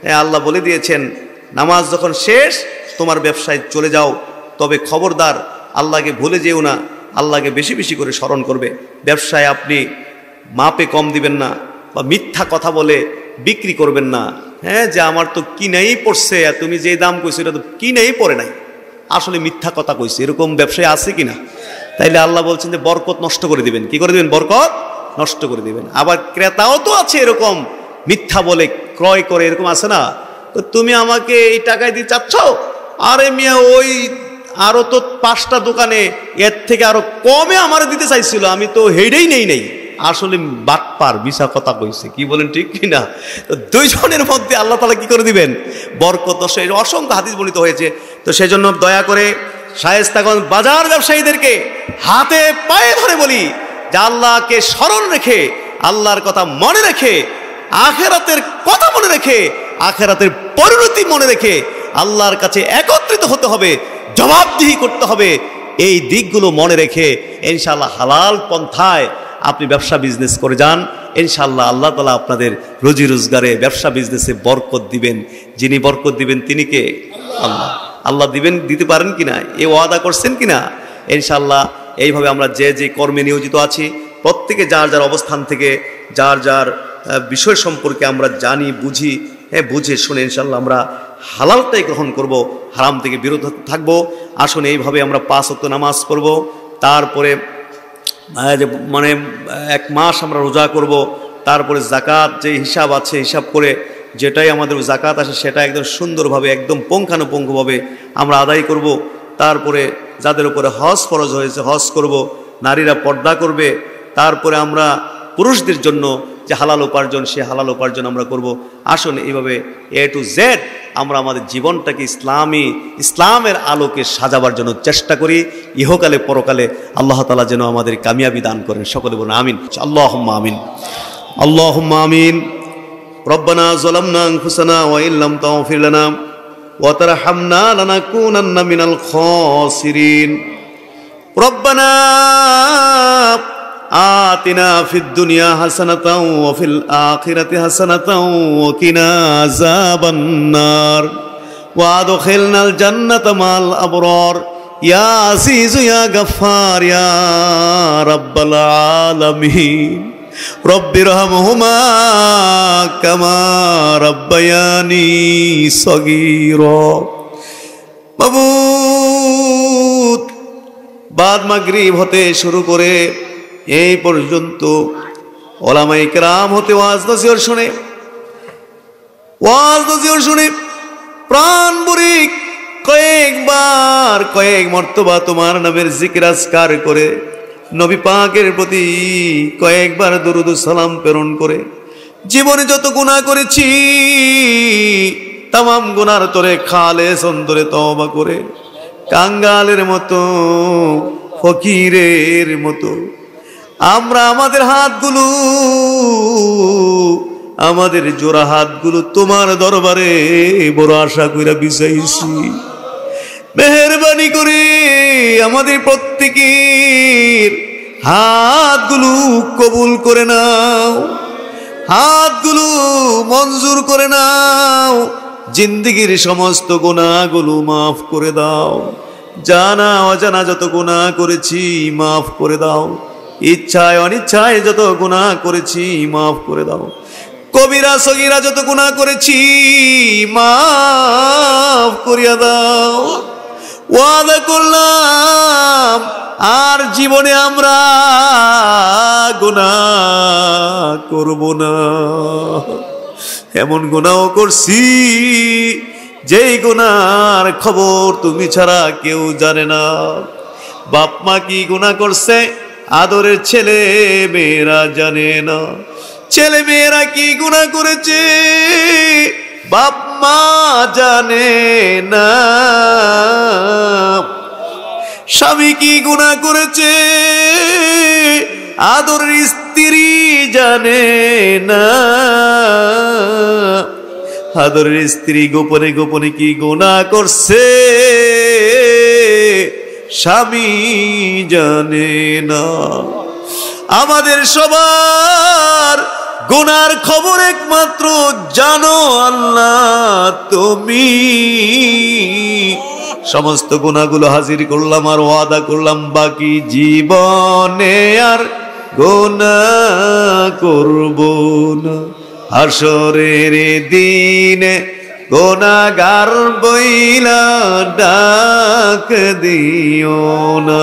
হ্যাঁ, আল্লাহ বলে দিয়েছেন, নামাজ যখন শেষ তোমার ব্যবসায় চলে যাও, তবে খবরদার আল্লাহকে ভুলে যেও না, আল্লাহকে বেশি বেশি করে স্মরণ করবে। ব্যবসায় আপনি মাপে কম দিবেন না, বা মিথ্যা কথা বলে বিক্রি করবেন না। হ্যাঁ, যে আমার তো কিনেই পড়ছে, তুমি যে দাম কইছো এটা তো কিনেই পড়ে নাই, আসলে মিথ্যা কথা কইছে, এরকম ব্যবসায় আছে কিনা? তাইলে আল্লাহ বলছেন যে বরকত নষ্ট করে দিবেন। কি করে দিবেন? বরকত নষ্ট করে দিবেন। আবার ক্রেতাও তো আছে এরকম মিথ্যা বলে ক্রয় করে, এরকম আছে না? তো তুমি আমাকে এই টাকায় দিয়ে চাচ্ছ, আরে মিয়া ওই আরো তো 5টা দোকানে এর থেকে আরো কমে আমার দিতে চাইছিল, আমি তো হেডেই নেই, আসলে বাটপার, মিশা কথা কইছে। কি বলেন, ঠিক কিনা? তো দুইজনের মধ্যে আল্লাহ তাআলা কি করে দিবেন? বরকত নষ্ট। অসংখ্য হাদিস বর্ণিত হয়েছে। তো সেই জন্য দয়া করে শায়েস্তাগঞ্জ বাজার ব্যবসায়ীদেরকে হাতে পায়ে ধরে বলি যে আল্লাহকে স্মরণ রেখে, আল্লাহর কথা মনে রেখে, আখেরাতের কথা মনে রেখে, আখেরাতের পরিণতি মনে রেখে আল্লাহর কাছে একত্রিত হতে হবে, জবাবদিহি করতে হবে। এই দিকগুলো মনে রেখে ইনশাআল্লাহ হালাল পন্থায় আপনি ব্যবসা বিজনেস করে যান, ইনশাআল্লাহ আল্লাহ তাআলা আপনাদের রুজি রোজগারে, ব্যবসা বিজনেসে বরকত দিবেন। যিনি বরকত দিবেন তিনি কে? আল্লাহ। আল্লাহ দিবেন, দিতে পারেন কিনা? এই ওয়াদা করছেন কিনা? ইনশাআল্লাহ এইভাবে আমরা যে যে কর্মে নিয়োজিত আছি, প্রত্যেকে যার যার অবস্থান থেকে যার যার বিষয় সম্পর্কে আমরা জানি, বুঝি, বুঝে শুনে ইনশাআল্লাহ আমরা হালালটাই গ্রহণ করব, হারাম থেকে বিরত থাকবো। আসুন এইভাবে আমরা 5 ওয়াক্ত নামাজ পড়ব, তারপরে মানে 1 মাস আমরা রোজা করব, তারপরে জাকাত যে হিসাব আছে হিসাব করে যেটাই আমাদের জাকাত আসে সেটা একদম সুন্দরভাবে একদম পুঙ্খানুপুঙ্খভাবে আমরা আদায় করব। তারপরে যাদের উপরে হজ ফরজ হয়েছে হজ করব, নারীরা পর্দা করবে। তারপরে আমরা পুরুষদের জন্য যে হালাল উপার্জন সে হালাল উপার্জন আমরা করব। আসুন এইভাবে A to Z আমরা আমাদের জীবনটাকে ইসলামের আলোকে সাজাবার জন্য চেষ্টা করি। ইহকালে পরকালে আল্লাহ তাআলা যেন আমাদের কামিয়াবি দান করেন। সকলে বলুন আমিন। আল্লাহুম্মা আমিন, আল্লাহুম্মা আমিন। রব্বানা যালামনা আনফুসানা ওয়া ইল্লাম তাগফির লানা ওয়া তারহামনা লানাকুনান্না মিনাল খাসিরিন। রব্বানা আতিনা ফিদ দুনিয়া হাসানাতাও ওয়া ফিল আখিরাতি হাসানাতাও ওয়া কিনা আযাবান নার ওয়া আদখিলনাল জান্নাতা মাল আবরার ইয়া আজিজ ইয়া গফফার ইয়া রাব্বাল আলামিন। রব্বিরহামহুমা কামা রাব্বায়ানি সগীরা। মাবুদ, বাদ মাগরিব হতে শুরু করে এই পর্যন্ত ওলামায়ে কেরাম হতে ওয়াজ নসিহত শুনে প্রাণ ভরে কয়েক মর্তবা তোমার নামের জিকির আজকার করে নবী পাকের প্রতি কয়েকবার দুরূদ ও সালাম প্রেরণ করে জীবনে যত গুনাহ করেছি তামাম গুনার তোরে খালেস অন্তরে তওবা করে কাঙ্গালের মতো ফকিরের মতো আমরা আমাদের জোড়া হাতগুলো তোমার দরবারে বড় আশা কইরা বিছাইছি। মেহেরবানি করে আমাদের প্রত্যেকের হাতগুলো কবুল করে নাও, হাতগুলো মঞ্জুর করে নাও। জিন্দেগীর সমস্ত গুনাহগুলো মাফ করে দাও। জানা অজানা যত গুনাহ করেছি মাফ করে দাও। ইচ্ছায় অনিচ্ছায় যত গুনাহ করেছি মাফ করে দাও। কবিরা সগীরা যত গুনাহ করেছি মাফ করিয়া দাও। ওয়াদা করলাম আর জীবনে আমরা গুনাহ করব না। এমন গুনাহও করছি যেই গুনার খবর তুমি ছাড়া কেউ জানে না। বাপ মা কি গুনাহ করছে আদরের ছেলে মেয়েরা জানে না। ছেলে মেয়েরা কি গুনাহ করেছে বাপ মা জানে না। স্বামী কি গুনাহ করেছে আদরের স্ত্রী জানে না। আদরের স্ত্রী গোপনে গোপনে কি গুনাহ করছে স্বামী জানে না। আমাদের সবার গুনার খবর একমাত্র জানো আল্লাহ তুমি। সমস্ত গুনাহগুলো হাজির করলাম আর ওয়াদা করলাম বাকি জীবনে আর গুনাহ করব না। হাসরের দিনে গুনাহগার বইলা ডাক দিও না।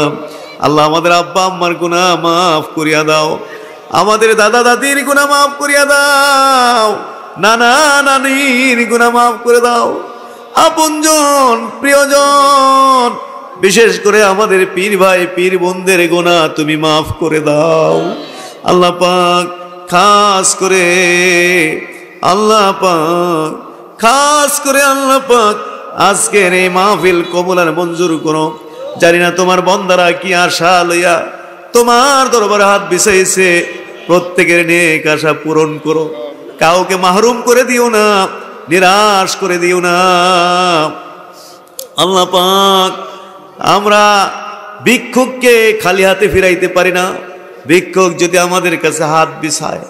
আল্লাহ আমাদের আব্বা আম্মার গুনাহ মাফ করিয়া দাও। আমাদের দাদা দাদির গুনাহ মাফ করিয়া দাও। নানা নানির গুনাহ মাফ করে দাও। আপনজন প্রিয়জন বিশেষ করে আমাদের পীর ভাই পীর বোনদের গুনাহ তুমি মাফ করে দাও। আল্লাহ পাক খাস করে আল্লাহ পাক আজকের এই মাহফিল কবুল আর মঞ্জুর করো। জানি না তোমার বান্দারা কি আশা লইয়া তোমার দরবারে হাত বিছাইছে, প্রত্যেকের নেক আশা পূরণ করো। কাউকে মাহরুম করে দিও না, নিরাশ করে দিও না। আল্লাহ পাক আমরা ভিক্ষুককে খালি হাতে ফিরাইতে পারি না। ভিক্ষুক যদি আমাদের কাছে হাত বিছায়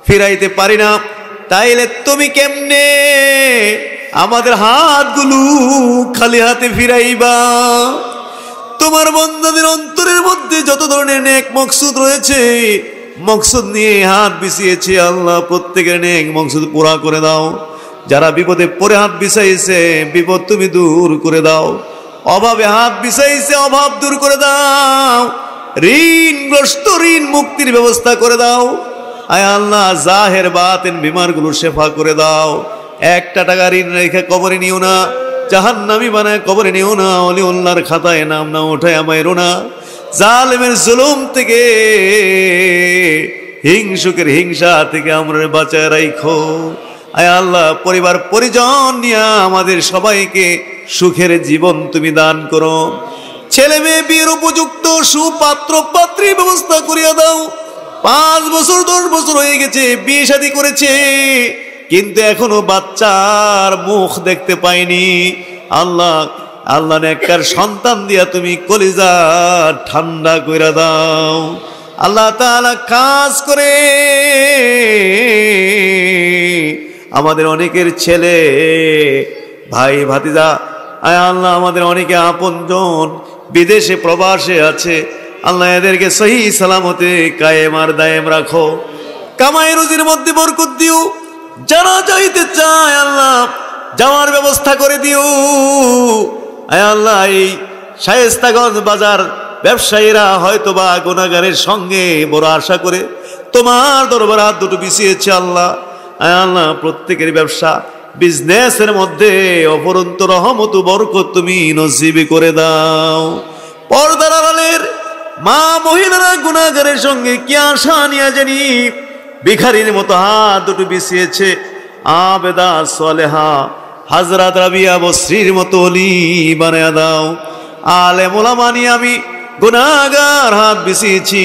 ফিরাইতে পারি না, তাইলে তুমি কেমনে আমাদের হাতগুলো খালি হাতে ফিরাইবা? তোমার বান্দাদের অন্তরের মধ্যে যত ধরনের নেক মকসুদ রয়েছে, মকসুদ নিয়ে হাত বিছিয়েছে, আল্লাহ প্রত্যেকের নেক মকসুদ পুরা করে দাও। যারা বিপদে পড়ে হাত বিছাইছে বিপদ তুমি দূর করে দাও, অভাবে হাত বিছাইছে অভাব দূর করে দাও, ঋণগ্রস্ত ঋণ মুক্তির ব্যবস্থা করে দাও। আয় আল্লাহ জাহের বাতেন বিমারগুলো শেফা করে দাও। একটা টাকা ঋণ রেখে কবরে নিও না, জাহান্নামী বানায় কবরে নিও না, ওলিউল্লাহর খাতায় নাম না ওঠায় আমায় রোনা, জালেমের জুলুম থেকে হিংসুকের হিংসা থেকে আমরা বাঁচায় রাখো। আয় আল্লাহ পরিবার পরিজন নিয়ে আমাদের সবাইকে সুখের জীবন তুমি দান করো। ছেলে মেয়ে বিয়ের উপযুক্ত সুপাত্র পাত্রীর ব্যবস্থা করিয়া দাও। 5 বছর 10 বছর হয়ে গেছে বিয়ে শাদী করেছে, কিন্তু এখনো বাচ্চার মুখ দেখতে পাইনি। আল্লাহ আল্লাহ নেককার সন্তান দিয়া তুমি কলিজা ঠান্ডা কইরা দাও। আল্লাহ তাআলা কাজ করে আমাদের অনেকের ছেলে ভাই ভাতিজা, আয় আল্লাহ আমাদের অনেকে আপনজন বিদেশে প্রবাসে আছে, আল্লাহ এদেরকে সহি সালামতে কায়েম আর দায়েম রাখো। কামাই রুজির মধ্যে বরকত দিও। যারা যাইতে চায় আল্লাহ যাওয়ার ব্যবস্থা করে দিও। আয় আল্লাহ এই শায়েস্তাগঞ্জ বাজার ব্যবসায়ীরা হয়তোবা গুনাহগারের সঙ্গে বড় আশা করে তোমার দরবারে হাত দুটো বিছিয়েছে আল্লাহ। আয় আল্লাহ প্রত্যেকের ব্যবসা বিজনেসের মধ্যে অপরন্ত রহমত বরকত তুমি নসিব করে দাও। পর্দার আড়ালের মা মহিলারা গুনাহগারের সঙ্গে কি আশা নিয়ে জানি ভিখারির মতো হাত দুটো বিছিয়েছে, আবেদা সালেহা হাজরাত রাবিয়া বসরির মতো ওলি বানায়া দাও। আলেম ওলামা নিয়ে আমি গুনাহগার হাত বিছিয়েছি,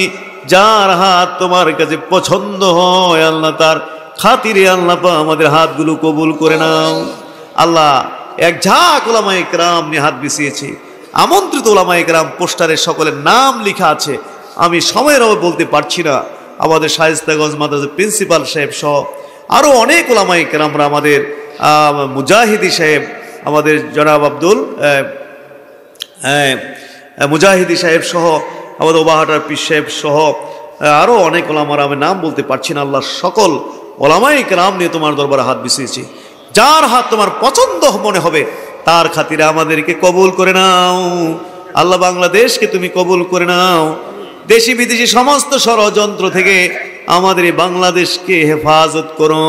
যার হাত তোমার কাছে পছন্দ হয় আল্লাহ তার খাতিরে আল্লাহ আমাদের হাতগুলো কবুল করে নাও। আল্লাহ এক ঝাঁক ওলামায়ে কেরাম নিয়ে হাত বিছিয়েছি, আমন্ত্রিত ওলামায়ে কেরাম পোস্টারে সকলের নাম লেখা আছে, আমি সময়ের অভাবে বলতে পারছি না। আমাদের শায়েস্তাগঞ্জ মাদ্রাসার প্রিন্সিপাল সাহেব সহ আরও অনেক ওলামায়ে কেরামরা, আমাদের মুজাহিদি সাহেব, আমাদের জনাব আব্দুল মুজাহিদি সাহেব সহ, আমাদের ওবাহাটার পীর সাহেব সহ আরও অনেক ওলামারা, আমি নাম বলতে পারছি না। আল্লাহ সকল ওলামায়ে কেরাম নিয়ে তোমার দরবারে হাত বিছিয়েছি, যার হাত তোমার পছন্দ মনে হবে তার খাতিরে আমাদেরকে কবুল করে নাও। আল্লাহ বাংলাদেশকে তুমি কবুল করে নাও। দেশি বিদেশি সমস্ত ষড়যন্ত্র থেকে আমাদের এই বাংলাদেশকে হেফাজত করো।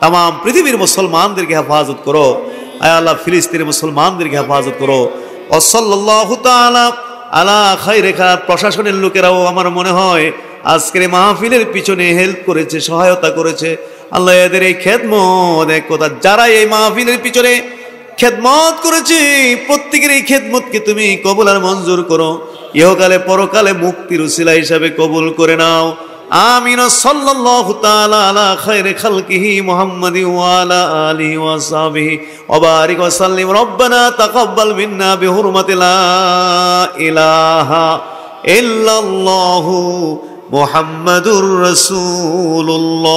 তাম পৃথিবীর মুসলমানদেরকে হেফাজত করো। আয় আল্লাহ ফিলিস্তিনের মুসলমানদেরকে হেফাজত করো। ওয়াসাল্লাল্লাহু তাআলা আলা খায়রে খাত। প্রশাসনের লোকেরাও আমার মনে হয় আজকের মাহফিলের পিছনে হেল্প করেছে, সহায়তা করেছে। আল্লাহ এদের এই খেদমত এক কথা, যারা এই মাহফিলের পিছনে খেদমত করেছে প্রত্যেকের এই খেদমতকে তুমি কবুল আর মঞ্জুর করো। ইহকালে পরকালে মুক্তির উসিলা হিসাবে কবুল করে নাও। আমিন। সাল্লাল্লাহু তাআলা আলা খায়রি খালকিহি মুহাম্মাদি ওয়া আলা আলিহি ওয়া সাহবিহি ওয়া বারিক ওয়া সাল্লিম। রব্বানা তাকাব্বাল মিন্না বিহুরমাতি লা ইলাহা ইল্লাল্লাহু মুহাম্মাদুর রাসূলুল্লাহ।